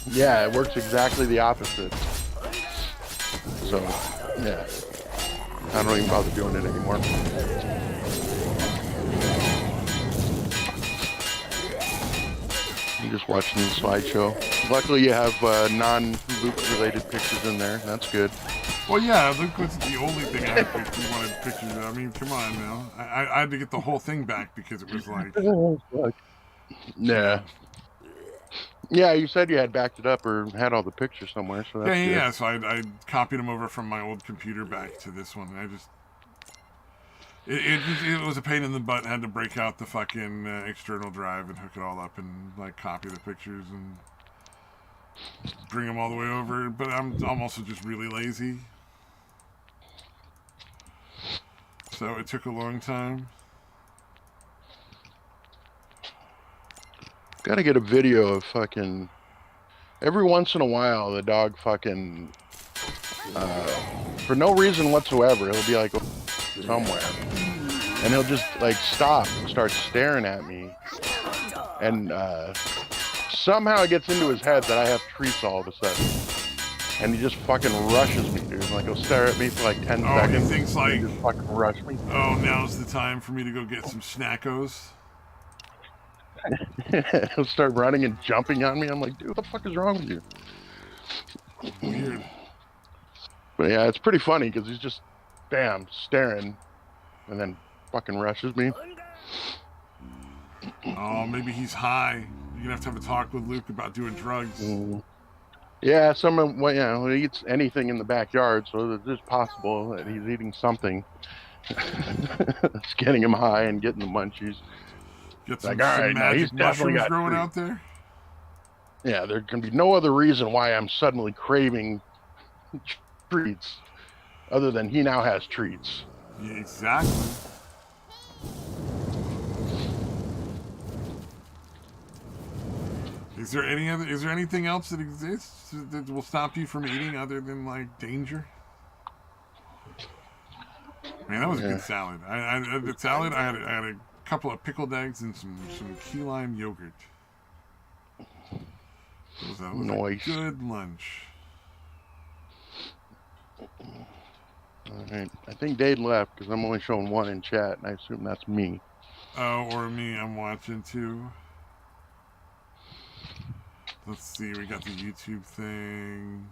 Speaker 1: Yeah, it works exactly the opposite. So, yeah. I don't even bother doing it anymore. I'm just watching the slideshow. Luckily, you have non-Luke-related pictures in there. That's good.
Speaker 2: Well, yeah, Luke was the only thing I had wanted pictures of. I mean, come on now. I had to get the whole thing back because it was like...
Speaker 1: Yeah. Yeah, you said you had backed it up or had all the pictures somewhere, so that's good.
Speaker 2: Yeah. So I copied them over from my old computer back to this one. And I just... It was a pain in the butt. I had to break out the fucking external drive and hook it all up and like copy the pictures and bring them all the way over. But I'm also just really lazy. So it took a long time.
Speaker 1: Gotta get a video of fucking... Every once in a while, the dog fucking... for no reason whatsoever, he'll be like somewhere. And he'll just like stop and start staring at me. And somehow it gets into his head that I have treats all of a sudden. And he just fucking rushes me, dude. Like he'll stare at me for like 10 seconds.
Speaker 2: He thinks like...
Speaker 1: just fucking rush me.
Speaker 2: Oh, now's the time for me to go get some snackos.
Speaker 1: He'll start running and jumping on me. I'm like, dude, what the fuck is wrong with you?
Speaker 2: Weird.
Speaker 1: But yeah, it's pretty funny because he's just, bam, staring, and then fucking rushes me.
Speaker 2: Oh, maybe he's high. You're gonna have to have a talk with Luke about doing drugs.
Speaker 1: Yeah, he eats anything in the backyard, so it is possible that he's eating something. It's getting him high and getting the munchies.
Speaker 2: Get
Speaker 1: Like, all right, no, he's
Speaker 2: magic
Speaker 1: definitely
Speaker 2: mushrooms
Speaker 1: got
Speaker 2: growing
Speaker 1: treats.
Speaker 2: out there.
Speaker 1: Yeah, there can be no other reason why I'm suddenly craving treats other than he now has treats.
Speaker 2: Yeah, exactly. Is there anything else that exists that will stop you from eating other than like danger? Man, that was a good salad. The salad. I had a couple of pickled eggs and some key lime yogurt. It was a good lunch.
Speaker 1: All right. I think Dade left because I'm only showing one in chat, and I assume that's me.
Speaker 2: Oh, or me. I'm watching too. Let's see. We got the YouTube thing.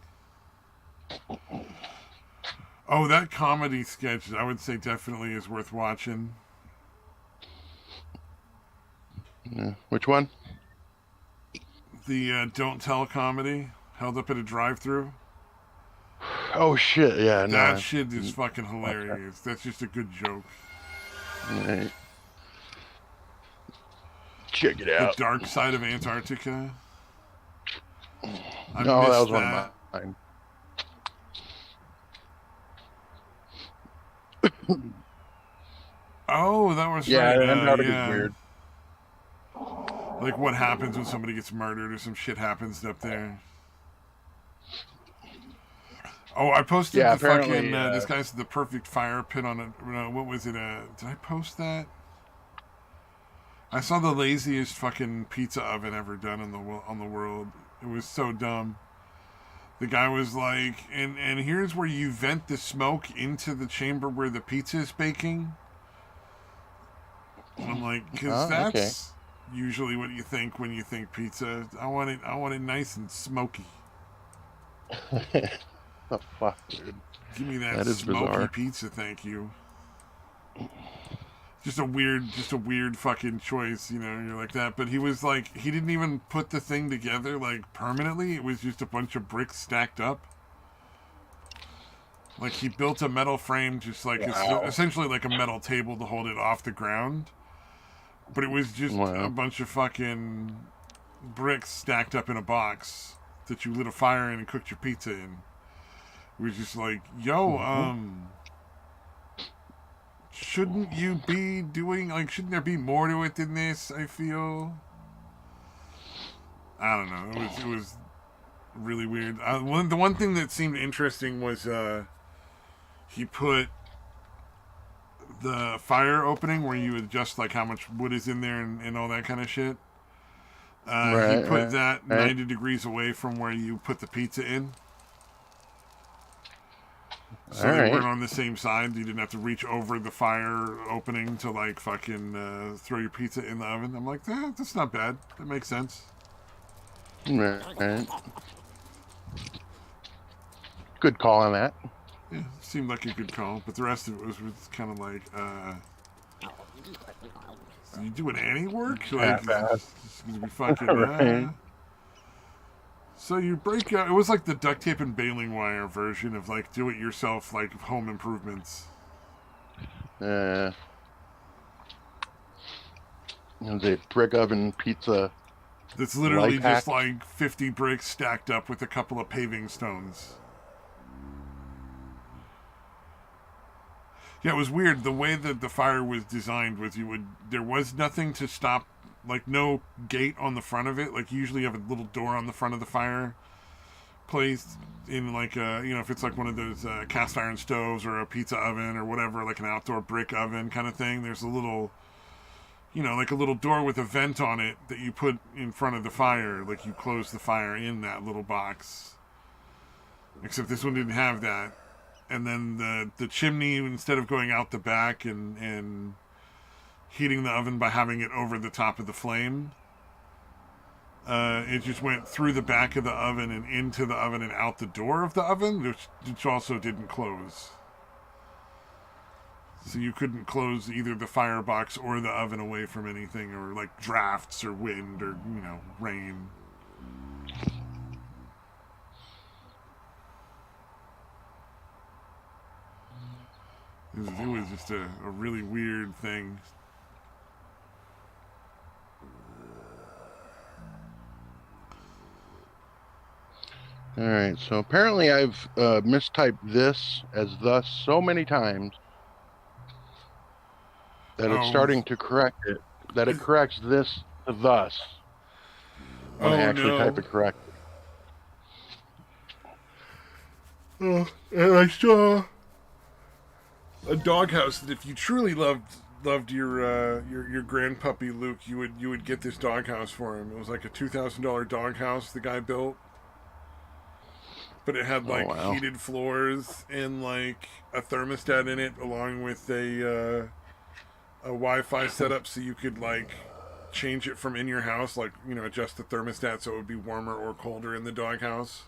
Speaker 2: Oh, that comedy sketch, I would say definitely is worth watching.
Speaker 1: Yeah. Which one?
Speaker 2: The Don't Tell comedy, held up at a drive-thru.
Speaker 1: Oh, shit, yeah.
Speaker 2: That shit is fucking hilarious. That's just a good joke.
Speaker 1: Right. Check it out.
Speaker 2: The Dark Side of Antarctica.
Speaker 1: That was one of mine.
Speaker 2: Oh, that was
Speaker 1: right.
Speaker 2: Yeah,
Speaker 1: Antarctica's weird.
Speaker 2: Like what happens when somebody gets murdered or some shit happens up there. Oh, I posted the fucking this guy's the perfect fire pit on it. What was it? Did I post that? I saw the laziest fucking pizza oven ever done on the world. It was so dumb. The guy was like, and here's where you vent the smoke into the chamber where the pizza is baking. And I'm like, because that's usually what you think when you think pizza. I want it nice and smoky.
Speaker 1: The fuck, dude?
Speaker 2: Give me that smoky bizarre. Pizza, thank you. Just a weird fucking choice, you know. You're like that, but he was like, he didn't even put the thing together like permanently. It was just a bunch of bricks stacked up. Like he built a metal frame, just like essentially like a metal table to hold it off the ground. But it was just a bunch of fucking bricks stacked up in a box that you lit a fire in and cooked your pizza in. It was just like, yo, shouldn't you be doing, like, shouldn't there be more to it than this, I feel? I don't know. It was really weird. The one thing that seemed interesting was he put the fire opening where you adjust, like, how much wood is in there and all that kind of shit. He put that 90 degrees away from where you put the pizza in. So they weren't on the same side. You didn't have to reach over the fire opening to like fucking throw your pizza in the oven. I'm like, that's not bad. That makes sense.
Speaker 1: Right. Good call on that.
Speaker 2: Yeah, seemed like a good call, but the rest of it was kind of like, you doing any work? Like, it's gonna be fucking. Right. So you break out. It was like the duct tape and baling wire version of like do-it-yourself, like home improvements.
Speaker 1: It was a brick oven pizza.
Speaker 2: That's literally just like 50 bricks stacked up with a couple of paving stones. Yeah, it was weird. The way that the fire was designed was there was nothing to stop. Like, no gate on the front of it. Like, usually you have a little door on the front of the fire placed in, like, if it's like one of those cast iron stoves or a pizza oven or whatever, like an outdoor brick oven kind of thing. There's a little, like a little door with a vent on it that you put in front of the fire. Like, you close the fire in that little box. Except this one didn't have that. And then the chimney, instead of going out the back and heating the oven by having it over the top of the flame, it just went through the back of the oven and into the oven and out the door of the oven, which also didn't close. So you couldn't close either the firebox or the oven away from anything, or like drafts or wind or rain. It was just a really weird thing.
Speaker 1: All right. So apparently I've mistyped this as thus so many times that it's
Speaker 2: Oh,
Speaker 1: starting to correct it. That it corrects this to thus when I
Speaker 2: oh
Speaker 1: actually type
Speaker 2: no.
Speaker 1: it correctly.
Speaker 2: Oh, and I saw a doghouse that if you truly loved your grandpuppy Luke, you would get this doghouse for him. It was like a $2,000 doghouse the guy built, but it had
Speaker 1: Oh
Speaker 2: like
Speaker 1: wow.
Speaker 2: heated floors and like a thermostat in it, along with a Wi-Fi setup, so you could like change it from in your house, like adjust the thermostat so it would be warmer or colder in the doghouse.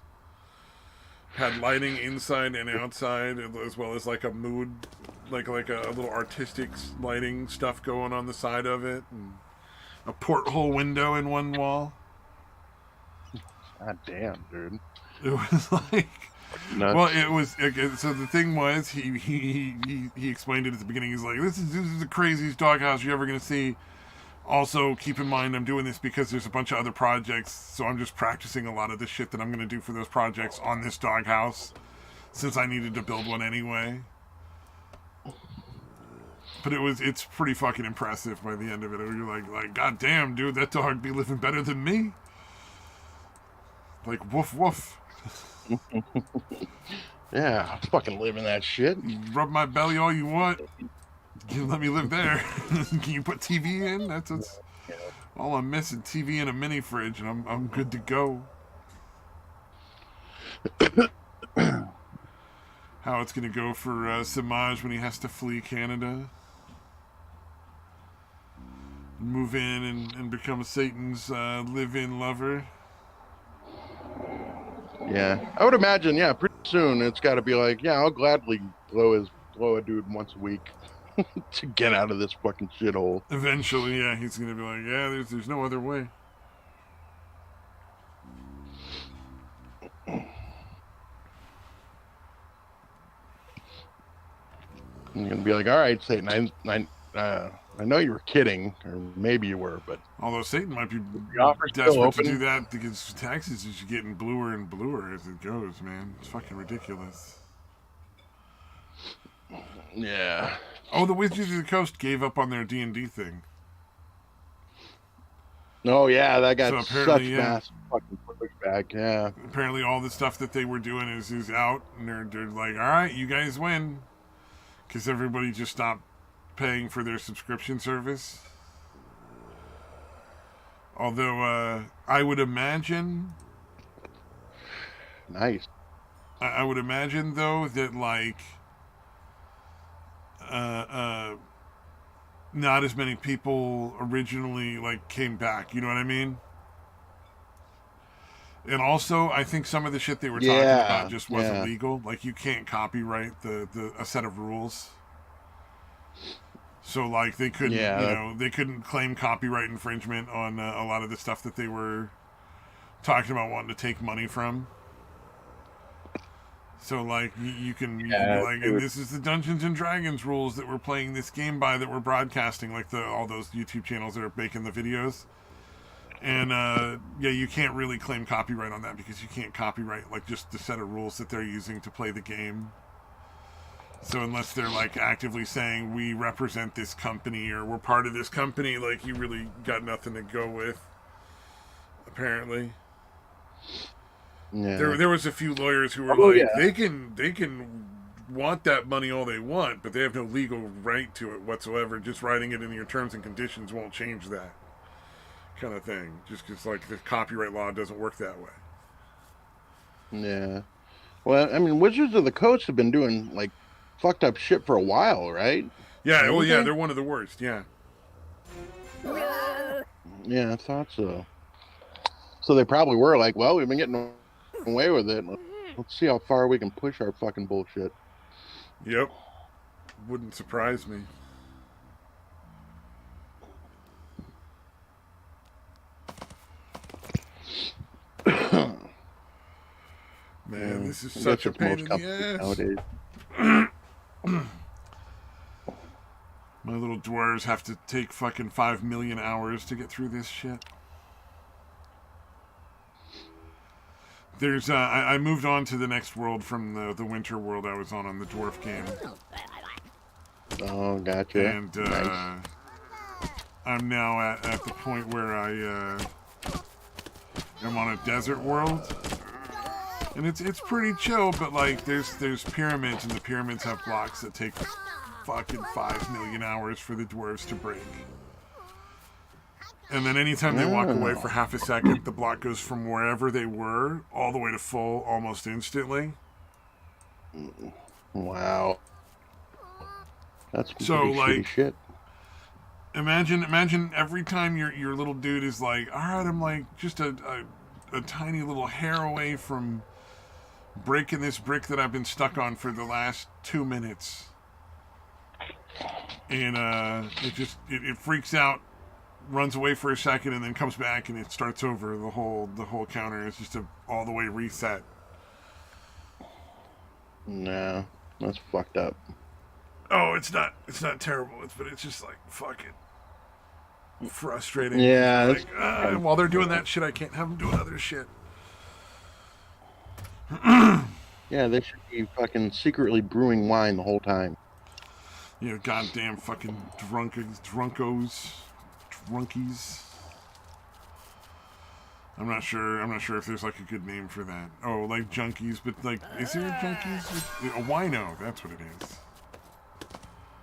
Speaker 2: Had lighting inside and outside, as well as like a mood, like a little artistic lighting stuff going on the side of it, and a porthole window in one wall.
Speaker 1: God damn, dude.
Speaker 2: It was like, well,
Speaker 1: Nuts.
Speaker 2: it was. So the thing was, he explained it at the beginning. He's like, this is the craziest doghouse you're ever gonna see. Also, keep in mind, I'm doing this because there's a bunch of other projects, so I'm just practicing a lot of the shit that I'm going to do for those projects on this doghouse, since I needed to build one anyway. But it's pretty fucking impressive by the end of it. You're like, God damn, dude, that dog be living better than me. Like, woof woof.
Speaker 1: Yeah, I'm fucking living that shit.
Speaker 2: You rub my belly all you want. You let me live there. Can you put TV in? That's all I'm missing. TV and a mini fridge, and I'm good to go. How it's gonna go for Samaj when he has to flee Canada, move in and become Satan's live-in lover.
Speaker 1: Yeah, I would imagine. Yeah, pretty soon it's got to be like, yeah, I'll gladly blow a dude once a week to get out of this fucking shithole.
Speaker 2: Eventually, yeah, he's gonna be like, yeah, there's no other way.
Speaker 1: And you're gonna be like, all right, Satan, I know you were kidding, or maybe you were, but
Speaker 2: Although Satan might be
Speaker 1: the offer's still
Speaker 2: desperate to
Speaker 1: open.
Speaker 2: do that because taxes is getting bluer and bluer as it goes, man. It's fucking ridiculous.
Speaker 1: Yeah.
Speaker 2: Oh, the Wizards of the Coast gave up on their D&D thing.
Speaker 1: Oh yeah, that got
Speaker 2: So
Speaker 1: such
Speaker 2: apparently, yeah.
Speaker 1: massive fucking pushback. Yeah.
Speaker 2: Apparently, all the stuff that they were doing is out, and they're like, all right, you guys win, because everybody just stopped paying for their subscription service. Although I would imagine,
Speaker 1: Nice.
Speaker 2: I would imagine though that like not as many people originally like came back. You know what I mean? And also, I think some of the shit they were talking about just wasn't legal. Like, you can't copyright a set of rules. So, like, they couldn't, they couldn't claim copyright infringement on a lot of the stuff that they were talking about wanting to take money from. So, like, you can be like, and this is the Dungeons and Dragons rules that we're playing this game by, that we're broadcasting, like all those YouTube channels that are making the videos. And you can't really claim copyright on that, because you can't copyright like just the set of rules that they're using to play the game. So unless they're like actively saying we represent this company or we're part of this company, like, you really got nothing to go with, apparently.
Speaker 1: Yeah.
Speaker 2: There was a few lawyers who were they can want that money all they want, but they have no legal right to it whatsoever. Just writing it in your terms and conditions won't change that kind of thing, just because like the copyright law doesn't work that way.
Speaker 1: Yeah. Well, I mean, Wizards of the Coast have been doing like fucked up shit for a while, right?
Speaker 2: Yeah. Well, yeah, they're one of the worst. Yeah.
Speaker 1: Yeah, I thought so. So they probably were like, well, we've been getting away with it. Let's see how far we can push our fucking bullshit.
Speaker 2: Yep. Wouldn't surprise me. Man, this is such a pain in the ass. Nowadays. My little dwarves have to take fucking 5 million hours to get through this shit. There's I moved on to the next world from the winter world I was on the dwarf game.
Speaker 1: Oh, gotcha.
Speaker 2: And
Speaker 1: nice.
Speaker 2: I'm now at the point where I am on a desert world. And it's pretty chill, but like there's pyramids, and the pyramids have blocks that take fucking 5 million hours for the dwarves to break. And then anytime they walk away for half a second, the block goes from wherever they were all the way to full almost instantly.
Speaker 1: Wow. That's
Speaker 2: so like
Speaker 1: shitty shit.
Speaker 2: Imagine every time your little dude is like, all right, I'm like just a tiny little hair away from breaking this brick that I've been stuck on for the last 2 minutes. And it freaks out, runs away for a second, and then comes back, and it starts over. The whole counter is just all the way reset.
Speaker 1: No, that's fucked up.
Speaker 2: Oh, it's not terrible. But it's just like fucking frustrating.
Speaker 1: Yeah.
Speaker 2: Like, while they're doing that shit, I can't have them doing other shit.
Speaker 1: Yeah, they should be fucking secretly brewing wine the whole time.
Speaker 2: You know, goddamn fucking drunkies. I'm not sure if there's like a good name for that. Oh, like junkies, but like, is there junkies? A wino, that's what it is.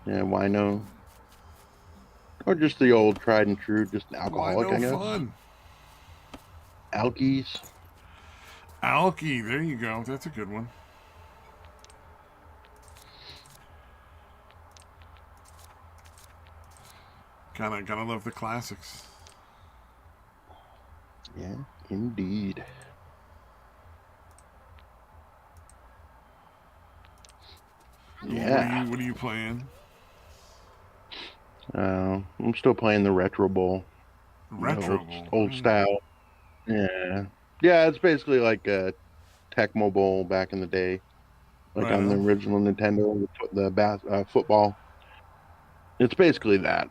Speaker 1: Yeah, wino. Or just the old tried and true, just an alcoholic, I guess.
Speaker 2: Fun.
Speaker 1: Alkies.
Speaker 2: Alky, there you go. That's a good one. Gotta love the classics.
Speaker 1: Yeah, indeed. Yeah.
Speaker 2: What are you playing?
Speaker 1: I'm still playing the Retro Bowl.
Speaker 2: Retro Bowl?
Speaker 1: Old style. Yeah. Yeah, it's basically like a Tecmo Bowl back in the day. Like on the original Nintendo, the football. It's basically that.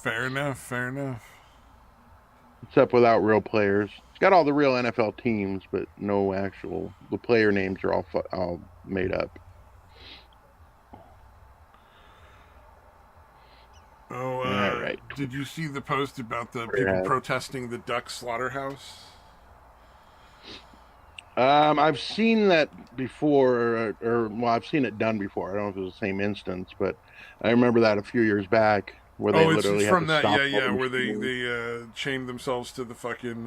Speaker 2: Fair enough.
Speaker 1: Except without real players. It's got all the real NFL teams, but no actual. The player names are all made up.
Speaker 2: Oh,
Speaker 1: right.
Speaker 2: Did you see the post about the people protesting the duck slaughterhouse?
Speaker 1: I've seen that before, well, I've seen it done before. I don't know if it was the same instance, but I remember that a few years back where they literally
Speaker 2: it's from
Speaker 1: had to
Speaker 2: that,
Speaker 1: stop
Speaker 2: where they chained themselves to the fucking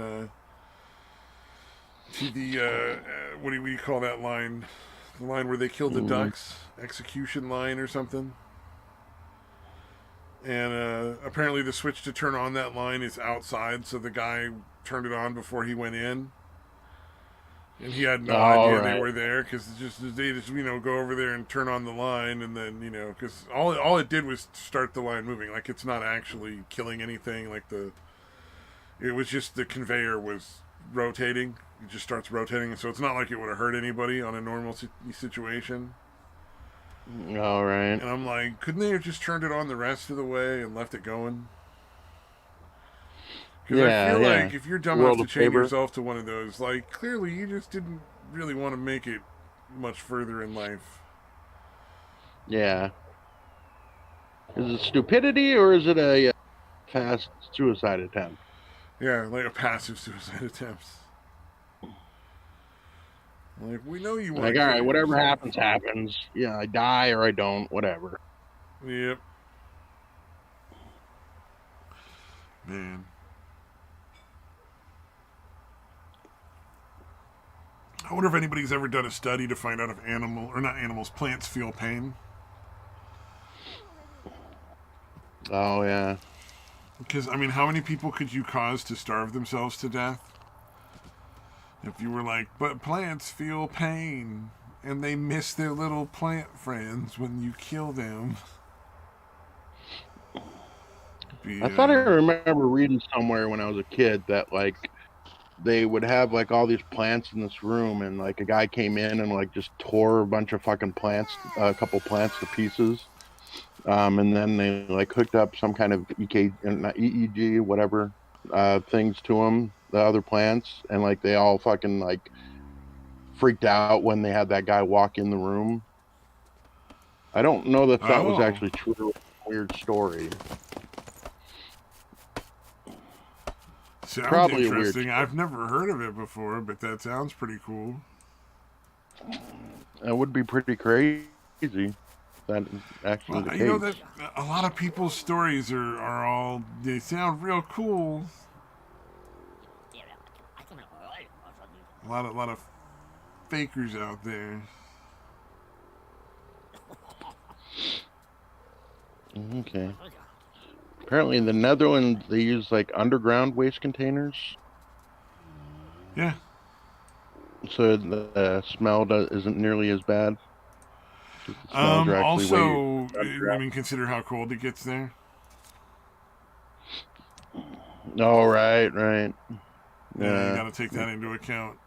Speaker 2: to the what do you call that line? The line where they killed the ducks, execution line or something. And apparently the switch to turn on that line is outside, so the guy turned it on before he went in. And he had no idea they were there, because they just go over there and turn on the line, and then because all it did was start the line moving. Like, it's not actually killing anything. Like it was just the conveyor was rotating. It just starts rotating, so it's not like it would have hurt anybody on a normal situation.
Speaker 1: All right.
Speaker 2: And I'm like, couldn't they have just turned it on the rest of the way and left it going? Because I feel like if you're dumb enough to chain yourself to one of those, like, clearly you just didn't really want to make it much further in life.
Speaker 1: Yeah. Is it stupidity, or is it a fast suicide attempt?
Speaker 2: Yeah, like a passive suicide attempt. Like, we know you want
Speaker 1: like, all right, whatever happens, happens. Yeah, I die or I don't, whatever.
Speaker 2: Yep. Man. I wonder if anybody's ever done a study to find out if plants feel pain.
Speaker 1: Oh, yeah.
Speaker 2: Because, I mean, how many people could you cause to starve themselves to death? If you were like, but plants feel pain, and they miss their little plant friends when you kill them.
Speaker 1: I thought I remember reading somewhere when I was a kid that, like, they would have, like, all these plants in this room, and, like, a guy came in and, like, just tore a bunch of fucking plants, a couple plants to pieces. And then they, like, hooked up some kind of EEG, whatever, things to them, the other plants, and like they all fucking like freaked out when they had that guy walk in the room. I don't know if that was
Speaker 2: Oh,
Speaker 1: actually true. Weird story.
Speaker 2: sounds
Speaker 1: Probably a weird
Speaker 2: interesting.
Speaker 1: story.
Speaker 2: I've never heard of it before, but that sounds pretty cool.
Speaker 1: It would be pretty crazy if that is actually
Speaker 2: Well,
Speaker 1: the
Speaker 2: you know
Speaker 1: case.
Speaker 2: that a lot of people's stories are all they sound real cool. A lot of fakers out there.
Speaker 1: Okay. Apparently, in the Netherlands, they use like underground waste containers,
Speaker 2: Yeah.
Speaker 1: so the smell isn't nearly as bad because the smells are actually way
Speaker 2: Also, I
Speaker 1: underground.
Speaker 2: mean, consider how cold it gets there.
Speaker 1: Oh, right, right.
Speaker 2: Yeah, you
Speaker 1: Yeah.
Speaker 2: got to take that into account.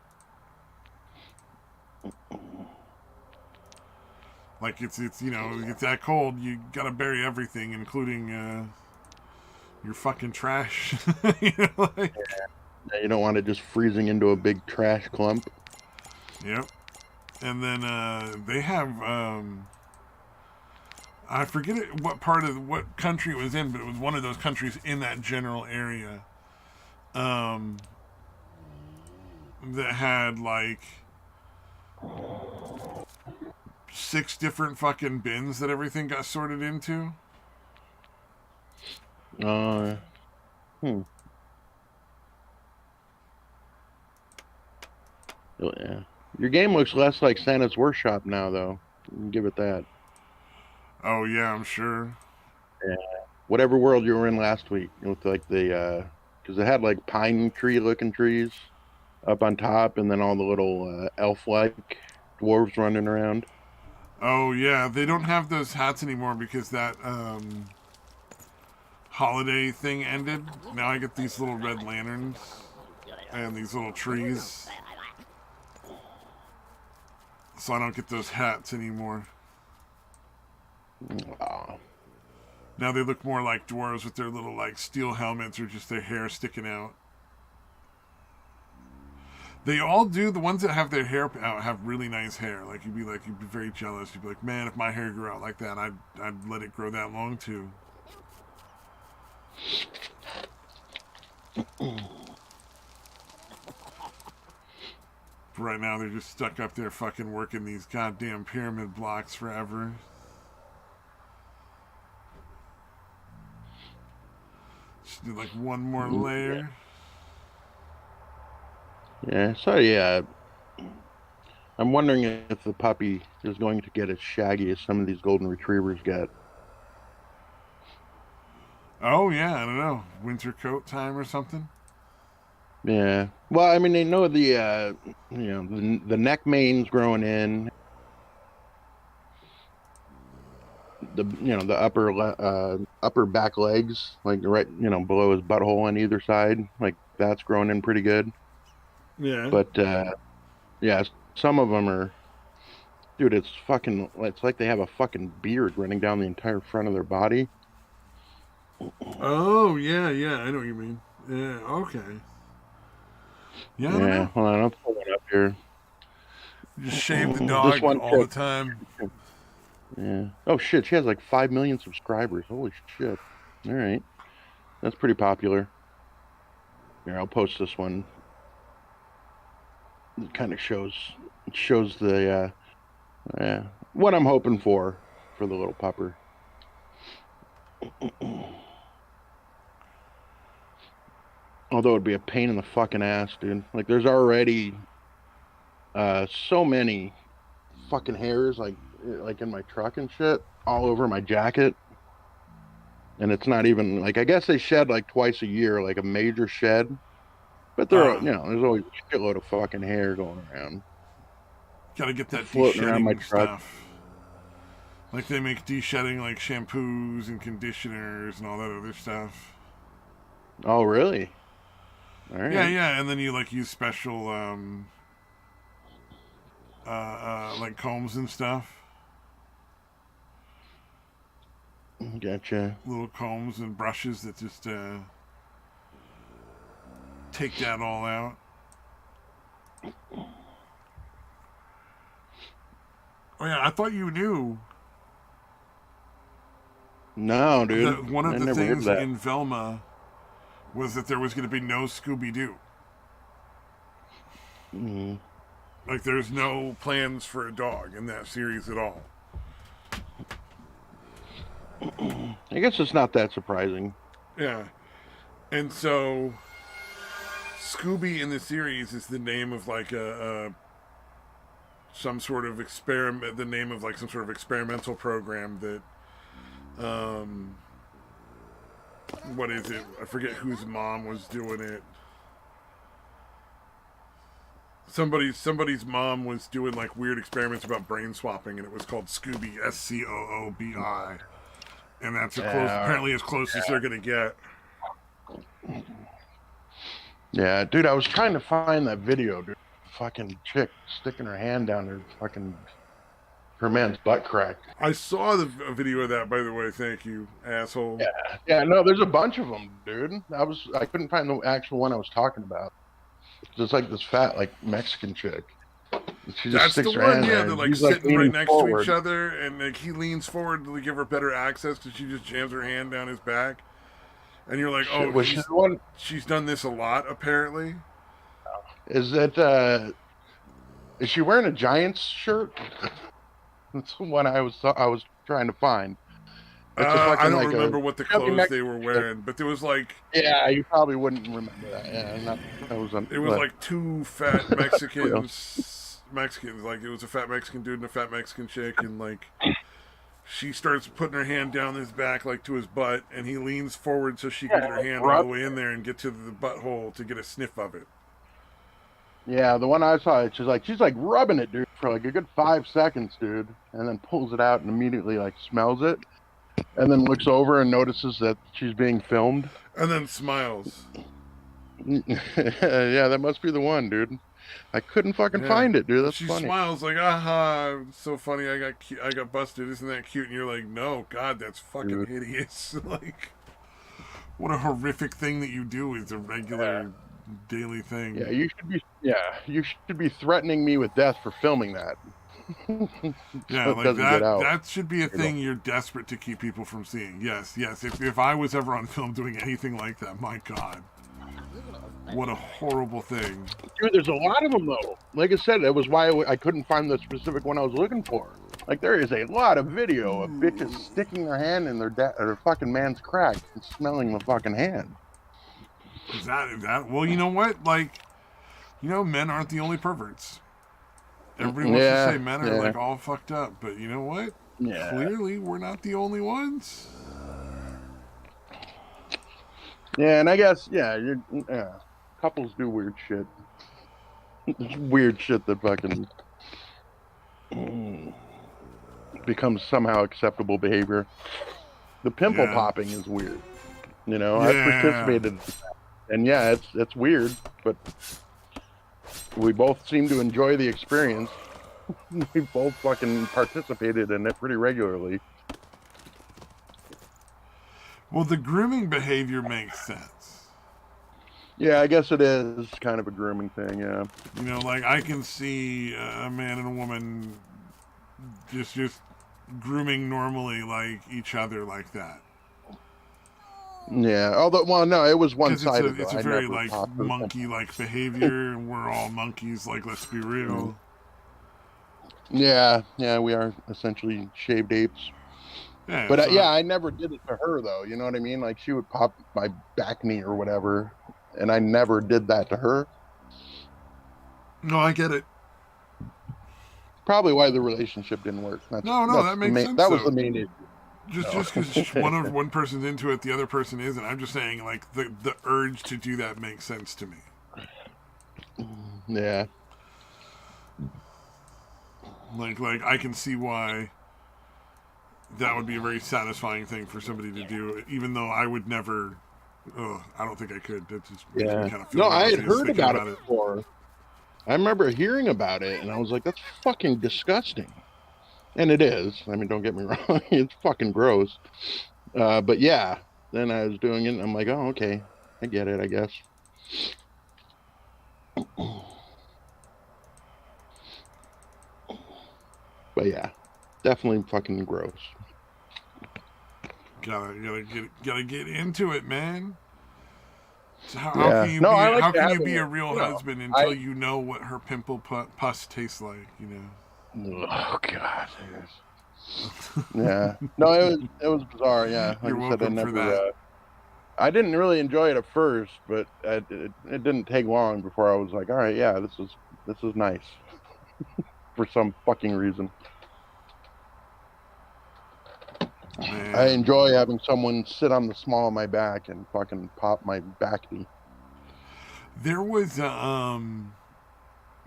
Speaker 2: Like it's it's that cold. You got to bury everything, including your fucking trash. Like,
Speaker 1: Yeah, you don't want it just freezing into a big trash clump.
Speaker 2: yep. And then they have I forget what country it was in, but it was one of those countries in that general area um, that had like 6 different fucking bins that everything got sorted into.
Speaker 1: Uh, hmm. Oh, yeah. Your game looks less like Santa's Workshop now, though. You can give it that.
Speaker 2: Oh yeah, I'm sure.
Speaker 1: Yeah. Whatever world you were in last week, it looked like because it had like pine tree looking trees up on top, and then all the little elf like dwarves running around.
Speaker 2: Oh yeah, they don't have those hats anymore because that holiday thing ended. Now I get these little red lanterns and these little trees, so I don't get those hats anymore.
Speaker 1: Oh,
Speaker 2: Now they look more like dwarves with their little like steel helmets or just their hair sticking out. They all do. The ones that have their hair out have really nice hair. You'd be very jealous. You'd be like, man, if my hair grew out like that, I'd let it grow that long too. But right now, they're just stuck up there fucking working these goddamn pyramid blocks forever. Just do like one more layer.
Speaker 1: yeah. So yeah, I'm wondering if the puppy is going to get as shaggy as some of these golden retrievers get.
Speaker 2: Oh yeah, I don't know, winter coat time or something.
Speaker 1: Yeah. Well, I mean, they know the neck mane's growing in, the upper back legs, like right below his butthole on either side, like that's growing in pretty good.
Speaker 2: Yeah.
Speaker 1: But yeah, some of them are, dude, it's like they have a fucking beard running down the entire front of their body.
Speaker 2: Oh yeah, yeah, I know what you mean. Yeah, okay. Yeah, I don't
Speaker 1: Yeah,
Speaker 2: know.
Speaker 1: hold on, I'll pull it up here.
Speaker 2: Just shave the
Speaker 1: This
Speaker 2: dog
Speaker 1: one
Speaker 2: all
Speaker 1: chick,
Speaker 2: the time.
Speaker 1: yeah. Oh shit, she has like 5 million subscribers. Holy shit! All right, that's pretty popular. Here, I'll post this one. It kind of shows what I'm hoping for the little pupper. Although it'd be a pain in the fucking ass, dude. Like there's already so many fucking hairs like in my truck and shit all over my jacket. And it's not even like I guess they shed like twice a year, like a major shed. But there's always a shitload of fucking hair going around,
Speaker 2: Gotta get that
Speaker 1: floating around my
Speaker 2: de-shedding
Speaker 1: truck.
Speaker 2: stuff. Like they make de-shedding like shampoos and conditioners and all that other stuff.
Speaker 1: Oh, really? All
Speaker 2: Yeah,
Speaker 1: right.
Speaker 2: yeah, and then you like use special like combs and stuff.
Speaker 1: Gotcha.
Speaker 2: Little combs and brushes that just take that all out. Oh yeah, I thought you knew.
Speaker 1: No, dude.
Speaker 2: That one of
Speaker 1: I
Speaker 2: the
Speaker 1: never heard
Speaker 2: things
Speaker 1: that.
Speaker 2: in Velma was that there was going to be no Scooby-Doo.
Speaker 1: Mm.
Speaker 2: Like, there's no plans for a dog in that series at all.
Speaker 1: I guess it's not that surprising.
Speaker 2: Yeah. And so, Scooby in the series is the name of like some sort of experiment, the name of like some sort of experimental program that, what is it? I forget whose mom was doing it. Somebody's mom was doing like weird experiments about brain swapping, and it was called Scooby, Scoobi, and that's apparently as close as they're gonna get.
Speaker 1: Yeah, dude, I was trying to find that video, dude. Fucking chick sticking her hand down her man's butt crack.
Speaker 2: I saw the video of that, by the way. Thank you, asshole.
Speaker 1: Yeah, no, there's a bunch of them, dude. I couldn't find the actual one I was talking about. Just like this fat, like Mexican chick. She just
Speaker 2: That's
Speaker 1: sticks
Speaker 2: the
Speaker 1: her
Speaker 2: one,
Speaker 1: hand
Speaker 2: yeah.
Speaker 1: there,
Speaker 2: They're
Speaker 1: and
Speaker 2: like
Speaker 1: he's,
Speaker 2: sitting right
Speaker 1: leaning
Speaker 2: next
Speaker 1: forward.
Speaker 2: to each other, and like he leans forward to give her better access because she just jams her hand down his back, and you're like, oh,
Speaker 1: Was she the one?
Speaker 2: she's done this a lot, apparently.
Speaker 1: Is that? Is she wearing a Giants shirt? That's the one I was trying to find.
Speaker 2: I don't remember what the clothes they were wearing, but there was like...
Speaker 1: Yeah, you probably wouldn't remember that. Yeah,
Speaker 2: it was like two fat Mexicans, like it was a fat Mexican dude and a fat Mexican chick, and like she starts putting her hand down his back like to his butt, and he leans forward so she can get her hand all the way in there and get to the butthole to get a sniff of it.
Speaker 1: Yeah, the one I saw, she's like rubbing it, dude, for like a good 5 seconds, dude, and then pulls it out and immediately like smells it, and then looks over and notices that she's being filmed,
Speaker 2: and then smiles.
Speaker 1: Yeah, that must be the one, dude. I couldn't fucking find it, dude. That's
Speaker 2: she
Speaker 1: funny.
Speaker 2: She smiles like, aha, so funny. I got busted. Isn't that cute? And you're like, no, God, that's fucking hideous. Like, what a horrific thing that you do is a regular daily thing.
Speaker 1: Yeah, you should be threatening me with death for filming that.
Speaker 2: Yeah, like that should be a thing you're desperate to keep people from seeing. Yes. If I was ever on film doing anything like that, my God. What a horrible thing.
Speaker 1: Dude, there's a lot of them, though. Like I said, that was why I couldn't find the specific one I was looking for. Like, there is a lot of video of bitches sticking their hand in their fucking man's crack and smelling the fucking hand.
Speaker 2: Is that? Well, you know what? Like, men aren't the only perverts. Everybody wants to say men are, like, all fucked up. But you know what?
Speaker 1: Yeah.
Speaker 2: Clearly, we're not the only ones.
Speaker 1: Yeah, and I guess, couples do weird shit. Weird shit that fucking becomes somehow acceptable behavior. The pimple popping is weird. You know, I've participated, and it's weird, but we both seem to enjoy the experience. We both fucking participated in it pretty regularly.
Speaker 2: Well, the grooming behavior makes sense.
Speaker 1: Yeah, I guess it is kind of a grooming thing, yeah.
Speaker 2: You know, like, I can see a man and a woman just grooming normally, like, each other like that.
Speaker 1: Yeah, although, well, no, it was one-sided.
Speaker 2: It's a very, like, monkey-like behavior, and we're all monkeys, like, let's be real.
Speaker 1: Yeah, we are essentially shaved apes.
Speaker 2: Yeah,
Speaker 1: but I never did it to her, though. You know what I mean? Like, she would pop my back knee or whatever, and I never did that to her.
Speaker 2: No, I get it.
Speaker 1: Probably why the relationship didn't work.
Speaker 2: That makes sense.
Speaker 1: That was the main issue.
Speaker 2: Just because one person's into it, the other person isn't. I'm just saying, like, the urge to do that makes sense to me.
Speaker 1: Yeah.
Speaker 2: Like I can see why that would be a very satisfying thing for somebody to do, even though I would never. I don't think I could. That just kind of
Speaker 1: no, I had heard about it before. I remember hearing about it, and I was like, "That's fucking disgusting," and it is. I mean, don't get me wrong; it's fucking gross. But yeah, then I was doing it, and I'm like, "Oh, okay, I get it, I guess." But yeah, definitely fucking gross.
Speaker 2: Gotta get into it, man. So how can
Speaker 1: Yeah.
Speaker 2: you
Speaker 1: No, I like
Speaker 2: how can you
Speaker 1: having
Speaker 2: be a
Speaker 1: it.
Speaker 2: real
Speaker 1: You know,
Speaker 2: husband
Speaker 1: I.
Speaker 2: until you know what her pimple pus tastes like? You
Speaker 1: Oh God. Yeah. No, it was bizarre. Yeah. Like
Speaker 2: you're
Speaker 1: I said, I
Speaker 2: welcome for
Speaker 1: never.
Speaker 2: that.
Speaker 1: I didn't really enjoy it at first, but it didn't take long before I was like, all right, yeah, this is nice for some fucking reason. I
Speaker 2: Man,
Speaker 1: enjoy having someone sit on the small of my back and fucking pop my backy.
Speaker 2: there was a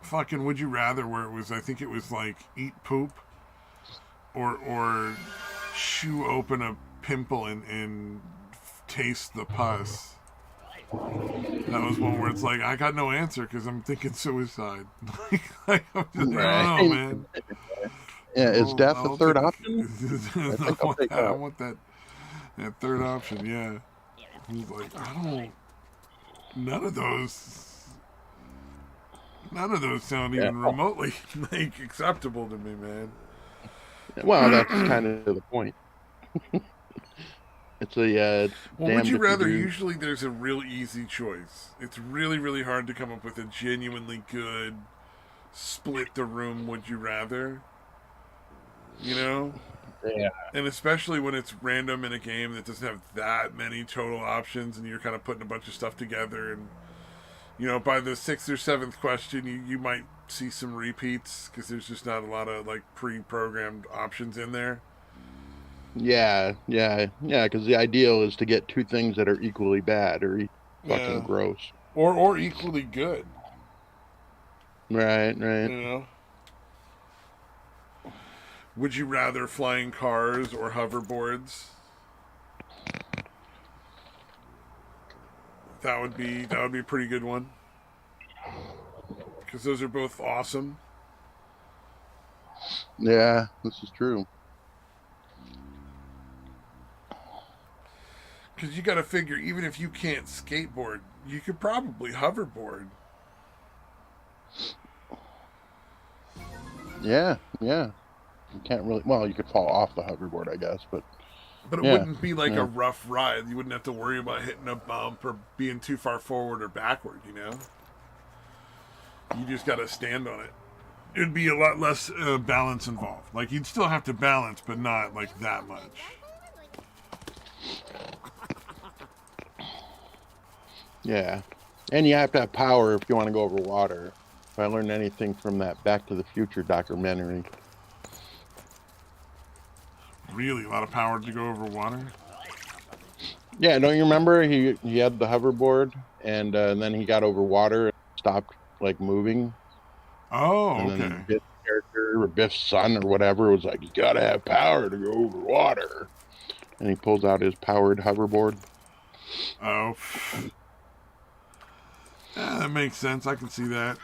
Speaker 2: fucking would you rather where it was I think it was like eat poop or chew open a pimple and taste the pus. That was one where it's like I got no answer because I'm thinking suicide. I'm just, I
Speaker 1: Right.
Speaker 2: don't know, man.
Speaker 1: Yeah, is death a
Speaker 2: I'll
Speaker 1: third
Speaker 2: take.
Speaker 1: option? I think I'll take
Speaker 2: I
Speaker 1: that.
Speaker 2: want that third option. Yeah. He's like, I don't. None of those. None of those sound
Speaker 1: Yeah.
Speaker 2: even remotely like acceptable to me, man.
Speaker 1: Well, that's kind of the point. It's it's
Speaker 2: Well, would
Speaker 1: damned
Speaker 2: you
Speaker 1: if you
Speaker 2: rather?
Speaker 1: do.
Speaker 2: Usually, there's a real easy choice. It's really, really hard to come up with a genuinely good split the room. Would you rather? You know,
Speaker 1: Yeah.
Speaker 2: and especially when it's random in a game that doesn't have that many total options, and you're kind of putting a bunch of stuff together, and by the sixth or seventh question, you might see some repeats because there's just not a lot of like pre-programmed options in there.
Speaker 1: Yeah, yeah, yeah. Because the ideal is to get two things that are equally bad or fucking
Speaker 2: Yeah,
Speaker 1: gross.
Speaker 2: or equally good.
Speaker 1: Right,
Speaker 2: You
Speaker 1: right.
Speaker 2: know, would you rather flying cars or hoverboards? That would be a pretty good one because those are both awesome.
Speaker 1: Yeah, this is true.
Speaker 2: Because you got to figure, even if you can't skateboard, you could probably hoverboard.
Speaker 1: Yeah, yeah. You can't really. Well, you could fall off the hoverboard, I guess, but
Speaker 2: But it
Speaker 1: yeah,
Speaker 2: wouldn't be like a
Speaker 1: yeah,
Speaker 2: rough ride. You wouldn't have to worry about hitting a bump or being too far forward or backward, You just got to stand on it. It'd be a lot less balance involved. Like, you'd still have to balance, but not like that much.
Speaker 1: yeah. And you have to have power if you want to go over water. If I learned anything from that Back to the Future documentary.
Speaker 2: Really, a lot of power to go over water.
Speaker 1: Yeah, don't you remember he had the hoverboard and then he got over water and stopped like moving,
Speaker 2: Oh,
Speaker 1: and then
Speaker 2: okay.
Speaker 1: Biff's character or Biff's son or whatever was like, "You gotta have power to go over water," and he pulls out his powered hoverboard.
Speaker 2: Oh, that makes sense. I can see that.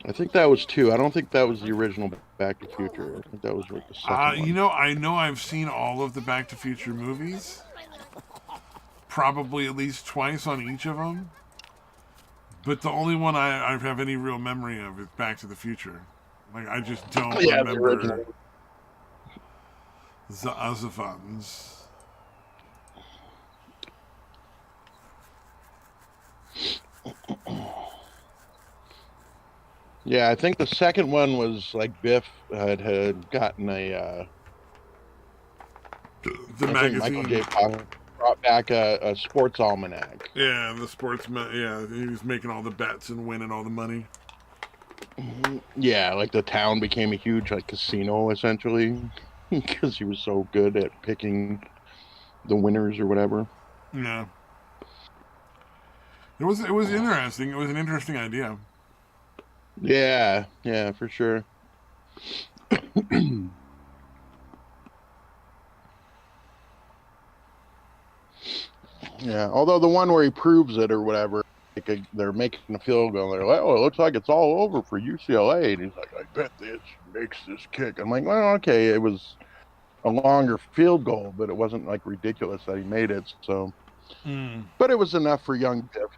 Speaker 1: I think that was two. I don't think that was the original Back to the Future. I think that was like the second one.
Speaker 2: I know I've seen all of the Back to Future movies, probably at least twice on each of them. But the only one I have any real memory of is Back to the Future. Like, I just don't
Speaker 1: Yeah, the original.
Speaker 2: remember the other ones.
Speaker 1: Yeah, I think the second one was like Biff had gotten
Speaker 2: The
Speaker 1: I think Michael J.
Speaker 2: magazine.
Speaker 1: Fox brought back a sports almanac.
Speaker 2: Yeah, the sportsman. Yeah, he was making all the bets and winning all the money.
Speaker 1: Yeah, like the town became a huge like casino essentially because he was so good at picking the winners or whatever.
Speaker 2: Yeah, it was interesting. It was an interesting idea.
Speaker 1: Yeah, yeah, for sure. Yeah, although the one where he proves it or whatever, like they're making a field goal. They're like, "Oh, it looks like it's all over for UCLA," and he's like, "I bet this makes this kick." I'm like, "Well, okay, it was a longer field goal, but it wasn't like ridiculous that he made it." So,
Speaker 2: Mm.
Speaker 1: but it was enough for young Biff.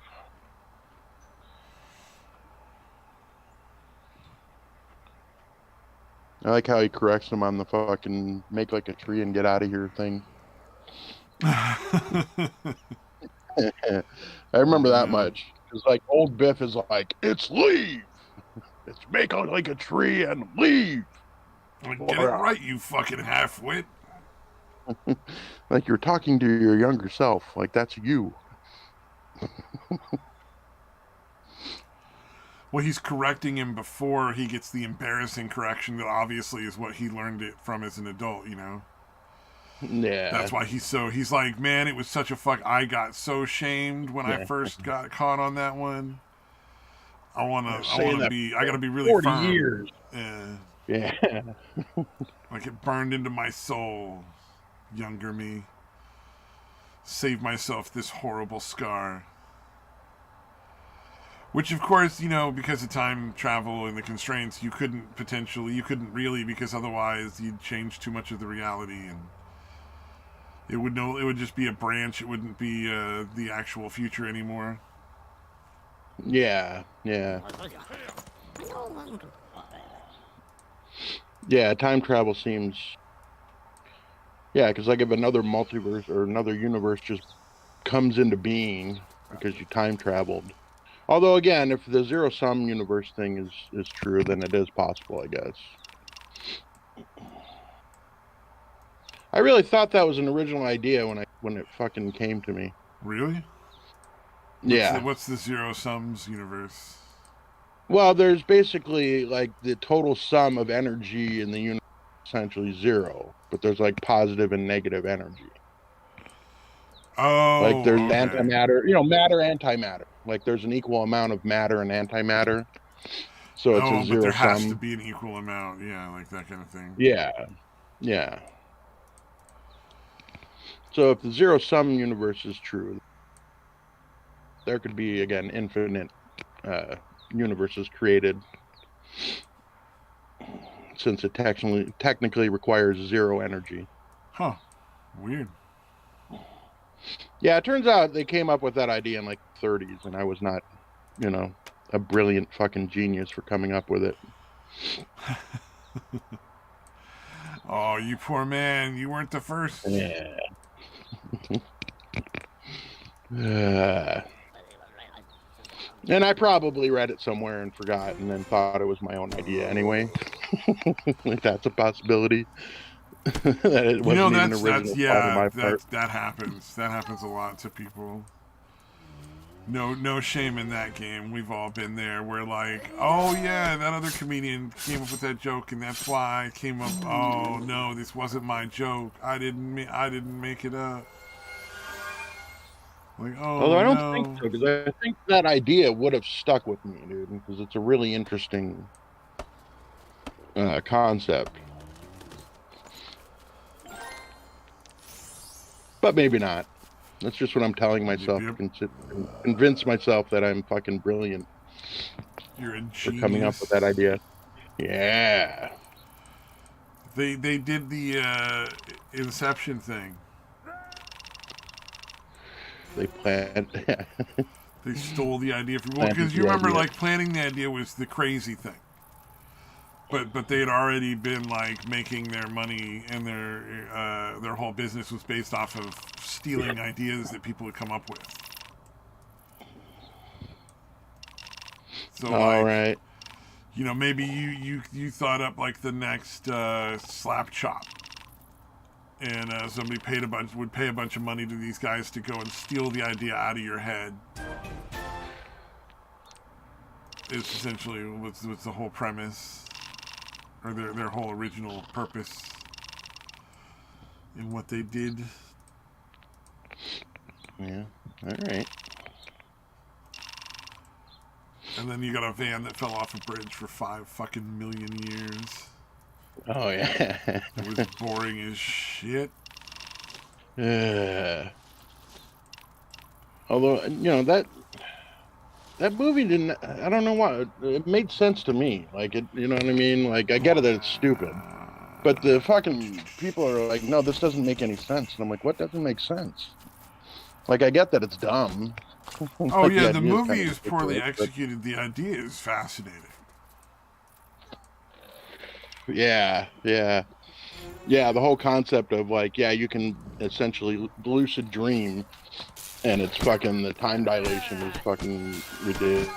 Speaker 1: I like how he corrects them on the fucking make like a tree and get out of here thing. I remember that much. Because like old Biff is like, it's leave. It's make out like a tree and leave.
Speaker 2: Get it right, you fucking half-wit.
Speaker 1: Like you're talking to your younger self. Like that's you.
Speaker 2: Well, he's correcting him before he gets the embarrassing correction that obviously is what he learned it from as an adult, you know?
Speaker 1: Yeah.
Speaker 2: That's why he's like, man, it was such a fuck. I got so shamed when I first got caught on that one. I gotta be really
Speaker 1: 40
Speaker 2: firm.
Speaker 1: years.
Speaker 2: Yeah. Like it burned into my soul. Younger me. Save myself this horrible scar. Which, of course, you know, because of time travel and the constraints, you couldn't really, because otherwise you'd change too much of the reality, and it would just be a branch. It wouldn't be the actual future anymore.
Speaker 1: Yeah. Yeah, time travel seems... Yeah, because like if another multiverse or another universe just comes into being because you time traveled. Although, again, if the zero-sum universe thing is true, then it is possible, I guess. I really thought that was an original idea when it fucking came to me.
Speaker 2: Really? What's the zero-sums universe?
Speaker 1: Well, there's basically, like, the total sum of energy in the universe is essentially zero. But there's, like, positive and negative energy.
Speaker 2: Oh,
Speaker 1: like there's antimatter, matter, antimatter. Like there's an equal amount of matter and antimatter. So it's a zero
Speaker 2: but there
Speaker 1: sum.
Speaker 2: has to be an equal amount, yeah, like that kind of thing.
Speaker 1: Yeah. So if the zero sum universe is true, there could be again infinite universes created, since it technically requires zero energy.
Speaker 2: Huh. Weird.
Speaker 1: Yeah, it turns out they came up with that idea in like the 30s, and I was not, a brilliant fucking genius for coming up with it.
Speaker 2: Oh, you poor man. You weren't the first.
Speaker 1: Yeah. And I probably read it somewhere and forgot and then thought it was my own idea anyway. Like that's a possibility. That it wasn't even original thought on my part.
Speaker 2: That happens. That happens a lot to people. No shame in that game. We've all been there. We're like, oh yeah, that other comedian came up with that joke, and that's why I came up. Oh no, this wasn't my joke. I didn't make it up. Like,
Speaker 1: although I don't think so, because I think that idea would have stuck with me, dude, because it's a really interesting concept. But maybe not. That's just what I'm telling myself.
Speaker 2: Yep.
Speaker 1: Convince myself that I'm fucking brilliant.
Speaker 2: You're a genius.
Speaker 1: For coming up with that idea. Yeah.
Speaker 2: They did the Inception thing. They planned. They stole the idea from... Well, because you remember, like, planning the idea was the crazy thing. But they had already been, like, making their money, and their whole business was based off of stealing ideas that people would come up with. So,
Speaker 1: all right.
Speaker 2: Maybe you thought up, like, the next slap chop. And somebody would pay a bunch of money to these guys to go and steal the idea out of your head. It's essentially what's the whole premise, or their whole original purpose in what they did.
Speaker 1: Yeah. All right.
Speaker 2: And then you got a van that fell off a bridge for 5 fucking million years.
Speaker 1: Oh yeah.
Speaker 2: It was boring as shit.
Speaker 1: Although that movie didn't. I don't know why. It made sense to me. Like it. You know what I mean? Like I get it that it's stupid, but the fucking people are like, no, this doesn't make any sense. And I'm like, what doesn't make sense? Like I get that it's dumb.
Speaker 2: Oh yeah, the movie is poorly executed. The idea is fascinating.
Speaker 1: Yeah, yeah. Yeah, the whole concept of like, yeah, you can essentially lucid dream, and it's fucking the time dilation is fucking ridiculous.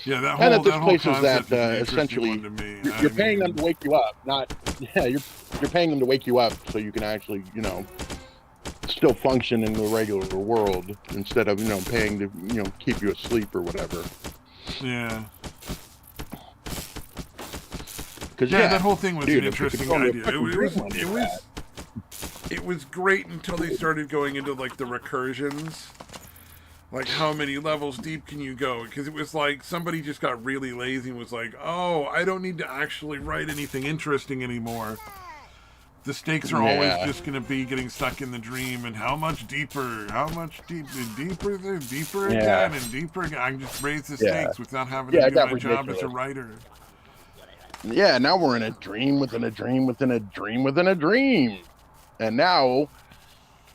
Speaker 2: Yeah,
Speaker 1: And that this
Speaker 2: that whole
Speaker 1: place is that
Speaker 2: concept is an interesting one
Speaker 1: essentially
Speaker 2: to me.
Speaker 1: you're,
Speaker 2: I
Speaker 1: you're paying them
Speaker 2: mean,
Speaker 1: to wake you up, not yeah, you're paying them to wake you up so you can actually still function in the regular world instead of paying to keep you asleep or whatever.
Speaker 2: yeah.
Speaker 1: Because
Speaker 2: Yeah, that whole thing was an
Speaker 1: dude, if you could
Speaker 2: interesting
Speaker 1: go into a
Speaker 2: idea.
Speaker 1: fucking dream like that.
Speaker 2: It was great until they started going into like the recursions. Like, how many levels deep can you go? Because it was like somebody just got really lazy and was like, oh, I don't need to actually write anything interesting anymore. The stakes are always
Speaker 1: Yeah,
Speaker 2: just going to be getting stuck in the dream, and how much deeper, deeper there, deeper
Speaker 1: yeah,
Speaker 2: again, and deeper again. I can just raise the
Speaker 1: yeah,
Speaker 2: stakes without having to
Speaker 1: yeah. It
Speaker 2: do
Speaker 1: got
Speaker 2: my job as a
Speaker 1: ridiculous.
Speaker 2: writer.
Speaker 1: Yeah, now we're in a dream within a dream within a dream within a dream, and now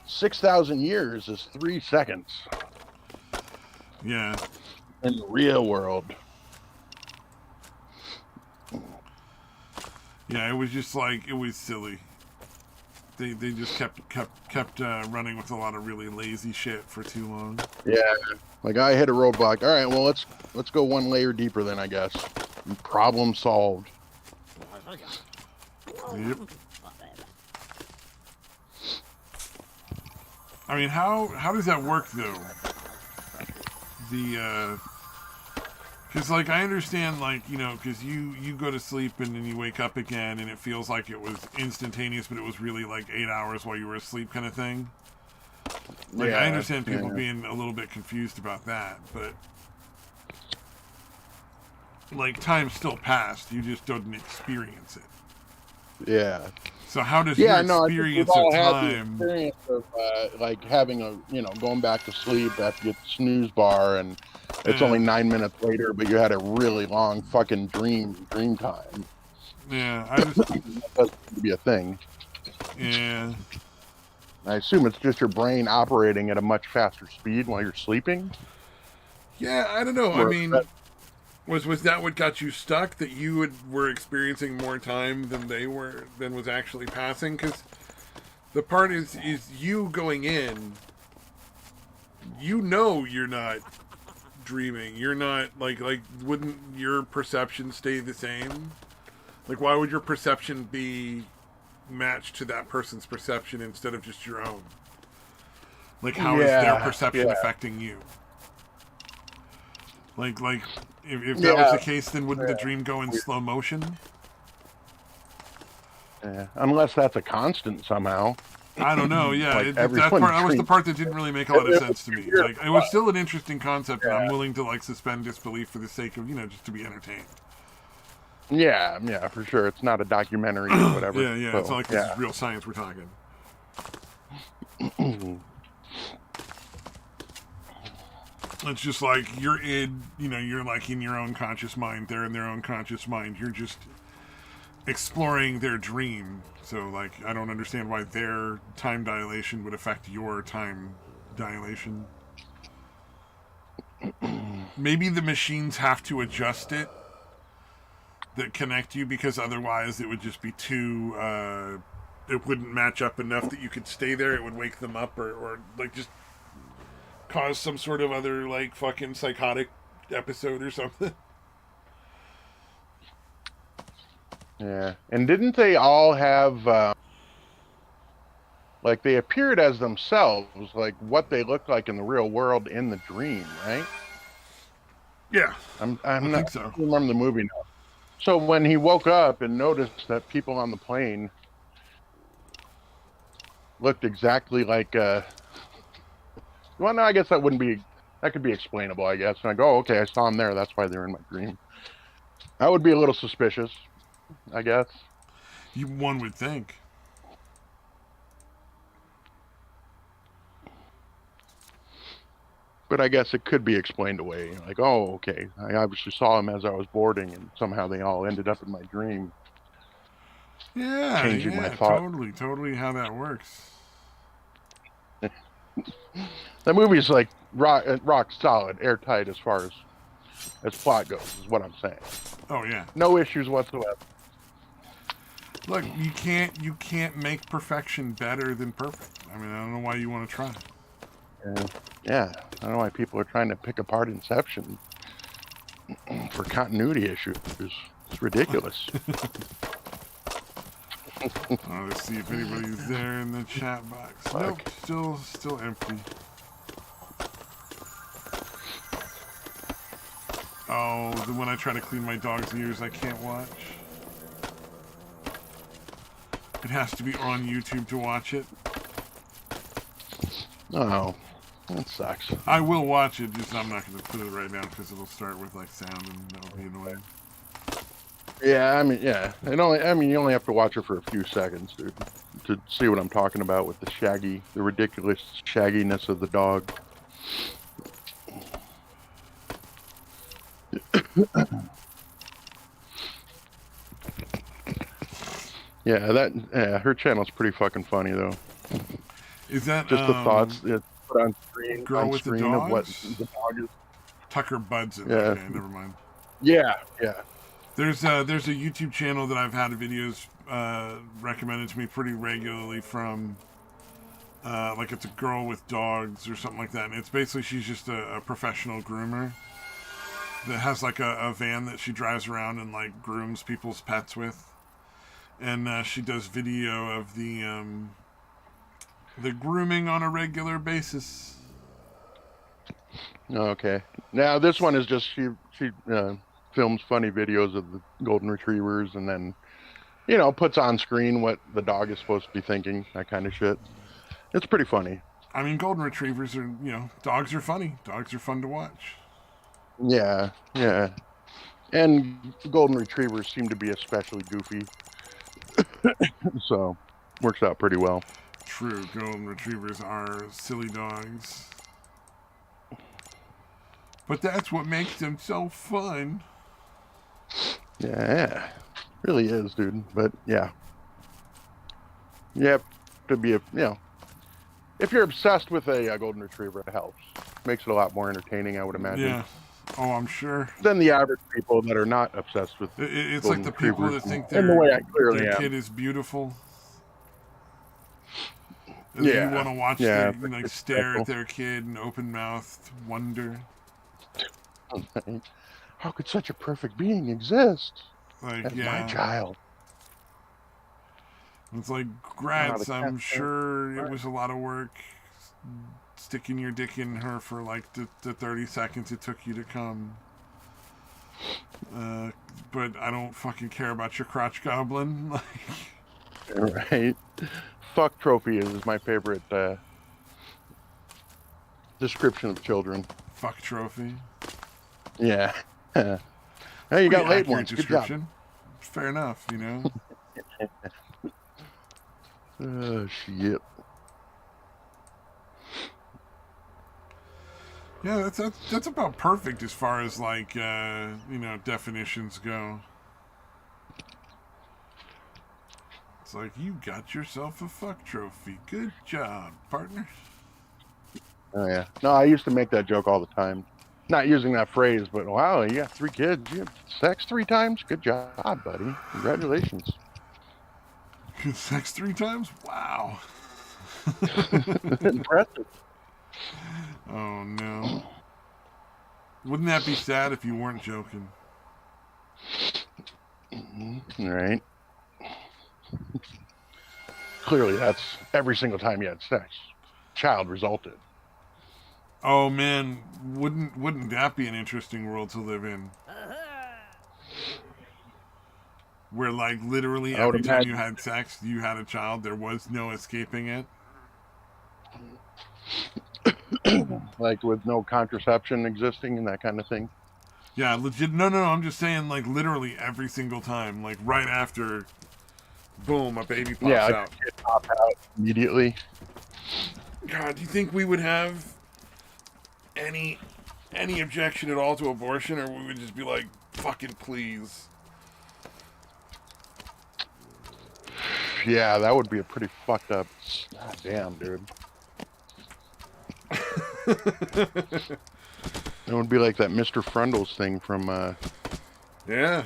Speaker 1: 6,000 years is 3 seconds
Speaker 2: Yeah.
Speaker 1: in the real world.
Speaker 2: Yeah, it was just like, it was silly. They just kept running with a lot of really lazy shit for too long.
Speaker 1: Yeah, like I hit a roadblock. All right, well let's go one layer deeper then, I guess. Problem solved.
Speaker 2: Yep. I mean, how does that work though? Because like I understand, like because you go to sleep and then you wake up again and it feels like it was instantaneous, but it was really like 8 hours while you were asleep, kind of thing. Like I
Speaker 1: Yeah,
Speaker 2: understand people
Speaker 1: yeah,
Speaker 2: being a little bit confused about that, but like time still passed, you just didn't experience it.
Speaker 1: yeah.
Speaker 2: So how does your
Speaker 1: Yeah, no, I think we've
Speaker 2: experience of
Speaker 1: all had the
Speaker 2: time?
Speaker 1: experience of like having going back to sleep after you get the snooze bar, and it's only
Speaker 2: Yeah,
Speaker 1: 9 minutes later, but you had a really long fucking dream time.
Speaker 2: yeah. I just
Speaker 1: That doesn't be a thing.
Speaker 2: yeah.
Speaker 1: I assume it's just your brain operating at a much faster speed while you're sleeping.
Speaker 2: Yeah, I don't know. I
Speaker 1: Where
Speaker 2: mean, was that what got you stuck? That you were experiencing more time than they were, than was actually passing? Because the part is you going in. You know you're not dreaming. You're not like wouldn't your perception stay the same? Like why would your perception be matched to that person's perception instead of just your own? Like how is their
Speaker 1: yeah,
Speaker 2: perception
Speaker 1: yeah,
Speaker 2: affecting you? Like if that was
Speaker 1: yeah,
Speaker 2: the case, then wouldn't the dream go in slow motion?
Speaker 1: yeah. Unless that's a constant somehow.
Speaker 2: I don't know. Yeah,
Speaker 1: Like
Speaker 2: that
Speaker 1: everyone
Speaker 2: part, that was the
Speaker 1: dreams.
Speaker 2: part that didn't really make a lot of
Speaker 1: It
Speaker 2: sense to
Speaker 1: was
Speaker 2: me.
Speaker 1: weird.
Speaker 2: Like it was still an interesting concept, and I'm
Speaker 1: Yeah,
Speaker 2: willing to like suspend disbelief for the sake of just to be entertained.
Speaker 1: yeah, yeah, for sure. It's not a documentary or whatever.
Speaker 2: Yeah, yeah. It's not
Speaker 1: So
Speaker 2: like this is real science we're talking.
Speaker 1: yeah.
Speaker 2: It's just like you're in, you're like in your own conscious mind. They're in their own conscious mind. You're just exploring their dream. So, like, I don't understand why their time dilation would affect your time dilation. Maybe the machines have to adjust it that connect you because otherwise it would just be too. It wouldn't match up enough that you could stay there. It would wake them up or like just cause some sort of other like fucking psychotic episode or something.
Speaker 1: Yeah. And didn't they all have like they appeared as themselves, like what they looked like in the real world in the dream, right?
Speaker 2: Yeah,
Speaker 1: I'm
Speaker 2: I
Speaker 1: not
Speaker 2: think
Speaker 1: I
Speaker 2: so.
Speaker 1: don't remember the movie now. So when he woke up and noticed that people on the plane looked exactly like well, no, I guess that could be explainable, I guess. And I go, oh, okay, I saw them there, that's why they're in my dream. I would be a little suspicious, I guess.
Speaker 2: One would think.
Speaker 1: But I guess it could be explained away. Like, oh, okay, I obviously saw them as I was boarding, and somehow they all ended up in my dream,
Speaker 2: Yeah,
Speaker 1: changing my
Speaker 2: yeah,
Speaker 1: thought.
Speaker 2: totally how that works.
Speaker 1: That movie is like rock solid, airtight as far as as plot goes, is what I'm saying.
Speaker 2: Oh yeah.
Speaker 1: No issues whatsoever.
Speaker 2: Look, you can't make perfection better than perfect. I mean, I don't know why you want to try.
Speaker 1: Yeah, I don't know why people are trying to pick apart Inception for continuity issues. It's ridiculous.
Speaker 2: Let's see if anybody's there in the chat box.
Speaker 1: Fuck.
Speaker 2: Nope, still empty. Oh, when I try to clean my dog's ears, I can't watch. It has to be on YouTube to watch it.
Speaker 1: Oh, that sucks.
Speaker 2: I will watch it, just I'm not going to put it right now because it'll start with like sound and that'll be annoying.
Speaker 1: Yeah, I mean, you only have to watch it for a few seconds, dude, to see what I'm talking about with the ridiculous shagginess of the dog. Her channel's pretty fucking funny though.
Speaker 2: Is that
Speaker 1: just the thoughts it put on screen?
Speaker 2: Girl with the
Speaker 1: of what the dog is.
Speaker 2: Tucker Buds it.
Speaker 1: Yeah.
Speaker 2: Okay, never mind.
Speaker 1: Yeah.
Speaker 2: There's a YouTube channel that I've had videos recommended to me pretty regularly from. Like it's a girl with dogs or something like that, and it's basically she's just a professional groomer that has like a van that she drives around and like grooms people's pets with, and she does video of the grooming on a regular basis.
Speaker 1: Okay. Now this one is just she films funny videos of the golden retrievers and then puts on screen what the dog is supposed to be thinking, that kind of shit. It's pretty funny.
Speaker 2: I mean, golden retrievers are, dogs are funny. Dogs are fun to watch.
Speaker 1: Yeah. And golden retrievers seem to be especially goofy. So, works out pretty well.
Speaker 2: True. Golden retrievers are silly dogs. But that's what makes them so fun.
Speaker 1: Yeah. Really is, dude. But, yeah. You have to be if you're obsessed with a golden retriever, it helps. Makes it a lot more entertaining, I would imagine.
Speaker 2: Yeah. Oh, I'm sure.
Speaker 1: Than the average people that are not obsessed with
Speaker 2: it's like the people that think their kid is beautiful. And you want to watch them stare at their kid in open-mouthed wonder.
Speaker 1: How could such a perfect being exist?
Speaker 2: Like,
Speaker 1: my child.
Speaker 2: It's like, grats, I'm sure it was a lot of work sticking your dick in her for like the 30 seconds it took you to come. But I don't fucking care about your crotch goblin.
Speaker 1: Right. Fuck trophy is my favorite description of children.
Speaker 2: Fuck trophy?
Speaker 1: Yeah. Hey, you got late ones. Good job.
Speaker 2: Fair enough,
Speaker 1: Oh, shit.
Speaker 2: Yeah, that's about perfect as far as like definitions go. It's like, you got yourself a fuck trophy. Good job, partner.
Speaker 1: Oh yeah. No, I used to make that joke all the time. Not using that phrase, but wow, you got 3 kids. You have sex 3 times? Good job, buddy. Congratulations.
Speaker 2: Sex 3 times? Wow.
Speaker 1: Impressive.
Speaker 2: Oh, no. Wouldn't that be sad if you weren't joking?
Speaker 1: Right. Clearly, that's every single time you had sex. Child resulted.
Speaker 2: Oh, man. Wouldn't that be an interesting world to live in? Where, like, literally every time you had sex, you had a child. There was no escaping it.
Speaker 1: Like, with no contraception existing and that kind of thing?
Speaker 2: Yeah, legit. No. I'm just saying, like, literally every single time. Like, right after, boom, a baby pops out.
Speaker 1: Yeah, it pops out immediately.
Speaker 2: God, do you think we would have any objection at all to abortion, or we would just be like, fucking please?
Speaker 1: Yeah, that would be a pretty fucked up. God damn, dude. It would be like that Mr. Frundles thing from.
Speaker 2: Yeah.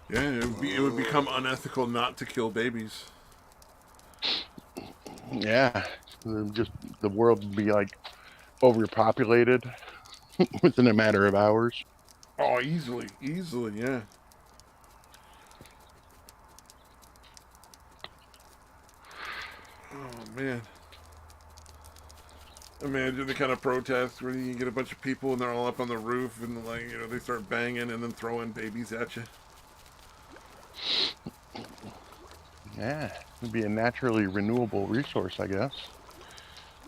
Speaker 2: Yeah, it would become unethical not to kill babies.
Speaker 1: Yeah, just the world would be like overpopulated within a matter of hours.
Speaker 2: Oh, easily, yeah. Oh man. Imagine the kind of protest where you get a bunch of people and they're all up on the roof and like they start banging and then throwing babies at you.
Speaker 1: Yeah, it'd be a naturally renewable resource, I guess.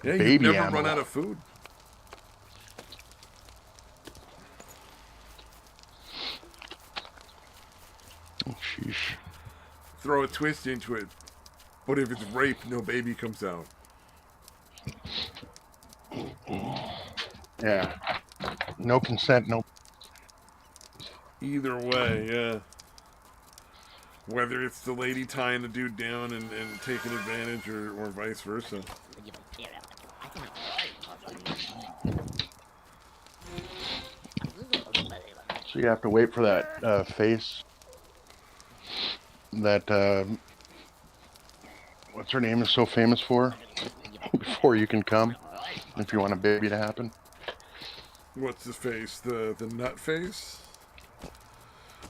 Speaker 2: Yeah, you'd
Speaker 1: Baby
Speaker 2: never
Speaker 1: animal.
Speaker 2: run out of food.
Speaker 1: Oh, sheesh.
Speaker 2: Throw a twist into it. But if it's rape, no baby comes out.
Speaker 1: Yeah. No consent, no.
Speaker 2: Either way, yeah. Whether it's the lady tying the dude down and taking advantage or vice versa.
Speaker 1: So you have to wait for that face. That, what's her name is so famous for? Before you can come. If you want a baby to happen.
Speaker 2: What's the face? The nut face?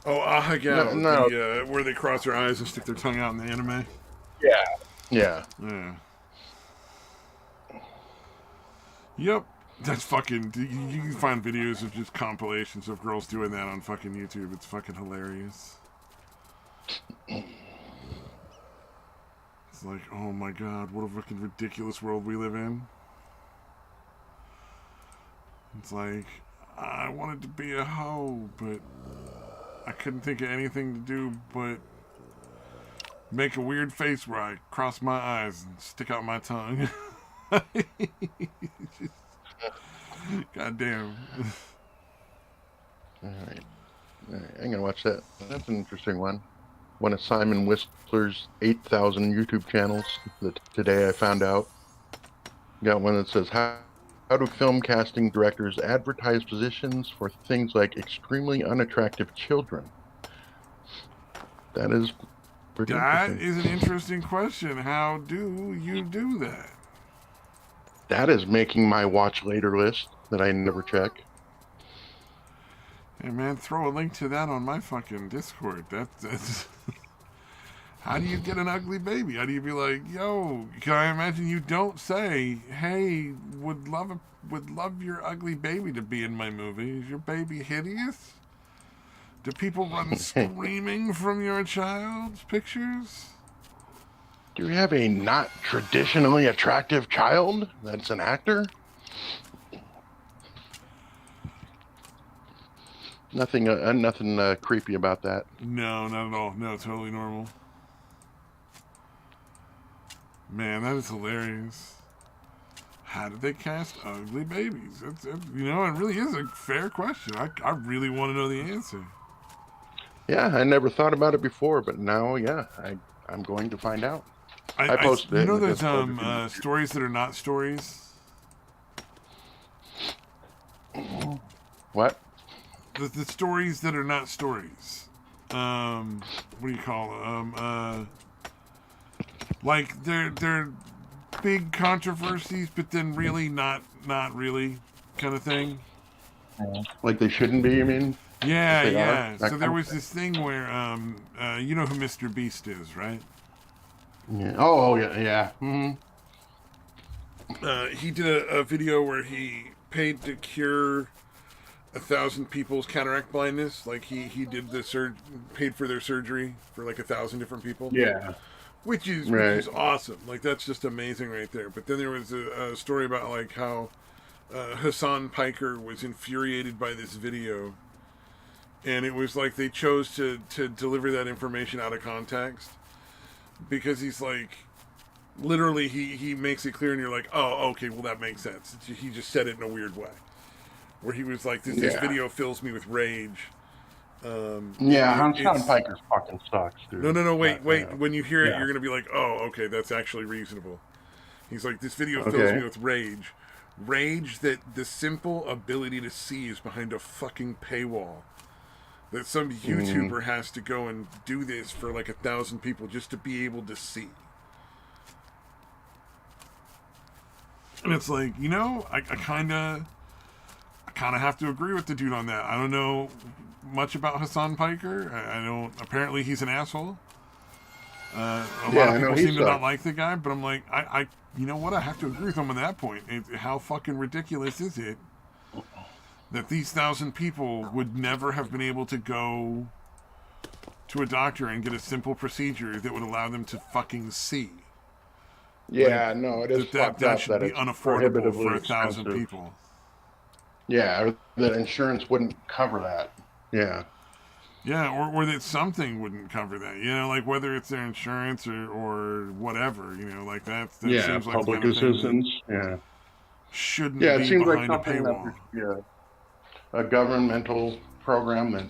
Speaker 2: Oh, Ahagao.
Speaker 1: No.
Speaker 2: Where they cross their eyes and stick their tongue out in the anime.
Speaker 1: Yeah. Yeah.
Speaker 2: Yeah. Yep. That's fucking. You can find videos of just compilations of girls doing that on fucking YouTube. It's fucking hilarious. It's like, oh my god, what a fucking ridiculous world we live in. It's like, I wanted to be a hoe, but I couldn't think of anything to do but make a weird face where I cross my eyes and stick out my tongue. God damn.
Speaker 1: Alright. I'm gonna watch that. That's an interesting one. One of Simon Whistler's 8,000 YouTube channels that today I found out. Got one that says, how do film casting directors advertise positions for things like extremely unattractive children? That is pretty interesting.
Speaker 2: That is an interesting question. How do you do that?
Speaker 1: That is making my watch later list that I never check.
Speaker 2: Hey man, throw a link to that on my fucking Discord. That's how do you get an ugly baby? How do you be like, yo? Can I imagine you don't say, hey, would love your ugly baby to be in my movie? Is your baby hideous? Do people run screaming from your child's pictures?
Speaker 1: Do you have a not traditionally attractive child that's an actor? Nothing creepy about that.
Speaker 2: No, not at all. No, totally normal. Man, that is hilarious. How did they cast ugly babies? It really is a fair question. I really want to know the answer.
Speaker 1: Yeah, I never thought about it before, but now, yeah, I'm going to find out. I posted it.
Speaker 2: You know those stories that are not stories?
Speaker 1: What?
Speaker 2: The stories that are not stories. What do you call them? Like they're big controversies, but then really not really kind of thing.
Speaker 1: Like they shouldn't be, you mean?
Speaker 2: Yeah. So there was this thing where you know who Mr. Beast is, right?
Speaker 1: Yeah. Oh yeah. Mm-hmm.
Speaker 2: He did a video where he paid to cure 1,000 people's cataract blindness. Like he did paid for their surgery for like 1,000 different people.
Speaker 1: Yeah.
Speaker 2: Which is awesome. Like that's just amazing right there. But then there was a story about like how Hassan Piker was infuriated by this video, and it was like they chose to deliver that information out of context because he's like, literally he makes it clear, and you're like, oh, okay, well that makes sense. He just said it in a weird way, where he was like, this video fills me with rage.
Speaker 1: Hassan Piker fucking sucks, dude.
Speaker 2: No, wait. When you hear it, you're gonna be like, oh, okay, that's actually reasonable. He's like, this video fills me with rage. rage that the simple ability to see is behind a fucking paywall. That some YouTuber has to go and do this for like 1,000 people just to be able to see. And it's like, you know, I kind of have to agree with the dude on that. I don't know much about Hassan Piker. I don't. Apparently, he's an asshole. A lot of people seem to not like the guy, but I'm like, you know what? I have to agree with him on that point. How fucking ridiculous is it that these 1,000 people would never have been able to go to a doctor and get a simple procedure that would allow them to fucking see?
Speaker 1: Yeah, like, no, it is
Speaker 2: that should be unaffordable for 1,000 people.
Speaker 1: Yeah, that insurance wouldn't cover that. Yeah.
Speaker 2: Yeah, or that something wouldn't cover that. You know, like whether it's their insurance or whatever. You know, like that seems like
Speaker 1: public assistance. Yeah.
Speaker 2: Shouldn't be it seems behind
Speaker 1: like something
Speaker 2: a paywall.
Speaker 1: A governmental program that.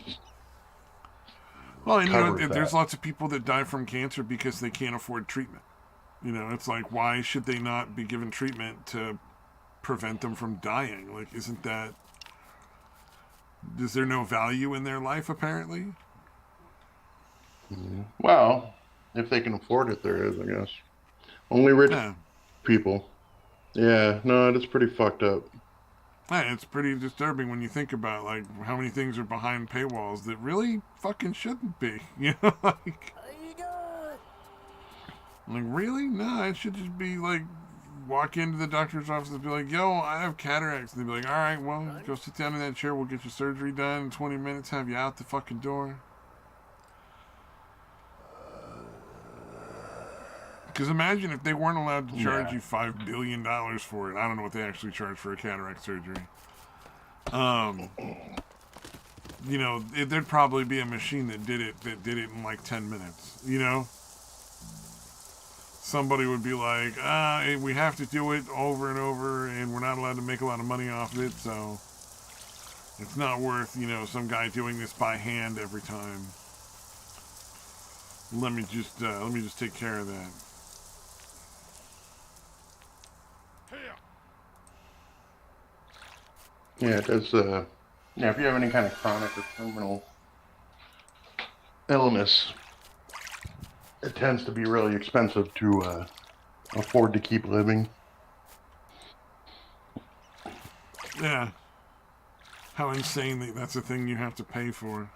Speaker 2: Well, and you know, there's lots of people that die from cancer because they can't afford treatment. You know, it's like, why should they not be given treatment to prevent them from dying? Like, isn't that... Is there no value in their life, apparently?
Speaker 1: Well, if they can afford it, there is, I guess. Only rich people. Yeah, no, it's pretty fucked up.
Speaker 2: Yeah, it's pretty disturbing when you think about, like, how many things are behind paywalls that really fucking shouldn't be. You know, like... Like, really? No, it should just be like, walk into the doctor's office and be like, yo, I have cataracts. And they'd be like, all right, well, go sit down in that chair. We'll get your surgery done in 20 minutes, have you out the fucking door. Because imagine if they weren't allowed to charge you $5 billion for it. I don't know what they actually charge for a cataract surgery. You know, there'd probably be a machine that did it in like 10 minutes, you know? Somebody would be like, we have to do it over and over, and we're not allowed to make a lot of money off of it, so it's not worth, you know, some guy doing this by hand every time. Let me just take care of that.
Speaker 1: Yeah, it does. If you have any kind of chronic or terminal illness, it tends to be really expensive to afford to keep living.
Speaker 2: Yeah. How insane that's a thing you have to pay for.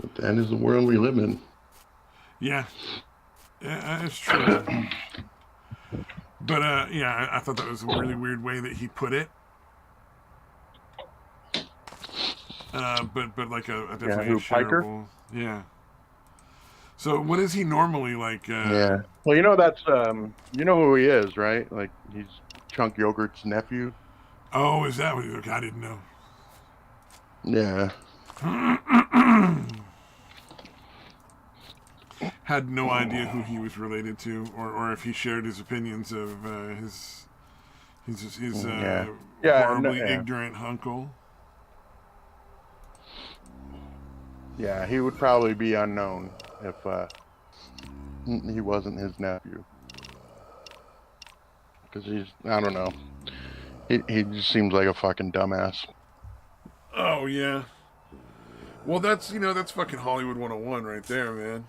Speaker 1: But that is the world we live in.
Speaker 2: Yeah. Yeah, that's true. But, I thought that was a really weird way that he put it. But like a definitely shareable. Yeah. So what is he normally like?
Speaker 1: Yeah. Well, you know that's you know who he is, right? Like he's Chunk Yogurt's nephew.
Speaker 2: Oh, is that what he? I didn't know.
Speaker 1: Yeah.
Speaker 2: Had no idea who he was related to, or if he shared his opinions of his horribly ignorant uncle.
Speaker 1: Yeah, he would probably be unknown if he wasn't his nephew. Because I don't know. He just seems like a fucking dumbass.
Speaker 2: Oh, yeah. Well, that's fucking Hollywood 101 right there, man.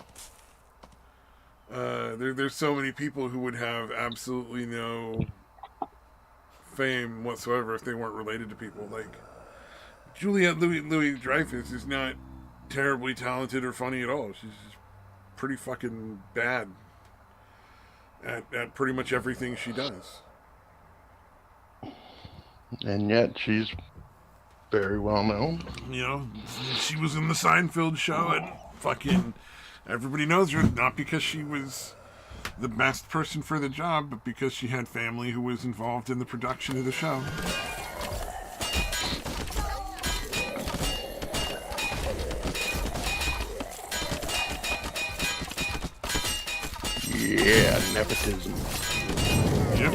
Speaker 2: There's so many people who would have absolutely no fame whatsoever if they weren't related to people. Like, Juliette Louis-Dreyfus is not terribly talented or funny at all. She's just pretty fucking bad at pretty much everything she does.
Speaker 1: And yet she's very well known.
Speaker 2: You know, she was in the Seinfeld show and fucking everybody knows her, not because she was the best person for the job, but because she had family who was involved in the production of the show.
Speaker 1: Yeah, nepotism.
Speaker 2: Yep.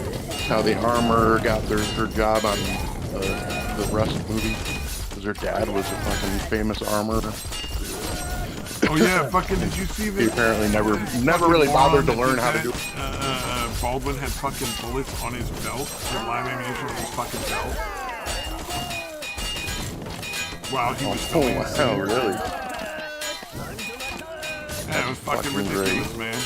Speaker 1: How the armor got her job on the Rust movie, because her dad was a fucking famous armorer.
Speaker 2: Oh yeah, fucking! Did you see that?
Speaker 1: He apparently never really bothered to learn how to do.
Speaker 2: Baldwin had fucking bullets on his belt, with live ammunition on his fucking belt. Wow, he was filming.
Speaker 1: Oh, really?
Speaker 2: Yeah, it was fucking ridiculous, man.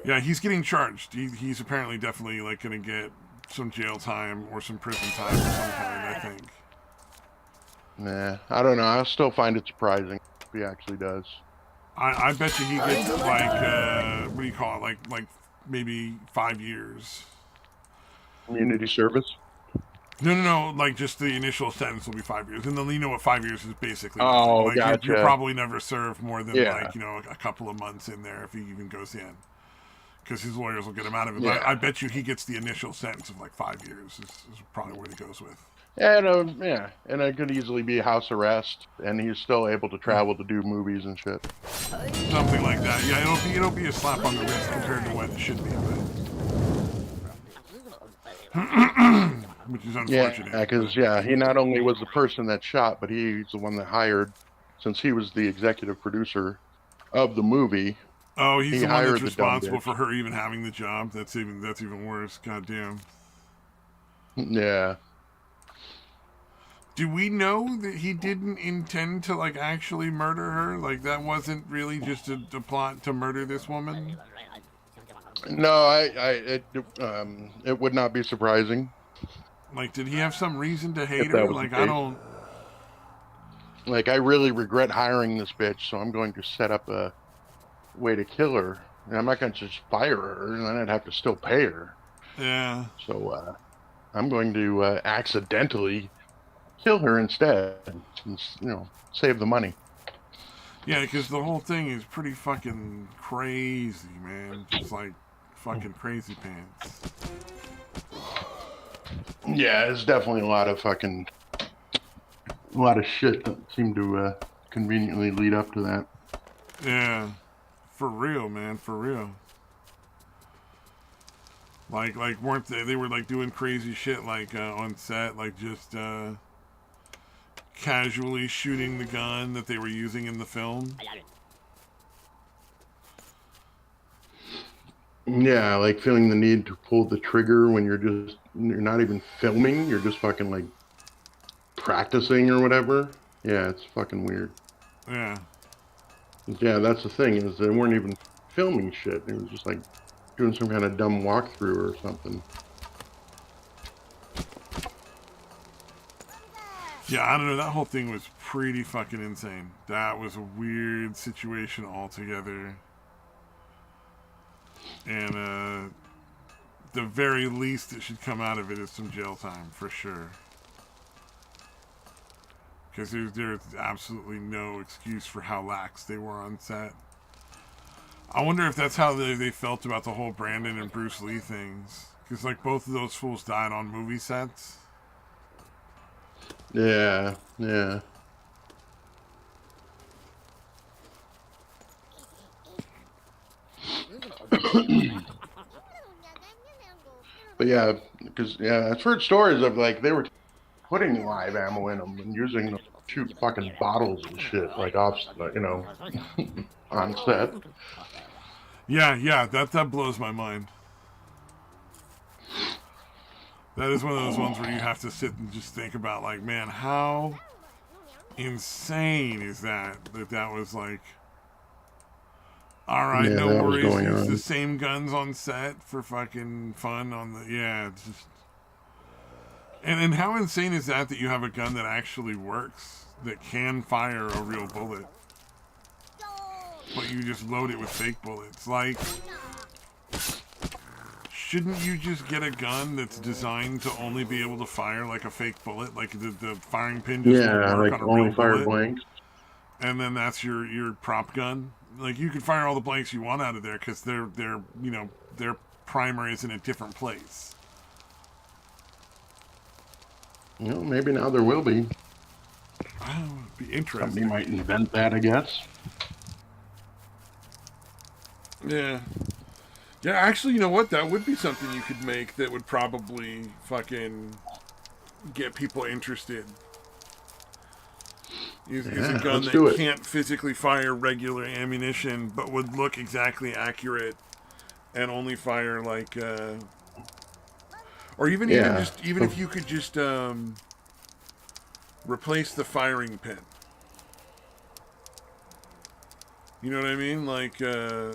Speaker 2: Yeah, he's getting charged. He's apparently definitely like gonna get some jail time or some prison time of some kind, I think.
Speaker 1: Nah, I don't know. I still find it surprising if he actually does.
Speaker 2: I bet you he gets like what do you call it? Like maybe 5 years.
Speaker 1: Community service?
Speaker 2: No. Like just the initial sentence will be 5 years, and then you know what 5 years is basically.
Speaker 1: Oh,
Speaker 2: like
Speaker 1: gotcha.
Speaker 2: you're probably never served more than like a couple of months in there if he even goes in, because his lawyers will get him out of it.
Speaker 1: Yeah.
Speaker 2: But I bet you he gets the initial sentence of like 5 years. Is probably what he goes with.
Speaker 1: And and it could easily be house arrest, and he's still able to travel to do movies and shit.
Speaker 2: Something like that. Yeah, it'll be a slap on the wrist compared to what it should be, but which is unfortunate.
Speaker 1: Yeah, because he not only was the person that shot, but he's the one that hired, since he was the executive producer of the movie.
Speaker 2: Oh, he's the one that's responsible for her even having the job. That's even worse. God damn.
Speaker 1: Yeah.
Speaker 2: Do we know that he didn't intend to like actually murder her? Like that wasn't really just a plot to murder this woman?
Speaker 1: No, it would not be surprising.
Speaker 2: Like, did he have some reason to hate her? Like, I don't.
Speaker 1: Like, I really regret hiring this bitch, so I'm going to set up a way to kill her. And I'm not going to just fire her, and then I'd have to still pay her.
Speaker 2: Yeah.
Speaker 1: So I'm going to accidentally kill her instead, and, save the money.
Speaker 2: Yeah, because the whole thing is pretty fucking crazy, man. Just like fucking crazy pants.
Speaker 1: Yeah, it's definitely a lot of shit that seemed to conveniently lead up to that.
Speaker 2: Yeah, for real, man, for real. Like weren't they were like doing crazy shit like on set, like just casually shooting the gun that they were using in the film.
Speaker 1: Yeah, like feeling the need to pull the trigger when you're not even filming, you're just fucking like practicing or whatever. Yeah, it's fucking weird.
Speaker 2: Yeah.
Speaker 1: Yeah, that's the thing, is they weren't even filming shit. It was just like doing some kind of dumb walkthrough or something.
Speaker 2: Yeah, I don't know. That whole thing was pretty fucking insane. That was a weird situation altogether. And the very least that should come out of it is some jail time, for sure. Because there's absolutely no excuse for how lax they were on set. I wonder if that's how they felt about the whole Brandon and Bruce Lee things. Because, like, both of those fools died on movie sets.
Speaker 1: Yeah. But yeah, because I've heard stories of like they were putting live ammo in them and using them to shoot fucking bottles and shit like off, on set.
Speaker 2: Yeah, that blows my mind. That is one of those ones where you have to sit and just think about, like, man, how insane is that was like, all right, no worries, use the same guns on set for fucking fun on the, it's just, and how insane is that you have a gun that actually works, that can fire a real bullet, but you just load it with fake bullets. Like, shouldn't you just get a gun that's designed to only be able to fire like a fake bullet? Like the firing pin just won't work on a real bullet. Blanks. And then that's your prop gun. Like, you can fire all the blanks you want out of there because their primer is in a different place.
Speaker 1: Maybe now there will be.
Speaker 2: Oh, it'd be interesting.
Speaker 1: Somebody might invent that, I guess.
Speaker 2: Yeah. Yeah, actually, you know what? That would be something you could make that would probably fucking get people interested. is a gun that can't physically fire regular ammunition, but would look exactly accurate and only fire like, or even if you could just replace the firing pin. You know what I mean? Like a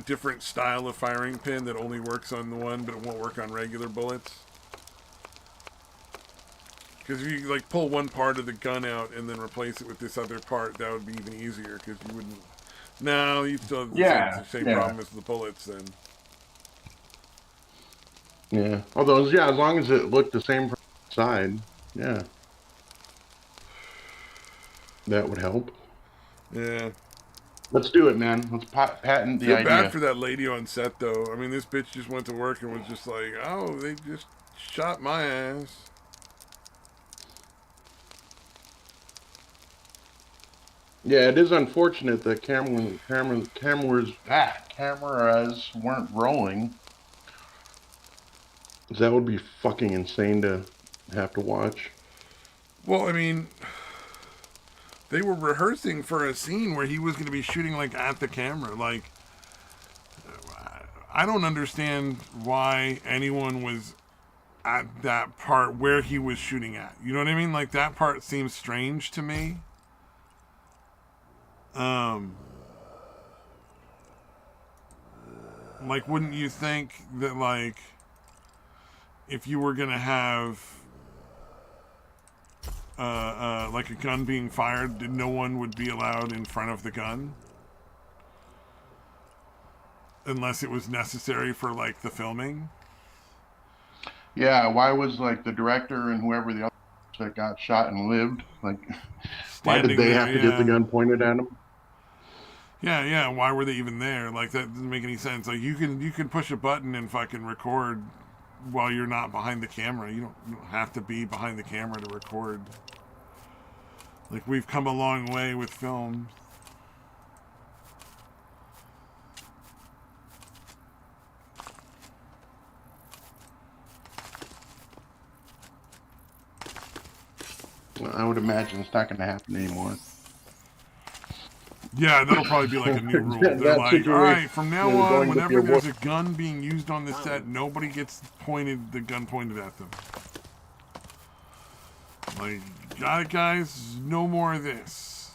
Speaker 2: different style of firing pin that only works on the one, but it won't work on regular bullets. Because if you like pull one part of the gun out and then replace it with this other part, that would be even easier. Because you wouldn't. No, you still have the same problem as the bullets then.
Speaker 1: Yeah. Although, as long as it looked the same from the side, yeah, that would help.
Speaker 2: Yeah.
Speaker 1: Let's do it, man. Let's patent the idea.
Speaker 2: Bad for that lady on set, though. I mean, this bitch just went to work and was just like, "Oh, they just shot my ass."
Speaker 1: Yeah, it is unfortunate that cameras weren't rolling. That would be fucking insane to have to watch.
Speaker 2: Well, I mean, they were rehearsing for a scene where he was going to be shooting like at the camera. Like, I don't understand why anyone was at that part where he was shooting at. You know what I mean? Like, that part seems strange to me. Like, wouldn't you think that, like, if you were gonna have like a gun being fired, no one would be allowed in front of the gun unless it was necessary for like the filming?
Speaker 1: Yeah, why was like the director and whoever the other that got shot and lived, like why did they have to get the gun pointed at them?
Speaker 2: Yeah, why were they even there? Like, that doesn't make any sense. Like, you can push a button and fucking record while you're not behind the camera. You don't have to be behind the camera to record. Like, we've come a long way with film.
Speaker 1: I would imagine it's not going to happen anymore.
Speaker 2: Yeah, that'll probably be like a new rule. They're like, all right, from now on, whenever there's a gun being used on the set, nobody gets the gun pointed at them. Like, got it, guys? No more of this.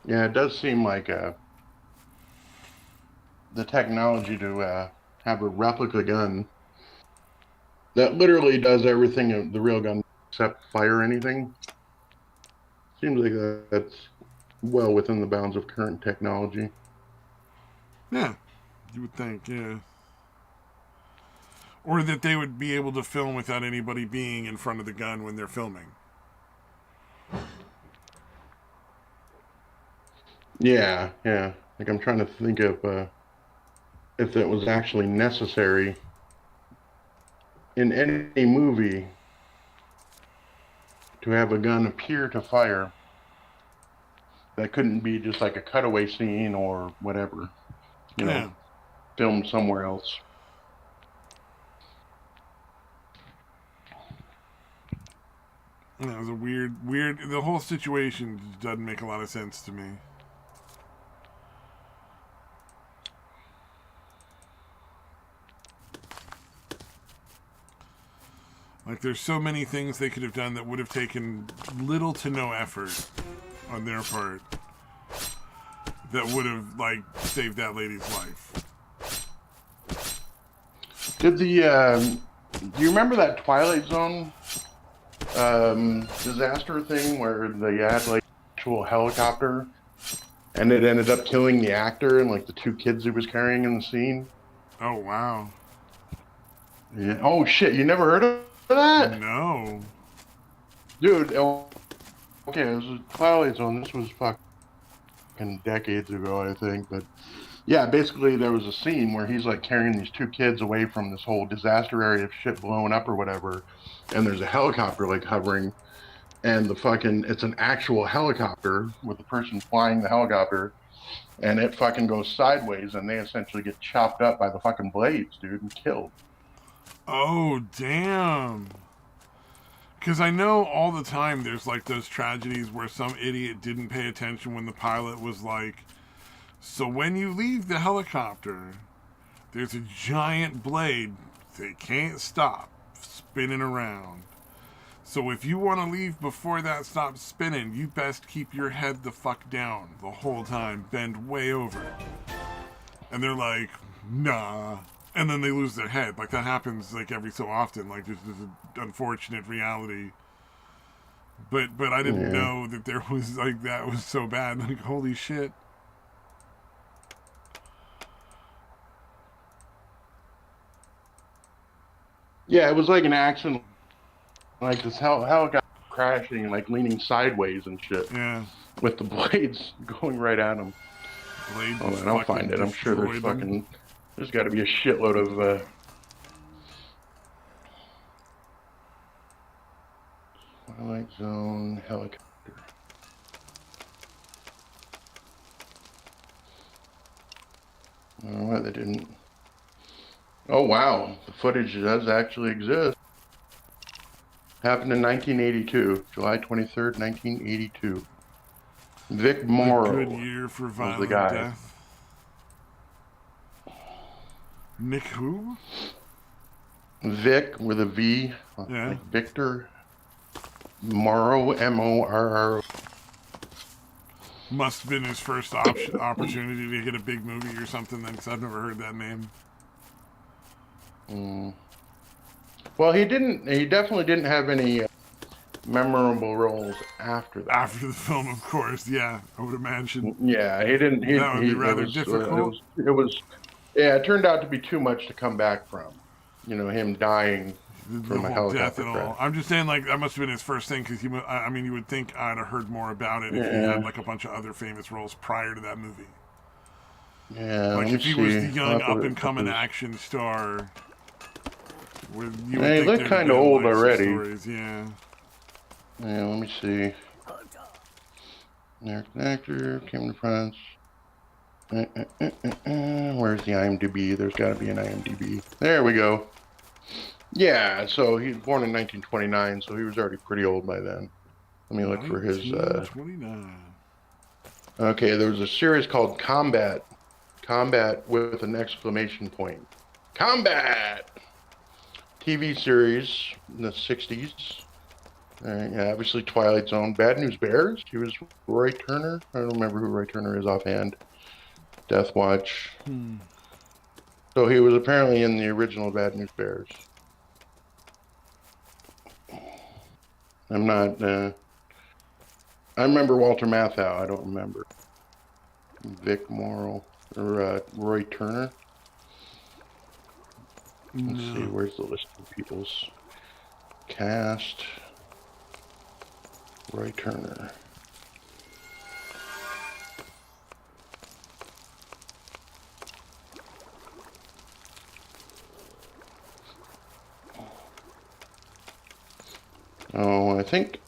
Speaker 1: Yeah, it does seem like the technology to have a replica gun that literally does everything the real gun except fire anything. Seems like that's well within the bounds of current technology.
Speaker 2: Yeah, you would think, yeah. Or that they would be able to film without anybody being in front of the gun when they're filming.
Speaker 1: Yeah. Like, I'm trying to think of if that was actually necessary in any movie to have a gun appear to fire. That couldn't be just like a cutaway scene or whatever, you know, filmed somewhere else.
Speaker 2: And that was a weird. The whole situation doesn't make a lot of sense to me. Like, there's so many things they could have done that would have taken little to no effort on their part that would have, like, saved that lady's life.
Speaker 1: Did do you remember that Twilight Zone disaster thing where they had like actual helicopter and it ended up killing the actor and like the two kids he was carrying in the scene?
Speaker 2: Oh, wow.
Speaker 1: Yeah. Oh shit, you never heard of that?
Speaker 2: No.
Speaker 1: Dude, okay, it was Twilight Zone. This was fucking decades ago, I think, but yeah, basically there was a scene where he's like carrying these two kids away from this whole disaster area of shit blowing up or whatever, and there's a helicopter like hovering, and it's an actual helicopter with the person flying the helicopter, and it fucking goes sideways, and they essentially get chopped up by the fucking blades, dude, and killed.
Speaker 2: Oh, damn. Because I know all the time there's like those tragedies where some idiot didn't pay attention when the pilot was like, so when you leave the helicopter, there's a giant blade they can't stop spinning around. So if you want to leave before that stops spinning, you best keep your head the fuck down the whole time. Bend way over. And they're like, nah. And then they lose their head. Like, that happens, like, every so often. Like, there's an unfortunate reality. But I didn't know that there was, like, that was so bad. Like, holy shit.
Speaker 1: Yeah, it was like an accident. Like, this helicopter crashing, like, leaning sideways and shit.
Speaker 2: Yeah.
Speaker 1: With the blades going right at them.
Speaker 2: Blade
Speaker 1: oh, man, I'll find it. I'm sure there's fucking... There's got to be a shitload of... Twilight Zone helicopter. Oh, what? They didn't... Oh, wow. The footage does actually exist. Happened in 1982. July 23rd, 1982. Vic Morrow.
Speaker 2: A good year for violent
Speaker 1: the guy.
Speaker 2: Death. Nick who?
Speaker 1: Vic with a V.
Speaker 2: Yeah.
Speaker 1: Like Victor. Morrow, M-O-R-R.
Speaker 2: Must have been his first opportunity to get a big movie or something, then, because I've never heard that name.
Speaker 1: Well, he definitely didn't have any memorable roles after that.
Speaker 2: After the film, of course, yeah, I would imagine.
Speaker 1: Yeah, he didn't.
Speaker 2: That would be rather difficult.
Speaker 1: It turned out to be too much to come back from. You know, him dying from a helicopter crash.
Speaker 2: I'm just saying, like, that must have been his first thing, because I mean, you would think I'd have heard more about it if he had, like, a bunch of other famous roles prior to that movie.
Speaker 1: Yeah,
Speaker 2: like, if he was the young up-and-coming action star...
Speaker 1: he looked kind of old already.
Speaker 2: Stories, yeah.
Speaker 1: Yeah, let me see. American actor, came to France. Where's the IMDb? There's got to be an IMDb. There we go. Yeah, so he was born in 1929, so he was already pretty old by then. Let me look for his...
Speaker 2: 1929.
Speaker 1: Okay, there was a series called Combat. Combat with an exclamation point. Combat! TV series in the 60s. Yeah, obviously Twilight Zone. Bad News Bears. He was Roy Turner. I don't remember who Roy Turner is offhand. Death Watch. So he was apparently in the original Bad News Bears. I'm not... I remember Walter Matthau. I don't remember Vic Morrow or Roy Turner. Let's see, where's the list of people's cast? Roy Turner. Oh, I think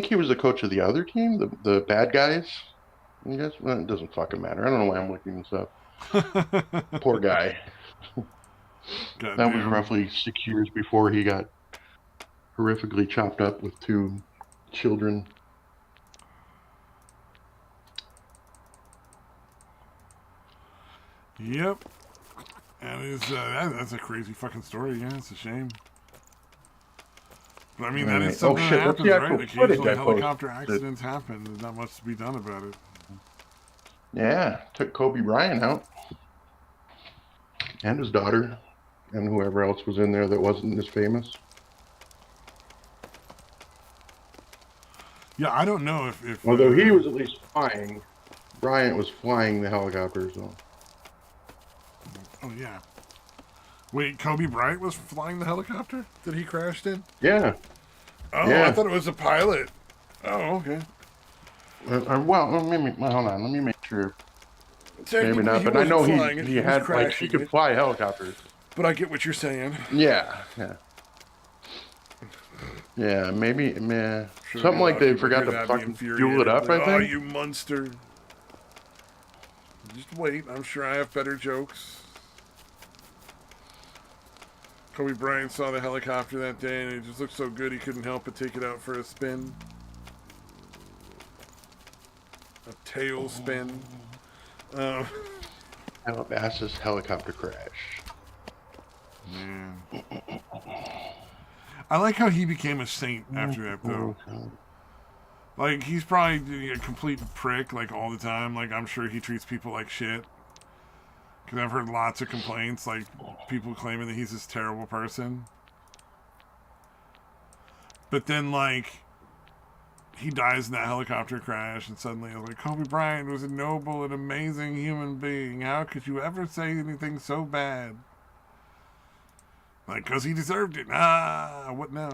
Speaker 1: he was the coach of the other team, the bad guys. I guess well, it doesn't fucking matter. I don't know why I'm looking this up. Poor guy. That was roughly 6 years before he got horrifically chopped up with 2 children.
Speaker 2: Yep. And it's, that's a crazy fucking story. Yeah, it's a shame. But I mean, that is something that happens, right? Occasionally helicopter accidents happen. There's not much to be done about it.
Speaker 1: Yeah, took Kobe Bryant out. And his daughter. And whoever else was in there that wasn't as famous.
Speaker 2: Yeah, I don't know if
Speaker 1: although he was at least flying. Bryant was flying the helicopter, so...
Speaker 2: Oh, yeah. Wait, Kobe Bryant was flying the helicopter that he crashed in?
Speaker 1: Yeah.
Speaker 2: Oh, yeah. I thought it was a pilot. Oh, okay.
Speaker 1: Well, hold on. Let me make sure. Maybe not, but I know he had, like, he could fly helicopters.
Speaker 2: But I get what you're saying.
Speaker 1: Yeah. Yeah, maybe, man. Something like they forgot to fucking fuel it up, I think.
Speaker 2: Oh, you monster. Just wait. I'm sure I have better jokes. Kobe Bryant saw the helicopter that day and it just looked so good he couldn't help but take it out for a spin. A tail spin.
Speaker 1: Calabasas helicopter crash.
Speaker 2: Yeah. I like how he became a saint after that, though. Like, he's probably a complete prick, like, all the time. Like, I'm sure he treats people like shit. Because I've heard lots of complaints, like, people claiming that he's this terrible person. But then, like, he dies in that helicopter crash, and suddenly it's like, Kobe Bryant was a noble and amazing human being. How could you ever say anything so bad? Like, because he deserved it. Ah, what now?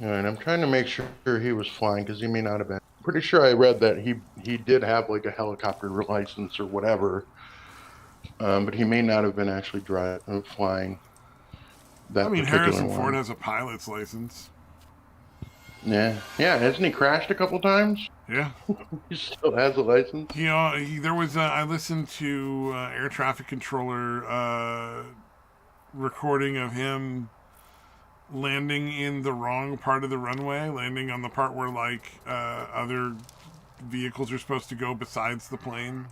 Speaker 1: All right, I'm trying to make sure he was flying because he may not have been. Pretty sure I read that he did have like a helicopter license or whatever, but he may not have been actually flying that particular
Speaker 2: Harrison
Speaker 1: one.
Speaker 2: Ford has a pilot's license.
Speaker 1: Yeah, hasn't he crashed a couple times?
Speaker 2: Yeah.
Speaker 1: He still has a license.
Speaker 2: There was I listened to air traffic controller recording of him landing in the wrong part of the runway, landing on the part where like other vehicles are supposed to go besides the plane.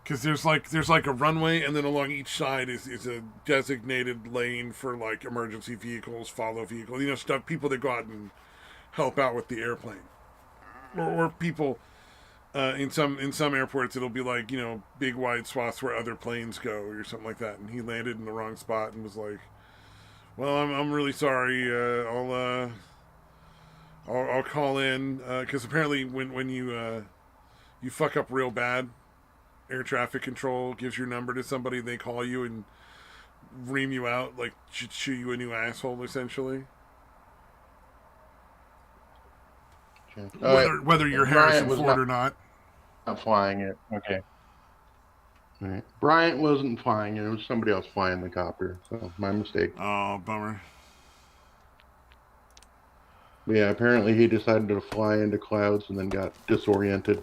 Speaker 2: Because there's like a runway, and then along each side is a designated lane for like emergency vehicles, follow vehicles, stuff, people that go out and help out with the airplane, or people in some airports it'll be like big wide swaths where other planes go or something like that. And he landed in the wrong spot and was like, "Well, I'm really sorry. I'll call in because apparently when you fuck up real bad." Air traffic control gives your number to somebody, they call you and ream you out, like chew you a new asshole, essentially. Okay. Whether you're Harrison Ford or not.
Speaker 1: Not flying it. Okay. All right. Bryant wasn't flying it. It was somebody else flying the copter. So my mistake.
Speaker 2: Oh, bummer.
Speaker 1: But yeah, apparently he decided to fly into clouds and then got disoriented.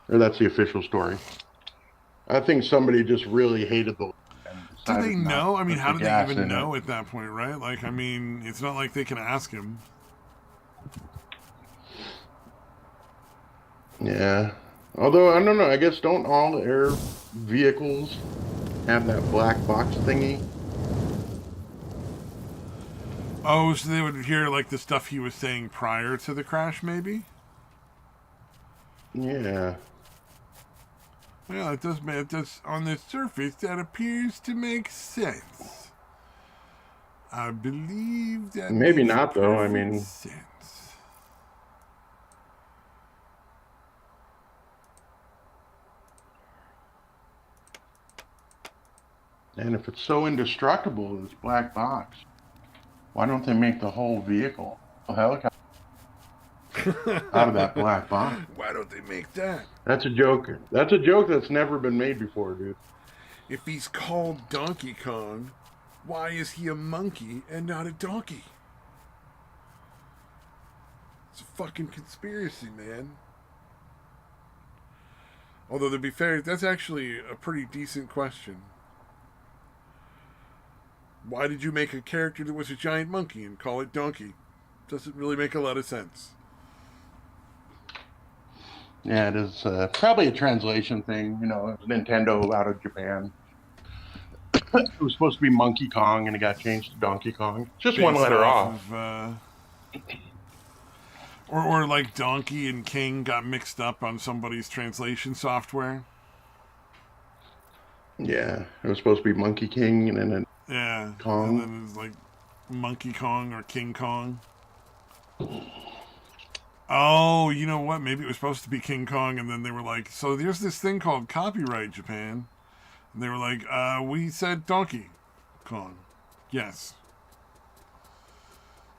Speaker 1: Or that's the official story. I think somebody just really hated the.
Speaker 2: Do they know? I mean, how do they even know at that point, right? Like, I mean, it's not like they can ask him.
Speaker 1: Yeah. Although, I don't know. I guess don't all air vehicles have that black box thingy?
Speaker 2: Oh, so they would hear, like, the stuff he was saying prior to the crash, maybe?
Speaker 1: Yeah.
Speaker 2: Well, it does, on the surface, that appears to make sense. I believe that
Speaker 1: maybe not, though. I mean,
Speaker 2: sense.
Speaker 1: And if it's so indestructible, this black box, why don't they make the whole vehicle a helicopter out of that black box?
Speaker 2: Why don't they make that?
Speaker 1: That's a joke. That's a joke that's never been made before, dude.
Speaker 2: If he's called Donkey Kong, why is he a monkey and not a donkey? It's a fucking conspiracy, man. Although, to be fair, that's actually a pretty decent question. Why did you make a character that was a giant monkey and call it Donkey? Doesn't really make a lot of sense.
Speaker 1: Yeah, it is probably a translation thing. Nintendo out of Japan. It was supposed to be Monkey Kong, and it got changed to Donkey Kong. Just one letter off.
Speaker 2: Or like Donkey and King got mixed up on somebody's translation software.
Speaker 1: Yeah, it was supposed to be Monkey King, and then Kong.
Speaker 2: And then it was like Monkey Kong or King Kong. Oh, you know what? Maybe it was supposed to be King Kong, and then they were like, so there's this thing called copyright Japan. And they were like, we said Donkey Kong. Yes.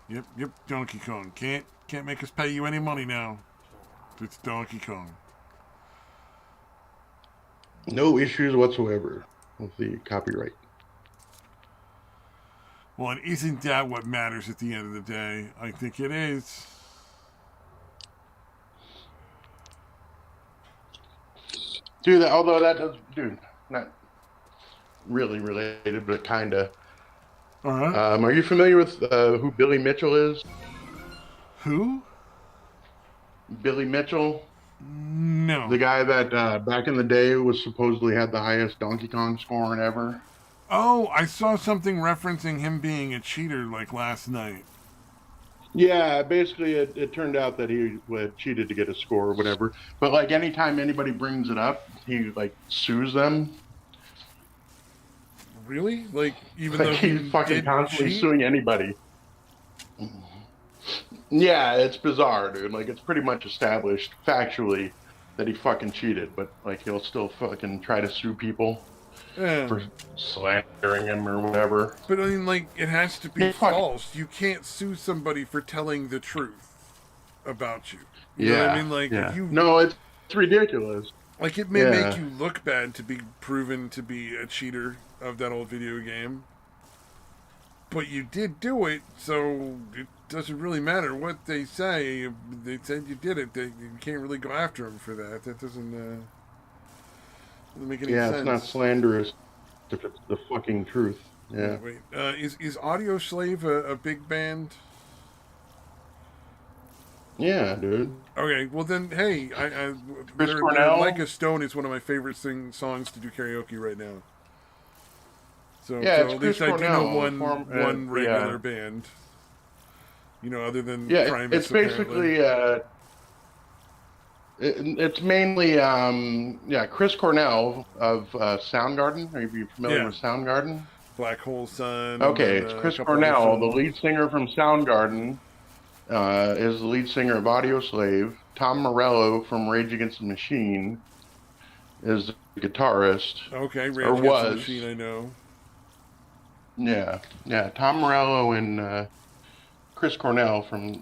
Speaker 2: Yep, Donkey Kong. Can't make us pay you any money now. It's Donkey Kong.
Speaker 1: No issues whatsoever with the copyright.
Speaker 2: Well, and isn't that what matters at the end of the day? I think it is.
Speaker 1: Dude, although that does, dude, not really related, but kind of. Are you familiar with who Billy Mitchell is?
Speaker 2: Who?
Speaker 1: Billy Mitchell,
Speaker 2: No.
Speaker 1: the guy that back in the day was supposedly had the highest Donkey Kong score ever.
Speaker 2: Oh, I saw something referencing him being a cheater like last night.
Speaker 1: Yeah, basically, it turned out that he cheated to get a score or whatever. But like anytime anybody brings it up, he like sues them.
Speaker 2: Really? Like, even
Speaker 1: Like
Speaker 2: though
Speaker 1: he's
Speaker 2: he
Speaker 1: fucking
Speaker 2: did
Speaker 1: constantly
Speaker 2: cheat?
Speaker 1: suing anybody. Yeah, it's bizarre, dude. Like it's pretty much established factually that he fucking cheated, but like he'll still fucking try to sue people
Speaker 2: Yeah.
Speaker 1: for slandering him or whatever.
Speaker 2: But I mean, like, it has to be
Speaker 1: He fucking,
Speaker 2: false. You can't sue somebody for telling the truth about you. You know what I
Speaker 1: yeah,
Speaker 2: mean? Like, if
Speaker 1: yeah.
Speaker 2: you,
Speaker 1: No, it's ridiculous.
Speaker 2: like, it may make
Speaker 1: Yeah,
Speaker 2: you look bad to be proven to be a cheater of that old video game, but you did do it, so it doesn't really matter what they say. They said you did it. You can't really go after them for that. That doesn't make any
Speaker 1: yeah. It's
Speaker 2: sense.
Speaker 1: not slanderous if it's the fucking truth. Yeah.
Speaker 2: Wait, is Audio Slave a big band?
Speaker 1: Yeah, dude.
Speaker 2: Okay, well then, hey,
Speaker 1: Chris
Speaker 2: their
Speaker 1: Cornell.
Speaker 2: Like a Stone is one of my favorite songs to do karaoke right now. So,
Speaker 1: Yeah,
Speaker 2: so
Speaker 1: it's
Speaker 2: at
Speaker 1: Chris
Speaker 2: least I do know
Speaker 1: Cornell.
Speaker 2: one regular
Speaker 1: Yeah,
Speaker 2: band. You know, other than
Speaker 1: yeah.
Speaker 2: Primus,
Speaker 1: It's
Speaker 2: apparently.
Speaker 1: basically it's mainly yeah, Chris Cornell of Soundgarden. Are you familiar
Speaker 2: Yeah,
Speaker 1: with Soundgarden?
Speaker 2: Black Hole Sun, and
Speaker 1: Okay,
Speaker 2: then
Speaker 1: it's
Speaker 2: a
Speaker 1: Chris
Speaker 2: couple other
Speaker 1: Cornell, the
Speaker 2: songs.
Speaker 1: lead singer from Soundgarden, is the lead singer of Audio Slave. Tom Morello from Rage Against the Machine is the guitarist,
Speaker 2: Okay,
Speaker 1: or
Speaker 2: Rage Against the
Speaker 1: was.
Speaker 2: Machine, I know.
Speaker 1: Yeah, yeah. Tom Morello and Chris Cornell from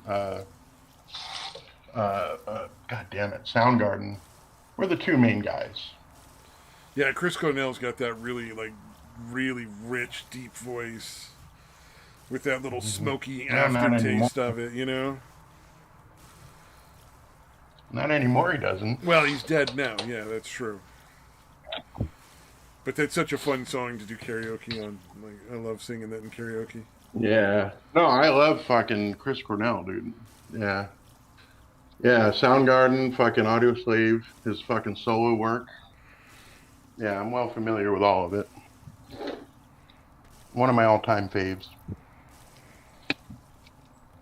Speaker 1: God damn it, Soundgarden. We're the two main guys.
Speaker 2: Yeah, Chris Cornell's got that really rich, deep voice with that little smoky
Speaker 1: No, not anymore.
Speaker 2: aftertaste of it, you know?
Speaker 1: Not anymore. He doesn't.
Speaker 2: Well, he's dead now. Yeah, that's true. But that's such a fun song to do karaoke on. Like, I love singing that in karaoke.
Speaker 1: Yeah. No, I love fucking Chris Cornell, dude. Yeah. Yeah, Soundgarden, fucking Audio Slave, his fucking solo work. Yeah, I'm well familiar with all of it. One of my all-time faves.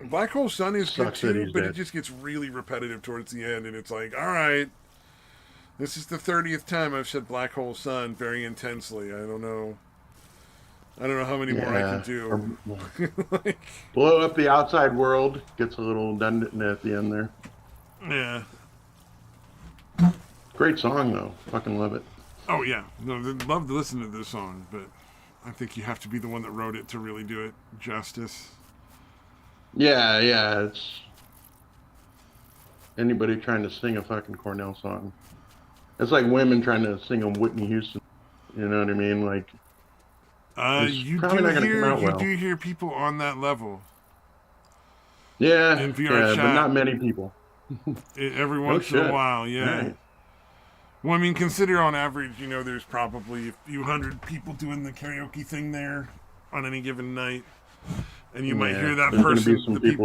Speaker 2: Black Hole Sun is good
Speaker 1: Sucks that
Speaker 2: too,
Speaker 1: he's
Speaker 2: but it
Speaker 1: dead.
Speaker 2: just gets really repetitive towards the end, and it's like, all right, this is the 30th time I've said Black Hole Sun very intensely. I don't know how many more I can do.
Speaker 1: Like, blow up the outside world gets a little redundant at the end there.
Speaker 2: Yeah.
Speaker 1: Great song though. Fucking love it.
Speaker 2: Oh yeah. No, I'd love to listen to this song, but I think you have to be the one that wrote it to really do it justice.
Speaker 1: Yeah, yeah. It's anybody trying to sing a fucking Cornell song. It's like women trying to sing a Whitney Houston. You know what I mean? Like, it's probably not going to come out well.
Speaker 2: You do hear people on that level.
Speaker 1: Yeah,
Speaker 2: In VR
Speaker 1: yeah,
Speaker 2: chat,
Speaker 1: but not many people.
Speaker 2: Every once in a while, yeah. Right. Well, I mean, consider on average, you know, there's probably a few hundred people doing the karaoke thing there on any given night. And you might hear that person,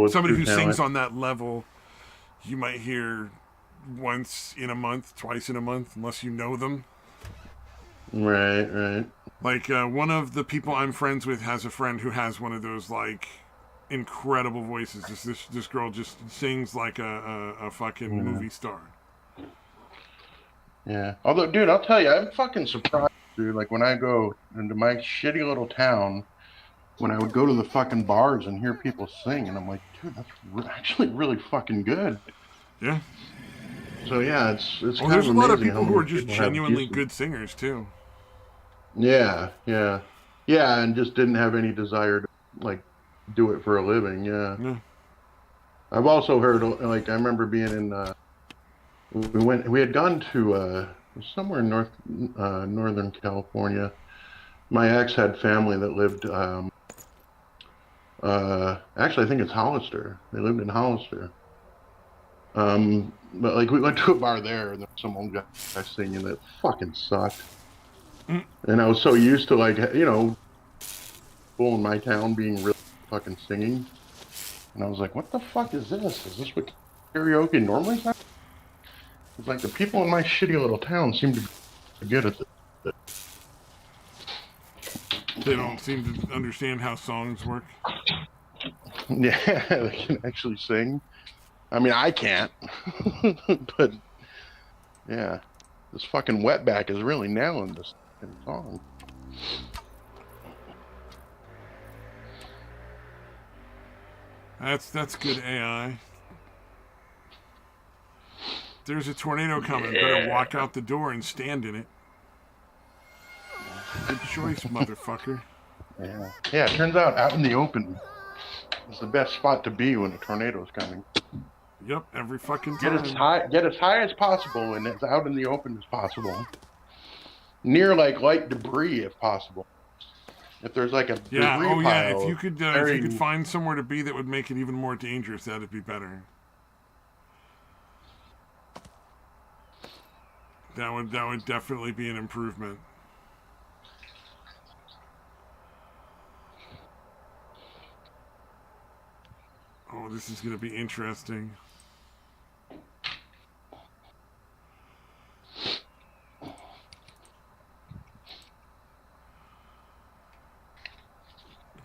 Speaker 2: somebody who sings on that level, you might hear once in a month, twice in a month, unless you know them.
Speaker 1: Right, right.
Speaker 2: Like, one of the people I'm friends with has a friend who has one of those, like, incredible voices. This girl just sings like a fucking movie star.
Speaker 1: Yeah. Although, dude, I'll tell you, I'm fucking surprised, dude. Like, when I go into my shitty little town, when I would go to the fucking bars and hear people sing, and I'm like, dude, that's actually really fucking good.
Speaker 2: Yeah.
Speaker 1: So yeah, it's
Speaker 2: well, there's a lot of people who are just genuinely good singers too.
Speaker 1: Yeah, yeah, yeah, and just didn't have any desire to like do it for a living. Yeah. I've also heard, like, I remember being in. We had gone to somewhere in Northern California. My ex had family that lived Actually, I think it's Hollister. They lived in Hollister. But like we went to a bar there, and there was some old guy singing that fucking sucked. And I was so used to like people in my town being really fucking singing, and I was like, what the fuck is this? Is this what karaoke normally sounds? It's like the people in my shitty little town seem to be good at this.
Speaker 2: They don't seem to understand how songs work.
Speaker 1: Yeah, they can actually sing. I mean, I can't, but yeah, this fucking wetback is really nailing this song.
Speaker 2: That's good AI. There's a tornado coming. Yeah. Better walk out the door and stand in it. Good choice, motherfucker.
Speaker 1: Yeah. Yeah, it turns out in the open is the best spot to be when a tornado is coming.
Speaker 2: Yep, every fucking time.
Speaker 1: Get as high as possible and as out in the open as possible. Near like light debris if possible. If there's like a debris pile.
Speaker 2: Yeah, if you could find somewhere to be that would make it even more dangerous, that'd be better. That would definitely be an improvement. Oh, this is going to be interesting.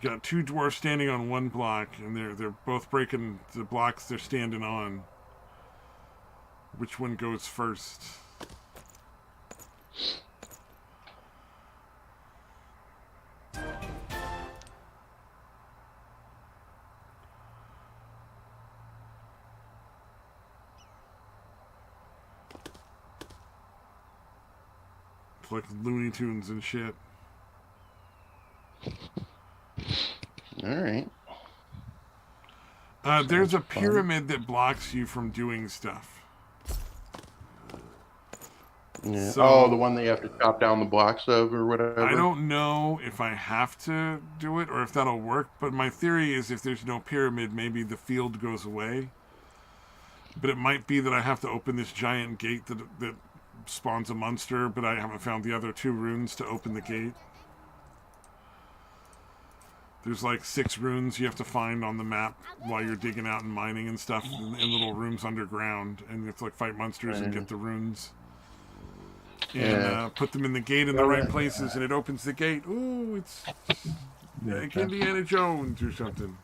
Speaker 2: Got two dwarfs standing on one block, and they're both breaking the blocks they're standing on. Which one goes first? It's like Looney Tunes and shit.
Speaker 1: All right.
Speaker 2: There's a pyramid that blocks you from doing stuff.
Speaker 1: Yeah. So, the one that you have to chop down the blocks of or whatever?
Speaker 2: I don't know if I have to do it or if that'll work, but my theory is if there's no pyramid, maybe the field goes away. But it might be that I have to open this giant gate that spawns a monster, but I haven't found the other 2 runes to open the gate. There's like 6 runes you have to find on the map while you're digging out and mining and stuff in little rooms underground, and you have to like fight monsters and get the runes. And put them in the gate in the right places, and it opens the gate. Ooh, it's like Indiana Jones or something.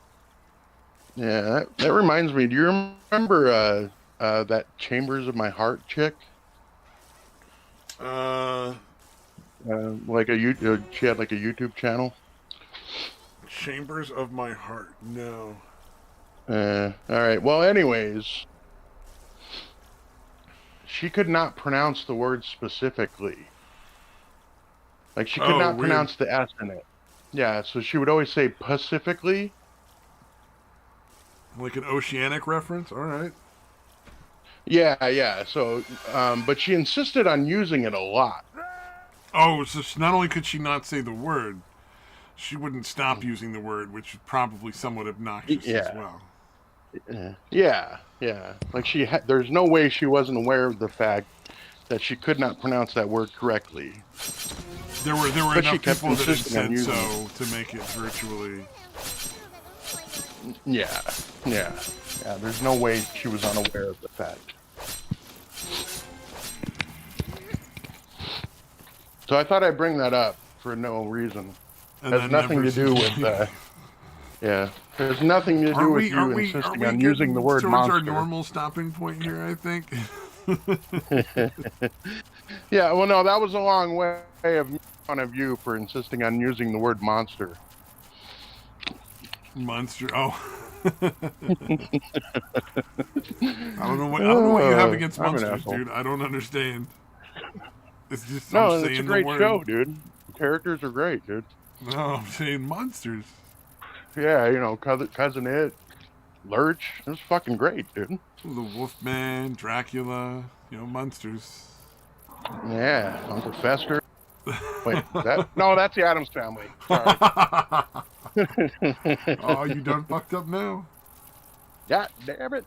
Speaker 1: Yeah, that reminds me. Do you remember that Chambers of My Heart chick? Like she had like a YouTube channel.
Speaker 2: Chambers of My Heart. No.
Speaker 1: All right. Well, anyways, she could not pronounce the word specifically. Like she could not pronounce the S in it. Yeah, so she would always say pacifically.
Speaker 2: Like an oceanic reference? All right.
Speaker 1: Yeah. So, but she insisted on using it a lot.
Speaker 2: Oh, so not only could she not say the word, she wouldn't stop using the word, which is probably somewhat obnoxious as well.
Speaker 1: Yeah. Like there's no way she wasn't aware of the fact that she could not pronounce that word correctly.
Speaker 2: There were enough people that had said so to make it virtually.
Speaker 1: Yeah. There's no way she was unaware of the fact. So I thought I'd bring that up for no reason. It has nothing to do with yeah. There's nothing to do with you insisting on using the word monster.
Speaker 2: Towards our normal stopping point here, I think.
Speaker 1: Yeah, well, no, that was a long way of making fun of you for insisting on using the word monster.
Speaker 2: Monster. Oh. I don't know what you have against monsters, dude. I don't understand. It's just
Speaker 1: it's a great show, dude. The characters are great, dude.
Speaker 2: No, I'm saying monsters.
Speaker 1: Yeah, Cousin It, Lurch. It was fucking great, dude.
Speaker 2: The Wolfman, Dracula, monsters.
Speaker 1: Yeah, Uncle Fester. Wait, that's the Addams Family. Sorry.
Speaker 2: Oh, you done fucked up now?
Speaker 1: God damn it.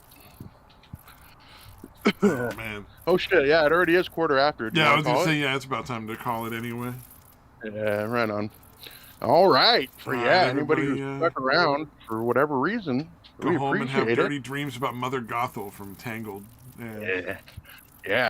Speaker 2: Oh, man.
Speaker 1: Oh, shit. Yeah, it already is quarter after. Do you
Speaker 2: Yeah, I
Speaker 1: want
Speaker 2: was
Speaker 1: to
Speaker 2: going to
Speaker 1: call
Speaker 2: say,
Speaker 1: it?
Speaker 2: yeah, it's about time to call it anyway.
Speaker 1: Yeah, right on. All right.
Speaker 2: All
Speaker 1: For,
Speaker 2: right,
Speaker 1: yeah, anybody who's
Speaker 2: everybody,
Speaker 1: stuck around for whatever reason,
Speaker 2: go
Speaker 1: we
Speaker 2: home and have
Speaker 1: appreciate it.
Speaker 2: dirty dreams about Mother Gothel from Tangled. Yeah.
Speaker 1: Yeah.